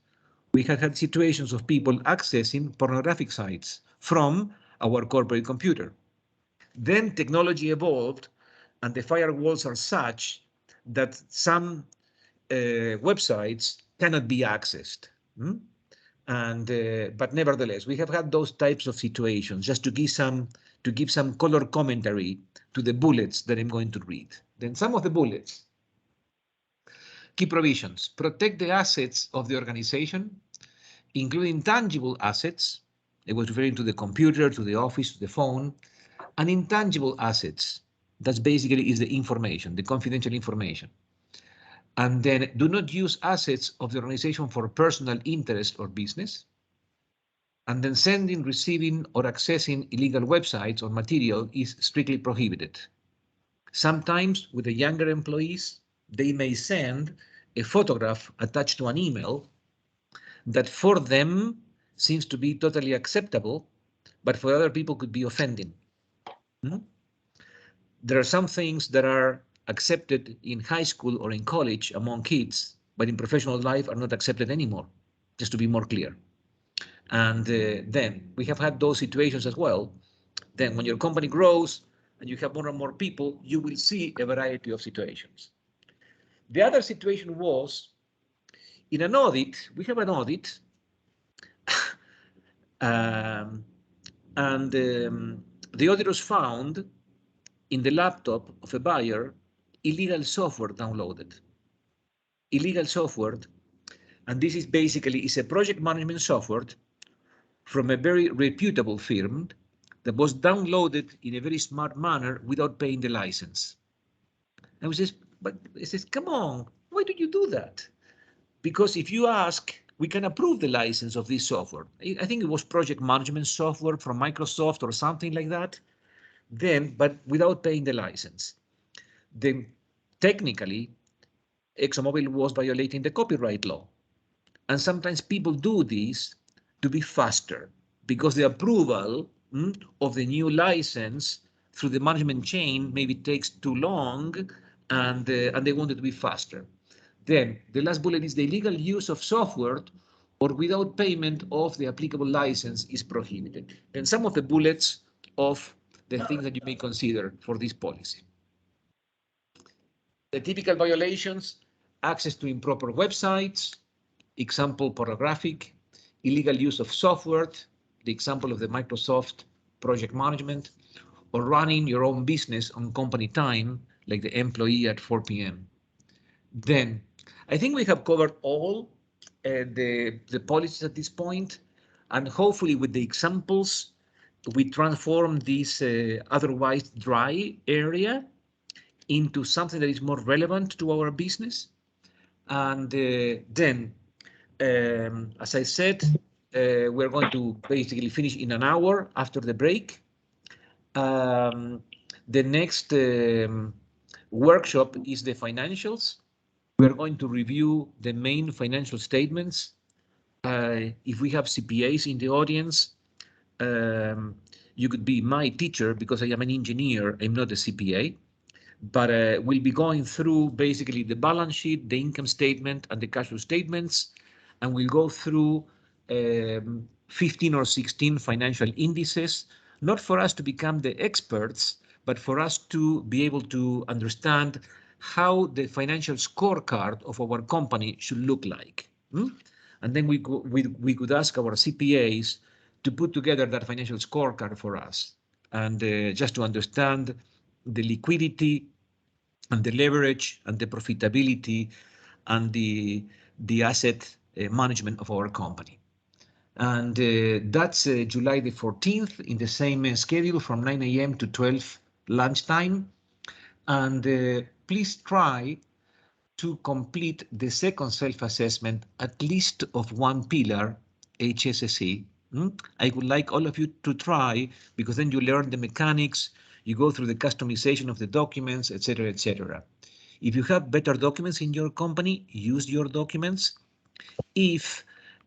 we have had situations of people accessing pornographic sites from our corporate computer. Then technology evolved and the firewalls are such that some websites cannot be accessed. But nevertheless, we have had those types of situations, just to give some color commentary to the bullets that I'm going to read. Then some of the bullets. Key provisions: protect the assets of the organization, including tangible assets. I was referring to the computer, to the office, to the phone, and intangible assets. That's basically is the information, the confidential information. And then do not use assets of the organization for personal interest or business. And then sending, receiving, or accessing illegal websites or material is strictly prohibited. Sometimes with the younger employees, they may send a photograph attached to an email that for them seems to be totally acceptable, but for other people could be offending. There are some things that are accepted in high school or in college among kids, but in professional life are not accepted anymore, just to be more clear. And then we have had those situations as well. Then when your company grows and you have more and more people, you will see a variety of situations. The other situation was in an audit, we have an audit, and the auditors found in the laptop of a buyer illegal software downloaded. Illegal software, and this is basically a project management software from a very reputable firm that was downloaded in a very smart manner without paying the license. And we says, but it says, come on, why did you do that? Because if you ask, we can approve the license of this software. I think it was project management software from Microsoft or something like that. Then, but without paying the license. Then technically, ExxonMobil was violating the copyright law. And sometimes people do this to be faster because the approval of the new license through the management chain maybe takes too long and they want it to be faster. Then the last bullet is the illegal use of software or without payment of the applicable license is prohibited. Then some of the bullets of the things that you may consider for this policy. The typical violations: access to improper websites, example pornographic, illegal use of software, the example of the Microsoft project management, or running your own business on company time, like the employee at 4 p.m. Then I think we have covered all the policies at this point, and hopefully with the examples, we transform this otherwise dry area into something that is more relevant to our business. And then, as I said, we're going to basically finish in an hour after the break. The next workshop is the financials. We're going to review the main financial statements. If we have CPAs in the audience, you could be my teacher because I am an engineer, I'm not a CPA. But we'll be going through basically the balance sheet, the income statement, and the cash flow statements, and we'll go through 15 or 16 financial indices, not for us to become the experts, but for us to be able to understand how the financial scorecard of our company should look like. And then we could ask our CPAs to put together that financial scorecard for us, and just to understand the liquidity and the leverage and the profitability and the asset management of our company. And that's July the 14th in the same schedule from 9 a.m. to 12 lunchtime. And please try to complete the second self-assessment, at least of one pillar, HSSE. I would like all of you to try, because then you learn the mechanics, you go through the customization of the documents, etc., etc. If you have better documents in your company, use your documents. If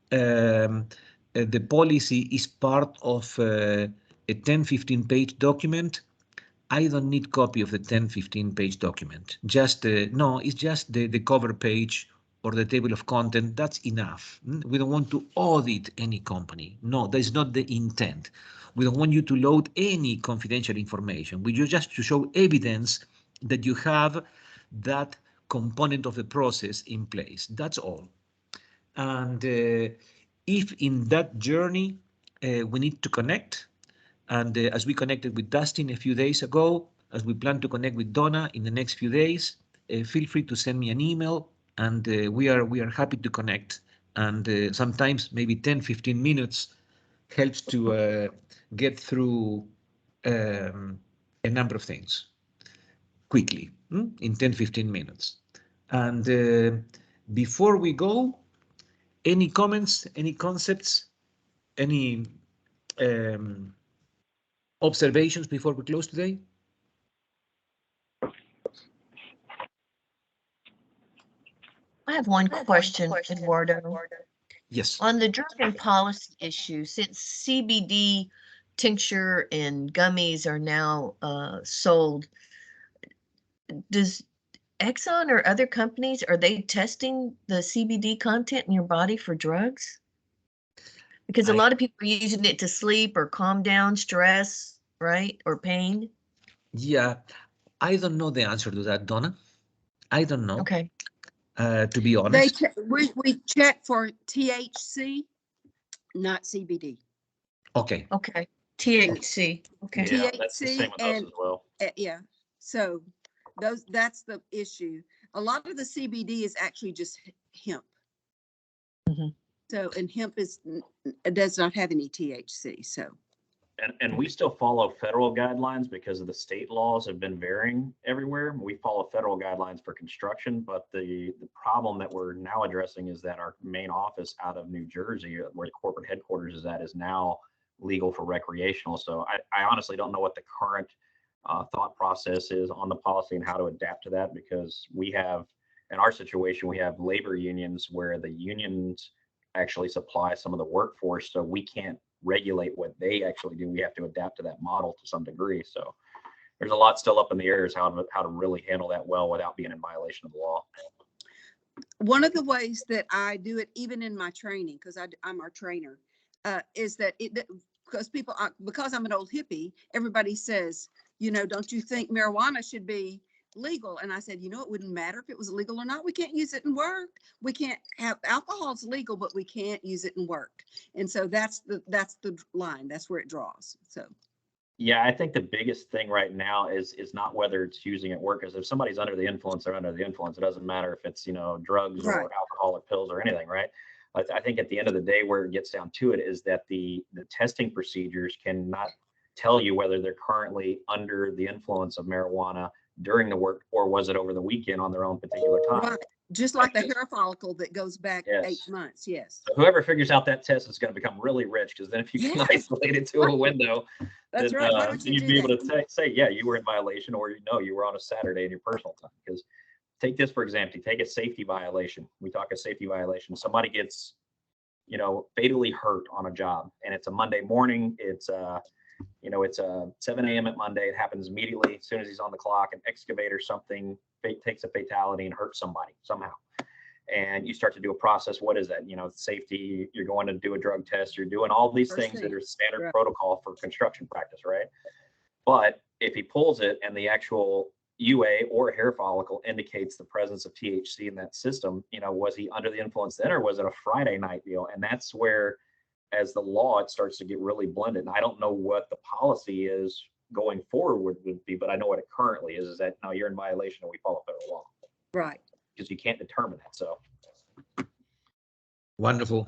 the policy is part of a 10-15 page document, I don't need copy of the 10-15 page document. Just no, it's just the cover page or the table of content. That's enough. We don't want to audit any company. No, that is not the intent. We don't want you to load any confidential information. We just to show evidence that you have that component of the process in place. That's all. And if in that journey we need to connect, and as we connected with Dustin a few days ago, as we plan to connect with Donna in the next few days, feel free to send me an email, and we are happy to connect. And sometimes maybe 10-15 minutes helps to get through a number of things quickly in 10-15 minutes. And before we go, any comments, any concepts, any observations before we close today? I have one question, Eduardo. Yes. On the drug and policy issue, since CBD tincture and gummies are now sold, does Exxon or other companies, are they testing the CBD content in your body for drugs? Because a lot of people are using it to sleep or calm down stress, right? Or pain. Yeah, I don't know the answer to that, Donna. I don't know. Okay. To be honest. We check for THC, not CBD. Okay. Okay. THC. Okay. THC, that's the same with us as well. Yeah. So that's the issue. A lot of the CBD is actually just hemp. So, and hemp does not have any THC. So. And we still follow federal guidelines because of the state laws have been varying everywhere. We follow federal guidelines for construction, but the problem that we're now addressing is that our main office out of New Jersey, where the corporate headquarters is at, is now legal for recreational. So I honestly don't know what the current thought process is on the policy and how to adapt to that, because we have, in our situation, we have labor unions where the unions actually supply some of the workforce, so we can't regulate what they actually do. We have to adapt to that model to some degree. So there's a lot still up in the air as how to really handle that well without being in violation of the law. One of the ways that I do it, even in my training, because I'm our trainer, is that because I'm an old hippie, everybody says, don't you think marijuana should be legal? And I said, it wouldn't matter if it was legal or not. We can't use it in work. We can't have alcohol's legal, but we can't use it in work. And so that's the line. That's where it draws. So. Yeah, I think the biggest thing right now is not whether it's using at work, because if somebody's under the influence, they're under the influence. It doesn't matter if it's, drugs or alcoholic pills or anything, right? I think at the end of the day, where it gets down to it is that the testing procedures cannot tell you whether they're currently under the influence of marijuana during the work, or was it over the weekend on their own particular time. Right. Just like the hair follicle that goes back 8 months. Yes. So whoever figures out that test is going to become really rich, because then if you can isolate it to a window, that's then, right. then you'd be able to say, yeah, you were in violation, or you were on a Saturday in your personal time. Because take this for example, take a safety violation. We talk a safety violation. Somebody gets, fatally hurt on a job, and it's a Monday morning. It's it's 7 a.m. at Monday. It happens immediately as soon as he's on the clock. An excavator, something takes a fatality and hurts somebody somehow. And you start to do a process. What is that? Safety. You're going to do a drug test. You're doing all these things that are standard protocol for construction practice, right? But if he pulls it and the actual, UA or hair follicle indicates the presence of THC in that system, was he under the influence then, or was it a Friday night deal? And that's where, as the law, it starts to get really blended. And I don't know what the policy is going forward would be, but I know what it currently is that no, you're in violation and we follow federal law. Right. Because you can't determine that. So. Wonderful.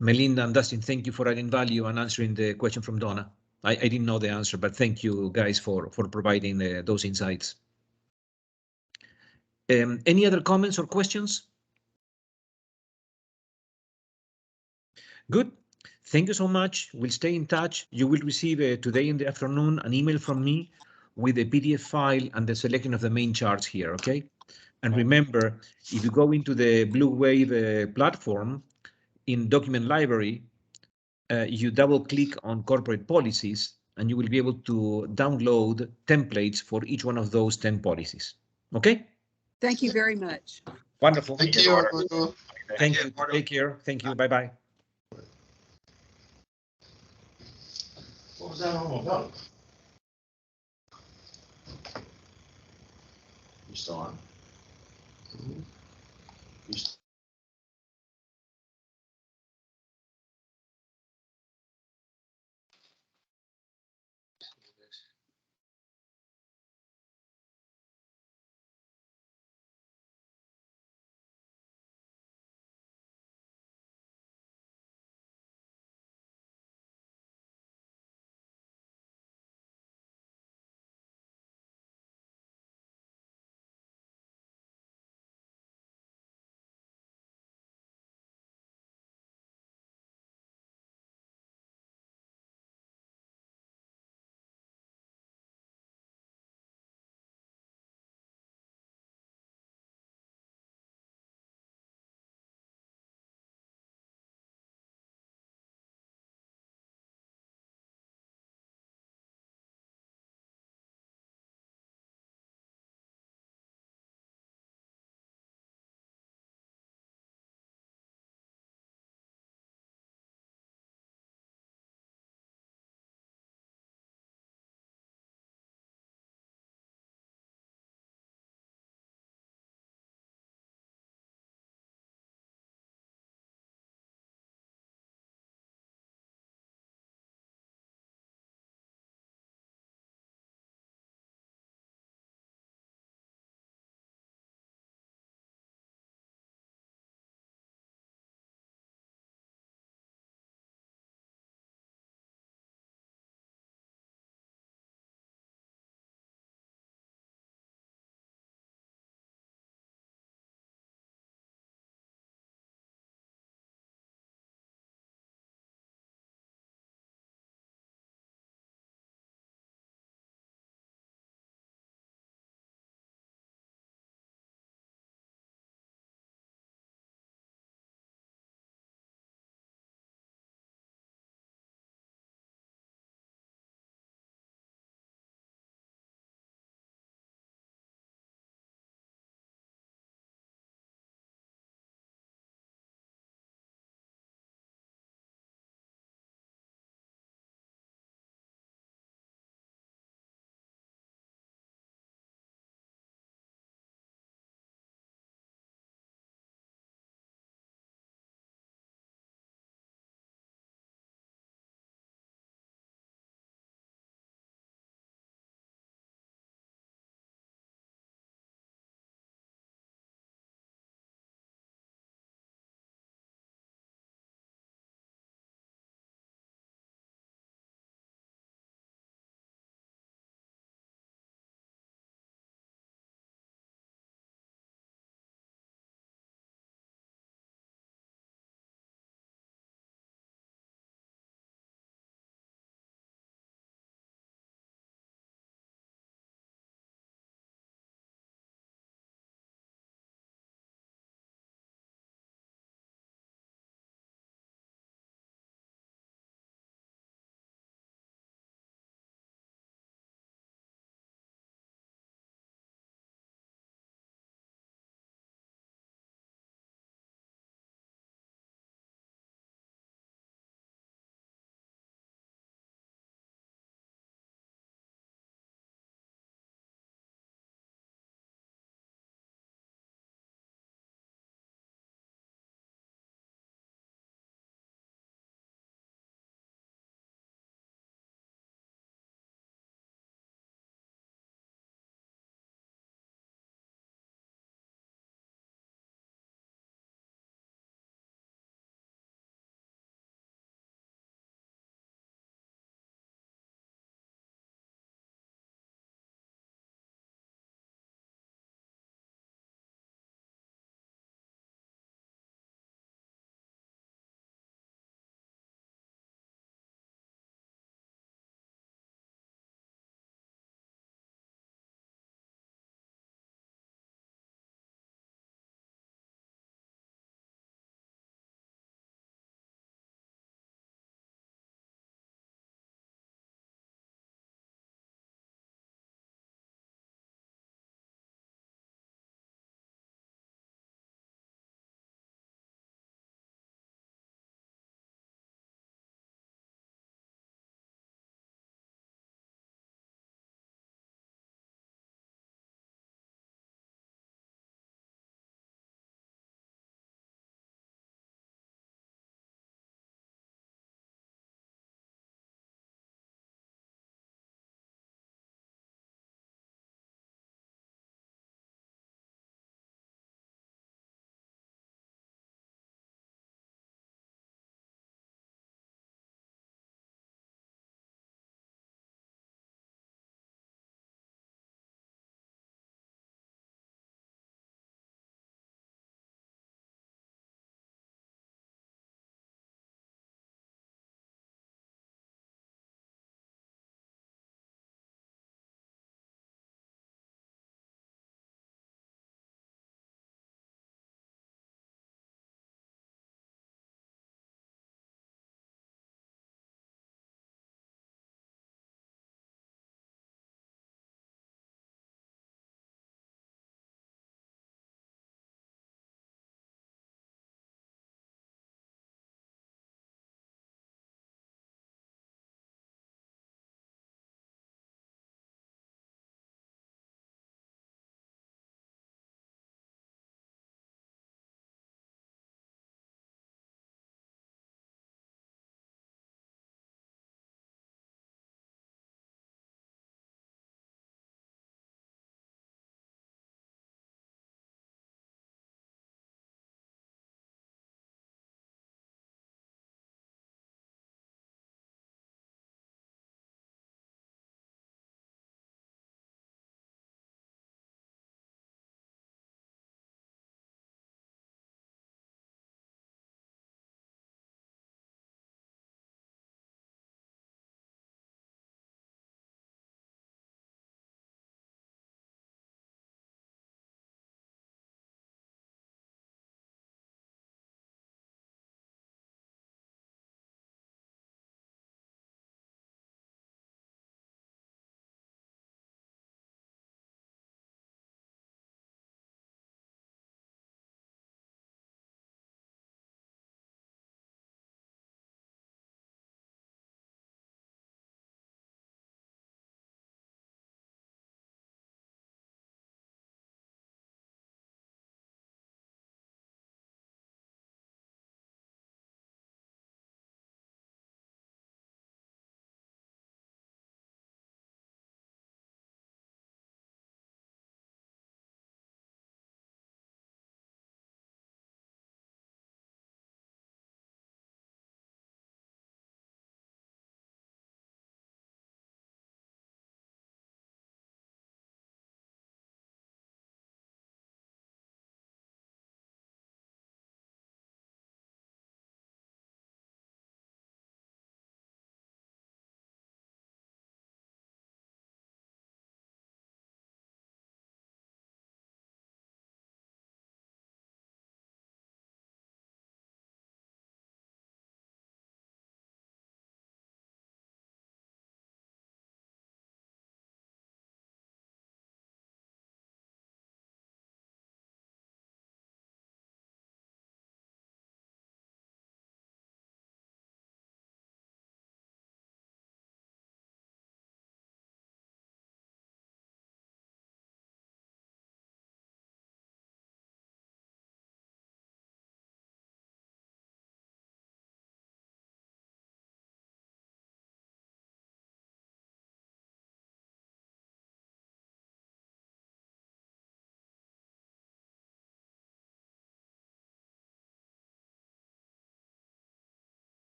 Melinda and Dustin, thank you for adding value and answering the question from Donna. I didn't know the answer, but thank you guys for providing those insights. Any other comments or questions? Good. Thank you so much. We'll stay in touch. You will receive today in the afternoon an email from me with a PDF file and the selection of the main charts here, okay? And remember, if you go into the Blue Wave platform in Document Library, you double click on corporate policies and you will be able to download templates for each one of those 10 policies. Okay? Thank you very much. Wonderful. Thank you. Thank you. Take care. Thank you. Bye-bye. What was that all about? You still on?